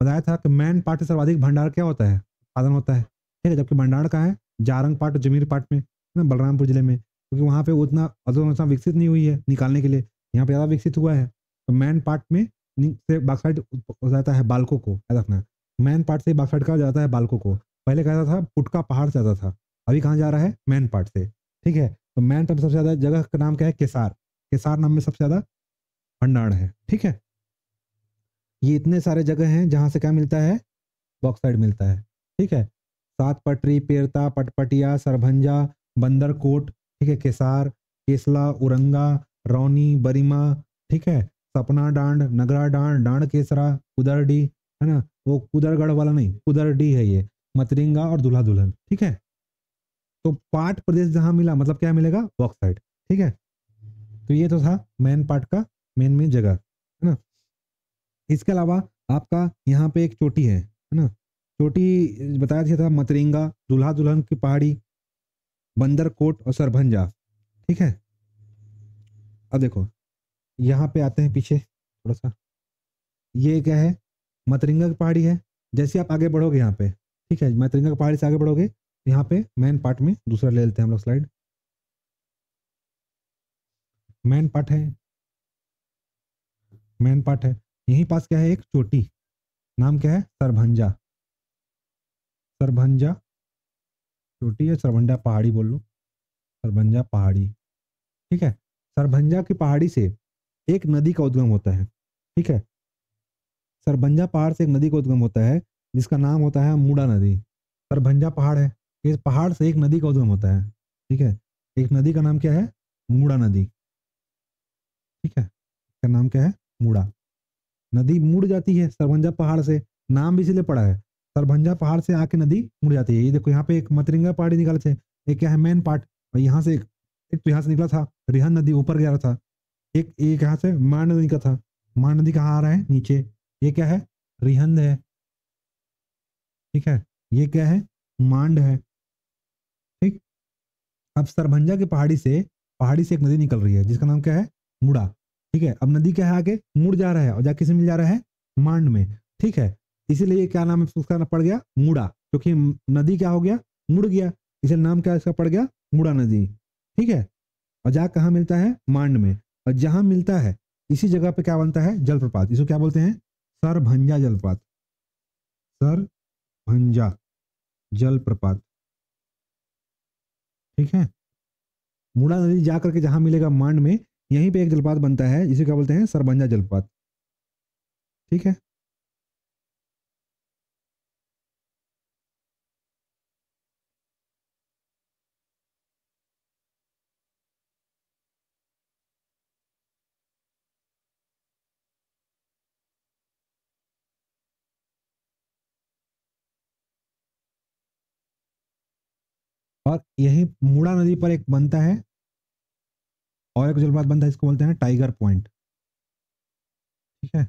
बताया था कि मैन पार्ट से सर्वाधिक भंडार क्या होता है, उत्पादन होता है। ठीक है, जबकि भंडार कहाँ है, जारंग पाट, जमीर पाट में, ना बलरामपुर जिले में। क्योंकि वहाँ पे उतना अधोसंरचना विकसित नहीं हुई है निकालने के लिए, यहाँ पे ज़्यादा विकसित हुआ है। तो मैन पार्ट में से बॉक्साइट हो जाता है बालकों को, याद रखना, मैन पार्ट से बॉक्साइट का जाता है बालकों को। पहले कहता था पुटका पहाड़ से जाता था, अभी कहाँ जा रहा है, मैन पार्ट से। ठीक है, तो मैन पार्ट में सबसे ज्यादा जगह का नाम क्या है, केसार। केसार नाम में सबसे ज्यादा भंडारण है। ठीक है, ये इतने सारे जगह हैं जहां से क्या मिलता है, बॉक्साइट मिलता है। ठीक है, सात पटरी, पेरता, पटपटिया, सरभंजा, बंदरकोट, ठीक है, केसार, केसला, उरंगा, रौनी, बरिमा, ठीक है, सपना डांड, नगरा डांड, डांड केसरा, कुदरडी, है ना, वो कुदरगढ़ वाला नहीं, कुदरडी है ये, मतरिंगा और दूल्हा दुल्हन। ठीक है, तो पाट प्रदेश जहां मिला मतलब क्या मिलेगा, बॉक्साइट। ठीक है, तो ये तो था मेन पार्ट का मेन जगह, है ना। इसके अलावा आपका यहाँ पे एक चोटी है ना, चोटी बताया दिया था, मतरिंगा, दूल्हा दुल्हन की पहाड़ी, बंदरकोट और सरभंजा। ठीक है, अब देखो यहाँ पे आते हैं पीछे थोड़ा सा, ये क्या है, मतरिंगा की पहाड़ी है। जैसे आप आगे बढ़ोगे यहाँ पे, ठीक है, मतरिंगा की पहाड़ी से आगे बढ़ोगे, यहाँ पे मेन पार्ट में दूसरा ले लेते हैं हम लोग स्लाइड। मेन पार्ट है, मेन पार्ट है, यहीं पास क्या है, एक चोटी, नाम क्या है, सरभंजा। सरभंजा चोटी है, सरभंजा पहाड़ी बोल लो, सरभंजा पहाड़ी। ठीक है, सरभंजा की पहाड़ी से एक नदी का उद्गम होता है। ठीक है, सरभंजा पहाड़ से एक नदी का उद्गम होता है जिसका नाम होता है मूड़ा नदी। सरभंजा पहाड़ है, इस पहाड़ से एक नदी का उद्गम होता है। ठीक है, एक नदी का नाम क्या है, मूड़ा नदी। ठीक है, इसका नाम क्या है, मूड़ा नदी। मुड़ जाती है सरभंजा पहाड़ से, नाम भी इसलिए पड़ा है, सरभंजा पहाड़ से आके नदी मुड़ जाती है। ये देखो यहाँ पे एक मतरिंगा पहाड़ी निकाले थे, एक क्या है मेन पार्ट, और यहाँ से एक तो यहाँ से निकला था रिहन नदी ऊपर गया था, एक यहाँ से मान नदी का था, मान नदी कहाँ आ रहा है, नीचे। ये क्या है, रिहंद है। ठीक है, ये क्या है, मांड है। ठीक, अब सरभंजा की पहाड़ी से एक नदी निकल रही है जिसका नाम क्या है, मुड़ा। ठीक है, अब नदी क्या है, आगे मुड़ जा रहा है और जाके किसे मिल जा रहा है, मांड में। ठीक है, इसीलिए क्या नाम है उसका, नाम पड़ गया मुड़ा, क्योंकि नदी क्या हो गया, मुड़ गया, इसलिए नाम क्या इसका पड़ गया, मुड़ा नदी। ठीक है, और जा कहाँ मिलता है, मांड में, और जहां मिलता है इसी जगह पे क्या बनता है, जलप्रपात। इसको क्या बोलते हैं, सरभंजा जलप्रपात, सरभंजा जलप्रपात। ठीक है, मूड़ा नदी जा करके जहां मिलेगा मांड में, यहीं पे एक जलप्रपात बनता है जिसे क्या बोलते हैं, सरभंजा जलप्रपात। ठीक है, और यही मूड़ा नदी पर एक बनता है, और एक जलप्रपात बनता है, इसको बोलते हैं टाइगर पॉइंट। ठीक है,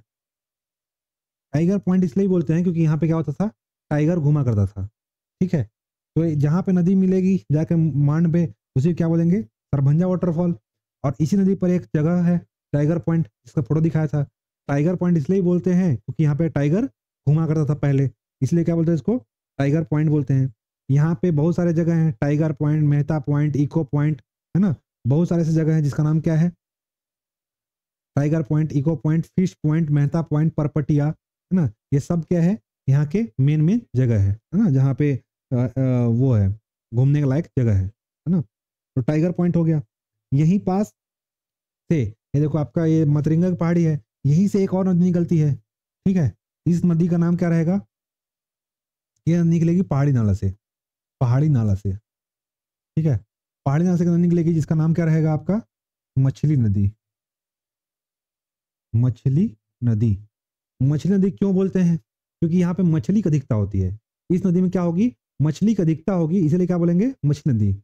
टाइगर पॉइंट इसलिए बोलते हैं क्योंकि यहाँ पे क्या होता था, टाइगर घुमा करता था। ठीक है, तो जहाँ पे नदी मिलेगी जाके मांड पे, उसे क्या बोलेंगे, सरभंजा वाटरफॉल। और इसी नदी पर एक जगह है टाइगर पॉइंट, जिसका फोटो दिखाया था। टाइगर पॉइंट इसलिए बोलते हैं क्योंकि यहाँ पे टाइगर घुमा करता था पहले, इसलिए क्या बोलते हैं इसको, टाइगर पॉइंट बोलते हैं। यहाँ पे बहुत सारे जगह हैं, tiger point, Mehta point, echo point, है ना, बहुत सारे ऐसे जगह हैं जिसका नाम क्या है, tiger point, echo point, fish point, Mehta point, Parpatiya, है ना, ये सब क्या है, यहाँ के मेन मेन जगह है ना, जहाँ पे वो है, घूमने के लायक जगह है ना। तो टाइगर पॉइंट हो गया, यहीं पास से ये देखो आपका ये मतरिंगा की पहाड़ी है, यहीं से एक और नदी निकलती है। ठीक है, इस नदी का नाम क्या रहेगा, ये नदी निकलेगी पहाड़ी नाला से, पहाड़ी नाला से। ठीक है, पहाड़ी नाला से नदी निकलेगी जिसका नाम क्या रहेगा आपका, मछली नदी। मछली नदी, मछली नदी क्यों बोलते हैं, क्योंकि यहाँ पे मछली की अधिकता होती है। इस नदी में क्या होगी, मछली की अधिकता होगी, इसलिए क्या बोलेंगे, मछली नदी।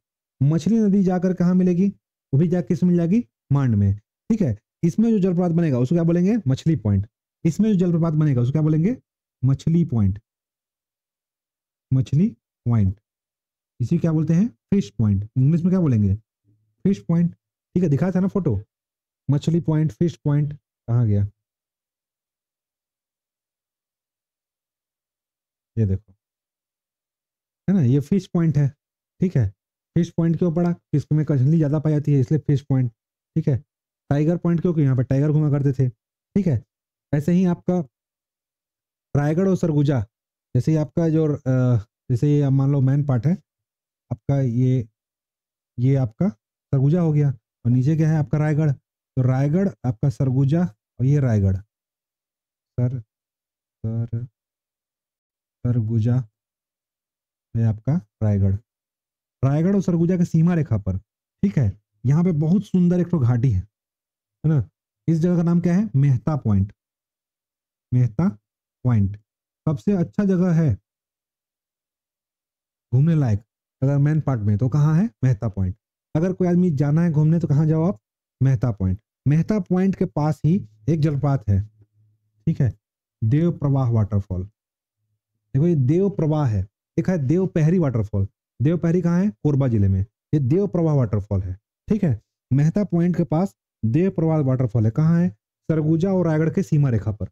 मछली नदी जाकर कहाँ मिलेगी, वो भी जाकर किस मिल जाएगी, मांड में। ठीक है, इसमें जो जलप्रपात बनेगा उसको क्या बोलेंगे, मछली पॉइंट। इसमें जो जलप्रपात बनेगा उसको क्या बोलेंगे, मछली पॉइंट, मछली पॉइंट। इसी क्या बोलते हैं, फिश पॉइंट, इंग्लिश में क्या बोलेंगे, फिश पॉइंट। ठीक है, दिखाया था ना फोटो, मछली पॉइंट, फिश पॉइंट, कहाँ गया, ये देखो, है ना, ये फिश पॉइंट है। ठीक है, फिश पॉइंट क्यों पड़ा? इसमें कछली ज़्यादा पाई जाती है इसलिए फिश पॉइंट। ठीक है। टाइगर पॉइंट क्यों? यहाँ पे टाइगर घूमा करते थे। ठीक है। ऐसे ही आपका रायगढ़ और सरगुजा, जैसे ही आपका जो जैसे ये मान लो मेन पार्ट है आपका, ये आपका सरगुजा हो गया, और नीचे क्या है आपका रायगढ़। तो रायगढ़ आपका सरगुजा, और ये रायगढ़, सर सर सरगुजा है आपका रायगढ़। रायगढ़ और सरगुजा की सीमा रेखा पर, ठीक है, यहाँ पे बहुत सुंदर एक तो घाटी है ना। इस जगह का नाम क्या है? मेहता पॉइंट। मेहता पॉइंट सबसे अच्छा जगह है घूमने लायक अगर मेन पार्क में, तो कहाँ है? मेहता पॉइंट। अगर कोई आदमी जाना है घूमने तो कहाँ जाओ आप? मेहता पॉइंट। मेहता पॉइंट के पास ही एक जलप्रपात है, ठीक है, देव प्रवाह वाटरफॉल। देखो ये देव प्रवाह है, एक है देव पहरी वाटरफॉल। देव पहरी कहाँ है? कोरबा जिले में। ये देव प्रवाह वाटरफॉल है, ठीक है। मेहता पॉइंट के पास देव प्रवाह वाटरफॉल है। कहाँ है? सरगुजा और रायगढ़ के सीमा रेखा पर।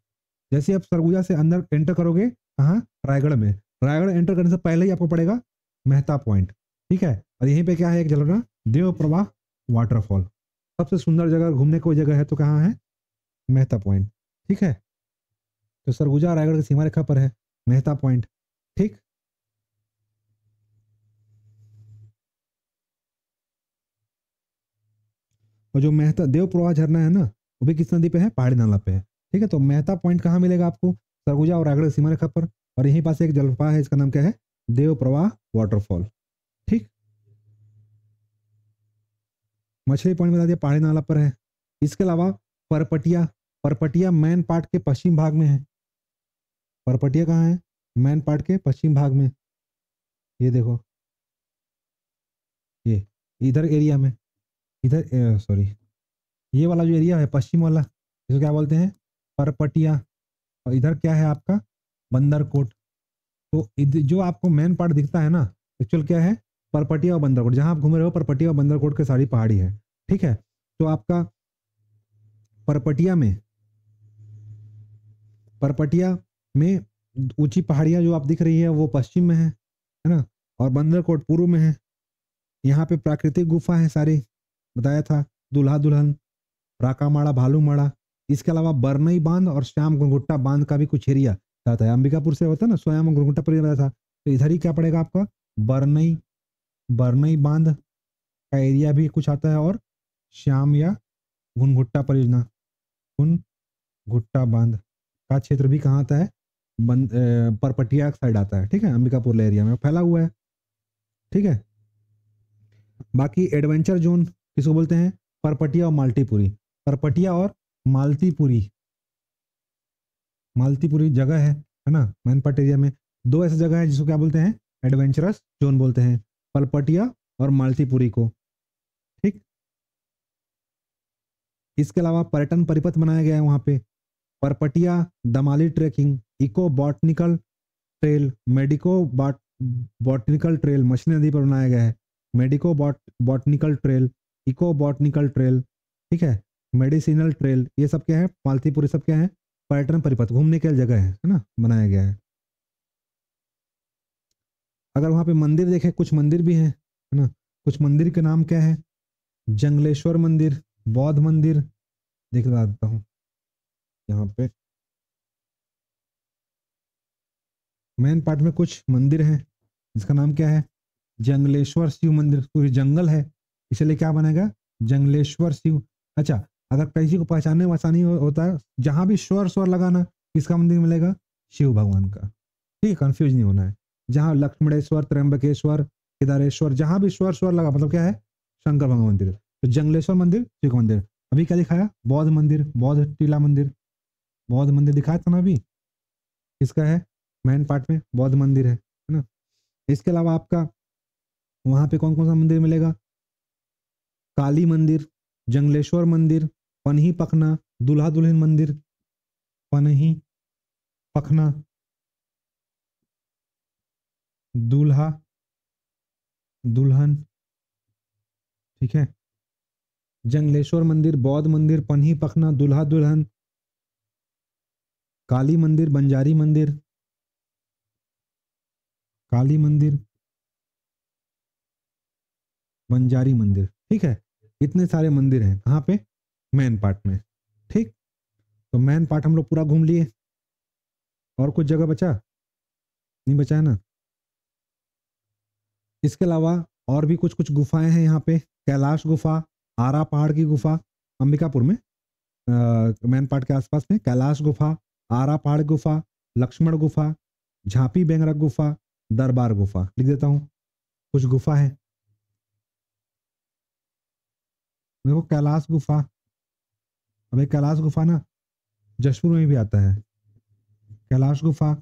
जैसे आप सरगुजा से अंदर एंटर करोगे, कहाँ? रायगढ़ में। रायगढ़ एंटर करने से पहले ही आपको पड़ेगा मेहता पॉइंट, ठीक है। और यहीं पे क्या है? एक झरना, देव प्रवाह वाटरफॉल। सबसे सुंदर जगह घूमने को जगह है तो कहाँ है? मेहता पॉइंट, ठीक है। तो सरगुजा रायगढ़ की सीमा रेखा पर है मेहता पॉइंट, ठीक। और जो मेहता देव प्रवाह झरना है ना, वो भी किस नदी पे है? पहाड़ी नाला पे है, ठीक है। तो मेहता पॉइंट कहाँ मिलेगा आपको? सरगुजा और रायगढ़ की सीमा रेखा पर। और यहीं पास एक जलप्रपात है, इसका नाम क्या है? देव प्रवाह वाटरफॉल, ठीक। मछली पॉइंट बता दिया, पहाड़ी नाला पर है। इसके अलावा परपटिया, परपटिया मैन पार्ट के पश्चिम भाग में है। परपटिया कहाँ है? मैन पार्ट के पश्चिम भाग में। ये देखो, ये इधर एरिया में, इधर सॉरी, ये वाला जो एरिया है पश्चिम वाला, इसको क्या बोलते हैं? परपटिया। और इधर क्या है आपका? बंदरकोट। तो जो आपको मेन पार्ट दिखता है ना, एक्चुअल क्या है? परपटिया और बंदरकोट। जहां आप घूम रहे हो परपटिया और बंदरकोट के सारी पहाड़ी है, ठीक है। तो आपका परपटिया में, परपटिया में ऊंची पहाड़ियां जो आप दिख रही है वो पश्चिम में है ना। और बंदरकोट पूर्व में है। यहाँ पे प्राकृतिक गुफा है सारी, बताया था, दूल्हा दुल्हन, राकामाड़ा, भालूमाड़ा। इसके अलावा बरनई बांध और श्याम गुनगुट्टा बांध का भी कुछ एरिया आता है। अंबिकापुर से होता है ना, श्याम गुनगुट्टा पर बताया था, तो इधर ही क्या पड़ेगा आपका? बरनई, बरनई बांध का एरिया भी कुछ आता है, और श्याम या घुनघुट्टा परियोजना, घुनघुट्टा बांध का क्षेत्र भी कहाँ आता है? परपटिया साइड आता है, ठीक है। अंबिकापुर एरिया में फैला हुआ है, ठीक है। बाकी एडवेंचर जोन किसको बोलते हैं? परपटिया और माल्टीपुरी। परपटिया और मालतीपुरी, मालतीपुरी जगह है ना मैनपाट एरिया में। दो ऐसे जगह है जिसको क्या बोलते हैं? एडवेंचरस जोन बोलते हैं, परपटिया और मालतीपुरी को, ठीक। इसके अलावा पर्यटन परिपथ बनाया गया है वहां पे। परपटिया दमाली trekking, eco botanical trail, medico botanical trail मछली नदी पर बनाया गया है। Medico botanical trail, eco botanical trail, ठीक है, मेडिसिनल ट्रेल, ये सब क्या है? मालतीपुर, सब क्या है? पर्यटन परिपथ, घूमने के लिए जगह है ना, बनाया गया है। अगर वहां पे मंदिर देखें, कुछ मंदिर भी है ना। कुछ मंदिर के नाम क्या है? जंगलेश्वर मंदिर, बौद्ध मंदिर, देख देता हूँ यहाँ पे। मेन पार्ट में कुछ मंदिर है जिसका नाम क्या है? जंगलेश्वर शिव मंदिर। कोई जंगल है इसलिए क्या बनेगा? जंगलेश्वर शिव। अच्छा, अगर किसी को पहचानने में आसानी होता है, जहां भी स्वर स्वर लगाना, किसका मंदिर मिलेगा? शिव भगवान का, ठीक है, कंफ्यूज नहीं होना है। जहां लक्ष्मणेश्वर, त्र्यंबकेश्वर, केदारेश्वर, जहां भी स्वर स्वर लगा मतलब क्या है? शंकर भगवान मंदिर। तो जंगलेश्वर मंदिर, शिव का मंदिर। अभी क्या दिखाया? बौद्ध मंदिर, बौद्ध टीला मंदिर, बौद्ध मंदिर दिखाया था ना अभी, किसका है? मेन पार्ट में बौद्ध मंदिर है ना। इसके अलावा आपका वहां पे कौन कौन सा मंदिर मिलेगा? काली मंदिर, जंगलेश्वर मंदिर, पनही पखना, दूल्हा दुल्हन मंदिर, पनही पखना, दूल्हा दुल्हन, ठीक है। जंगलेश्वर मंदिर, बौद्ध मंदिर, पनही पखना, दूल्हा दुल्हन, काली मंदिर, बंजारी मंदिर, काली मंदिर, बंजारी मंदिर। ठीक है, इतने सारे मंदिर हैं कहाँ पे, मेन पार्ट में। ठीक, तो मेन पार्ट हम लोग पूरा घूम लिए। और कुछ जगह बचा, नहीं बचा है ना। इसके अलावा और भी कुछ कुछ गुफाएं हैं यहाँ पे। कैलाश गुफा, आरा पहाड़ की गुफा, अंबिकापुर में मेन पार्ट के आसपास में। कैलाश गुफा, आरा पहाड़ गुफा, लक्ष्मण गुफा, झांपी बेंगरक गुफा, दरबार गुफा। लिख देता हूँ, कुछ गुफा है। देखो कैलाश गुफा, अबे कैलाश गुफा ना जशपुर में भी आता है। कैलाश गुफा,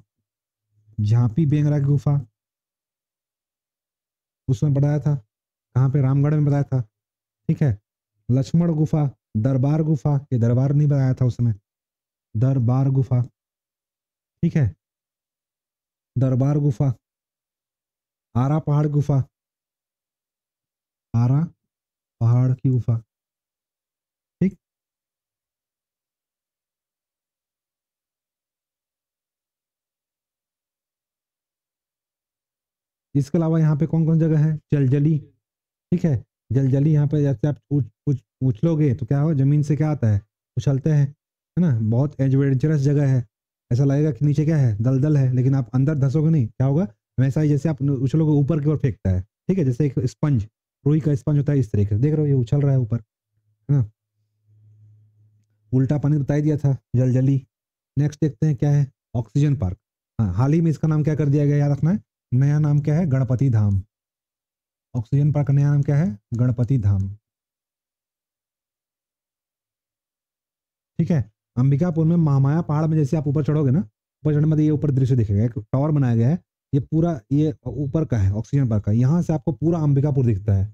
झांपी बेंगरा की गुफा, उसमें बताया था कहाँ पे, रामगढ़ में बताया था। ठीक है, लक्ष्मण गुफा, दरबार गुफा, ये दरबार नहीं बताया था उसने, दरबार गुफा। ठीक है, दरबार गुफा, आरा पहाड़ गुफा, आरा पहाड़ की गुफा। ठीक, इसके अलावा यहाँ पे कौन कौन जगह है, जलजली। ठीक है, जलजली यहाँ पे जैसे आप उछलोगे तो क्या होगा, जमीन से क्या आता है, उछलते हैं, है ना। बहुत एडवेंचरस जगह है, ऐसा लगेगा कि नीचे क्या है, दलदल है, लेकिन आप अंदर धंसोगे नहीं, क्या होगा वैसा ही जैसे आप उछलोगे ऊपर की ओर फेंकता है। ठीक है, जैसे एक स्पंज, रुई का स्पंज होता है, इस तरीके से देख रहे हो ये उछल रहा है ऊपर, है ना। उल्टा पानी बता ही दिया था, जलजली। नेक्स्ट देखते हैं क्या है, ऑक्सीजन पार्क। हाँ, हाल ही में इसका नाम क्या कर दिया गया, याद रखना है। नया नाम क्या है, गणपति धाम। ऑक्सीजन पार्क का नया नाम क्या है, गणपति धाम। ठीक है, अंबिकापुर में महामाया पहाड़ में जैसे आप ऊपर चढ़ोगे ना, ऊपर चढ़ने में ये ऊपर दृश्य दिखेगा, एक टावर बनाया गया है, ये पूरा ये ऊपर का है, ऑक्सीजन पार्क का। यहाँ से आपको पूरा अंबिकापुर दिखता है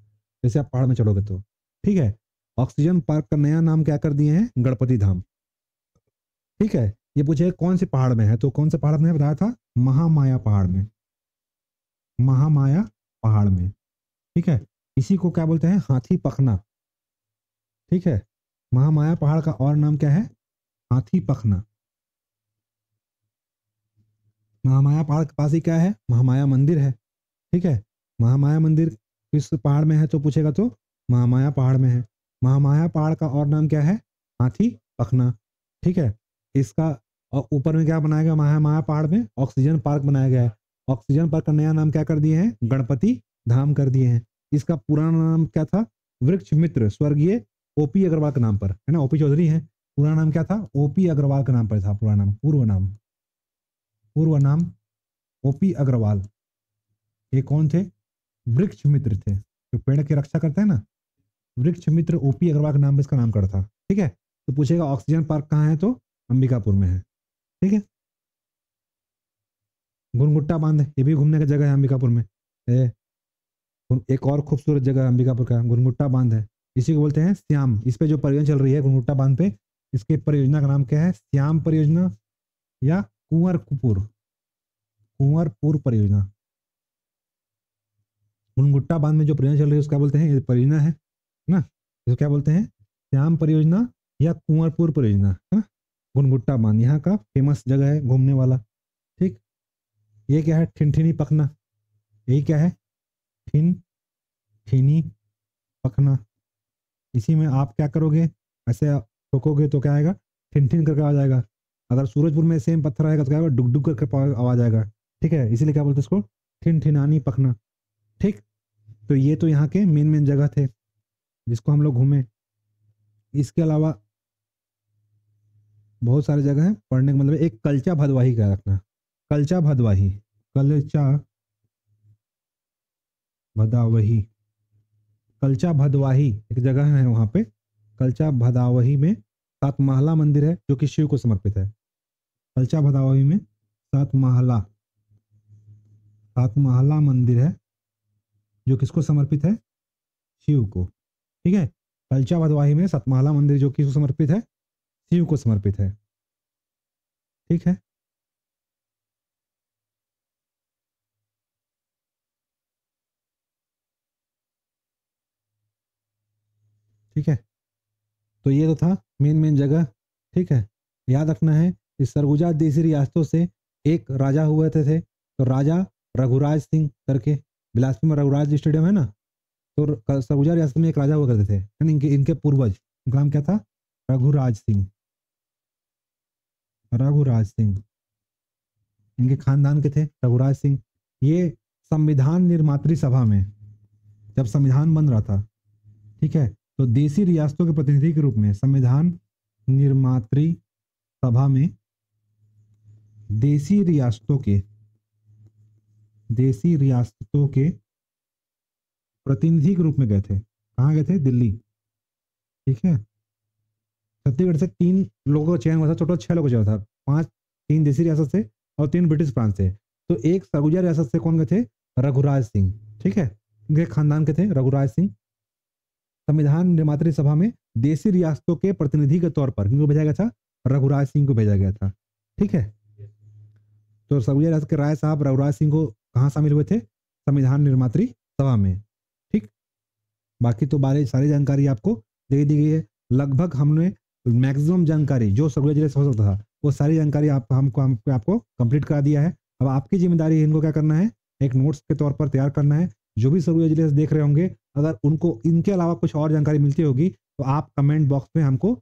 जैसे आप पहाड़ में चढ़ोगे तो। ठीक है, ऑक्सीजन पार्क का नया नाम क्या कर दिए हैं, गणपति धाम। ठीक है, ये पूछे कौन से पहाड़ में है, तो कौन से पहाड़ में बताया था, महामाया पहाड़ में, महामाया पहाड़ में। ठीक है, इसी को क्या बोलते हैं, हाथी पखना। ठीक है, महामाया पहाड़ का और नाम क्या है, हाथी पखना। महामाया पहाड़ के पास ही क्या है, महामाया मंदिर है। ठीक है, महामाया मंदिर किस पहाड़ में है तो पूछेगा तो महामाया पहाड़ में है। महामाया पहाड़ का और नाम क्या है, हाथी पखना। ठीक है, इसका और ऊपर में क्या बनाया गया, महामाया पहाड़ में ऑक्सीजन पार्क बनाया गया है। ऑक्सीजन पार्क का नया नाम क्या कर दिए हैं, गणपति धाम कर दिए हैं। इसका पुराना नाम क्या था, वृक्ष मित्र, स्वर्गीय ओपी अग्रवाल के नाम पर, है ना। ओपी चौधरी है, पुराना नाम क्या था, ओपी अग्रवाल के नाम पर था, पूरा नाम, पूर्व नाम, पूर्व नाम ओपी अग्रवाल। ये कौन थे, वृक्ष मित्र थे, जो पेड़ की रक्षा करते हैं ना, वृक्ष मित्र ओपी अग्रवाल के नाम पे इसका नामकरण था। ठीक है, तो पूछेगा ऑक्सीजन पार्क कहाँ है तो अंबिकापुर में है। ठीक है, गुनगुट्टा बांध, ये भी घूमने की जगह है अंबिकापुर में। एक और खूबसूरत जगह है अंबिकापुर का, गुनगुट्टा बांध है। इसी को बोलते हैं श्याम, इस पे जो परियोजना चल रही है गुनगुट्टा बांध पे, इसके परियोजना का नाम क्या है, श्याम परियोजना या कुंवरपुर, कुंवरपुर परियोजना। गुनगुट्टा बांध में जो परियोजना चल रही है उसका बोलते हैं, ये परियोजना है ना, इसको क्या बोलते हैं, श्याम परियोजना या कुंवरपुर परियोजना, है ना। गुनगुट्टा बांध यहाँ का फेमस जगह है घूमने वाला। ठीक, ये क्या है, ठिनठिनी पखना, यही क्या है, ठिन ठिनी पखना। इसी में आप क्या करोगे, ऐसे ठोकोगे तो क्या आएगा, ठिन ठिन करके आवाज आएगा। अगर सूरजपुर में सेम पत्थर आएगा तो क्या आएगा, डुग डुग करके आवाज आएगा। ठीक है, इसीलिए क्या बोलते हैं इसको, ठिन ठिनानी पखना। ठीक, तो ये तो यहाँ के मेन मेन जगह थे जिसको हम लोग घूमे। इसके अलावा बहुत सारी जगह है पढ़ने का, मतलब एक कल्चा भदवाही का रखना, कल्चा भदवाही, कल्चा भदावही, कल्चा भदवाही एक जगह है वहां पे। कल्चा भदावही में सात महला मंदिर है जो कि शिव को समर्पित है। कल्चा भदावही में सात महला, सात महला मंदिर है जो किसको समर्पित है, शिव को। ठीक है, कल्चा भदवाही में सात महला मंदिर जो किसको समर्पित है, शिव को समर्पित है। ठीक है, ठीक है, तो ये तो था मेन मेन जगह। ठीक है, याद रखना है कि सरगुजा देसी रियासतों से एक राजा हुए थे तो राजा रघुराज सिंह करके, बिलासपुर में रघुराज स्टेडियम है ना, तो सरगुजा रियासत में एक राजा हुआ करते थे, यानी इनके पूर्वज, उनका नाम क्या था? रघुराज सिंह। रघुराज सिंह, इनके खानदान के थे रघुराज सिंह। ये संविधान निर्मात्री सभा में, जब संविधान बन रहा था, ठीक है, तो देशी रियासतों के प्रतिनिधि के रूप में संविधान निर्मात्री सभा में देशी रियासतों के प्रतिनिधि के रूप में गए थे। कहाँ गए थे? दिल्ली। ठीक है, छत्तीसगढ़ से 3 लोगों का चयन हुआ था, टोटल 6 लोगों का चयन था। 3 देशी रियासत से और 3 ब्रिटिश प्रांत से। तो एक सरगुजा रियासत से कौन गए थे? रघुराज सिंह। ठीक है, इनके खानदान के थे रघुराज सिंह। संविधान निर्मात्री सभा में देशी रियासतों के प्रतिनिधि के तौर पर किनको भेजा गया था? रघुराज सिंह को भेजा गया था। ठीक है, तो सरगुजा रियासत के राय साहब रघुराज सिंह को कहाँ शामिल हुए थे? संविधान निर्मात्री सभा में। ठीक, बाकी तो सारी जानकारी आपको दे दी गई है। लगभग हमने मैक्सिमम जानकारी जो सरगुजा जिले से हो सकता था वो सारी जानकारी आपको कंप्लीट करा दिया है। अब आपकी जिम्मेदारी है इनको क्या करना है? एक नोट्स के तौर पर तैयार करना है। जो भी सरगुजा जिले से देख रहे होंगे, अगर उनको इनके अलावा कुछ और जानकारी मिलती होगी तो आप कमेंट बॉक्स में हमको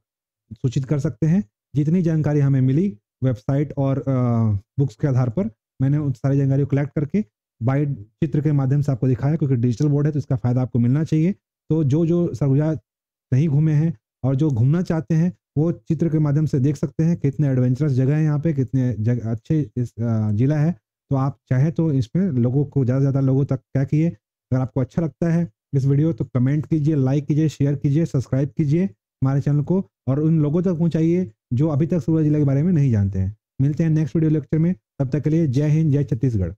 सूचित कर सकते हैं। जितनी जानकारी हमें मिली वेबसाइट और बुक्स के आधार पर, मैंने उन सारी जानकारी को कलेक्ट करके बाय चित्र के माध्यम से आपको दिखाया, क्योंकि डिजिटल बोर्ड है तो इसका फायदा आपको मिलना चाहिए। तो जो सरगुजा नहीं घूमे हैं और जो घूमना चाहते हैं वो चित्र के माध्यम से देख सकते हैं कितने एडवेंचरस जगह है यहाँ पे, कितने अच्छे इस जिला है। तो आप चाहे तो इसमें लोगों को ज़्यादा से ज़्यादा लोगों तक क्या किए, अगर आपको अच्छा लगता है इस वीडियो तो कमेंट कीजिए, लाइक कीजिए, शेयर कीजिए, सब्सक्राइब कीजिए हमारे चैनल को, और उन लोगों तक पहुँचाइए जो अभी तक सरगुजा जिले के बारे में नहीं जानते हैं। मिलते हैं नेक्स्ट वीडियो लेक्चर में, तब तक के लिए जय हिंद, जय छत्तीसगढ़।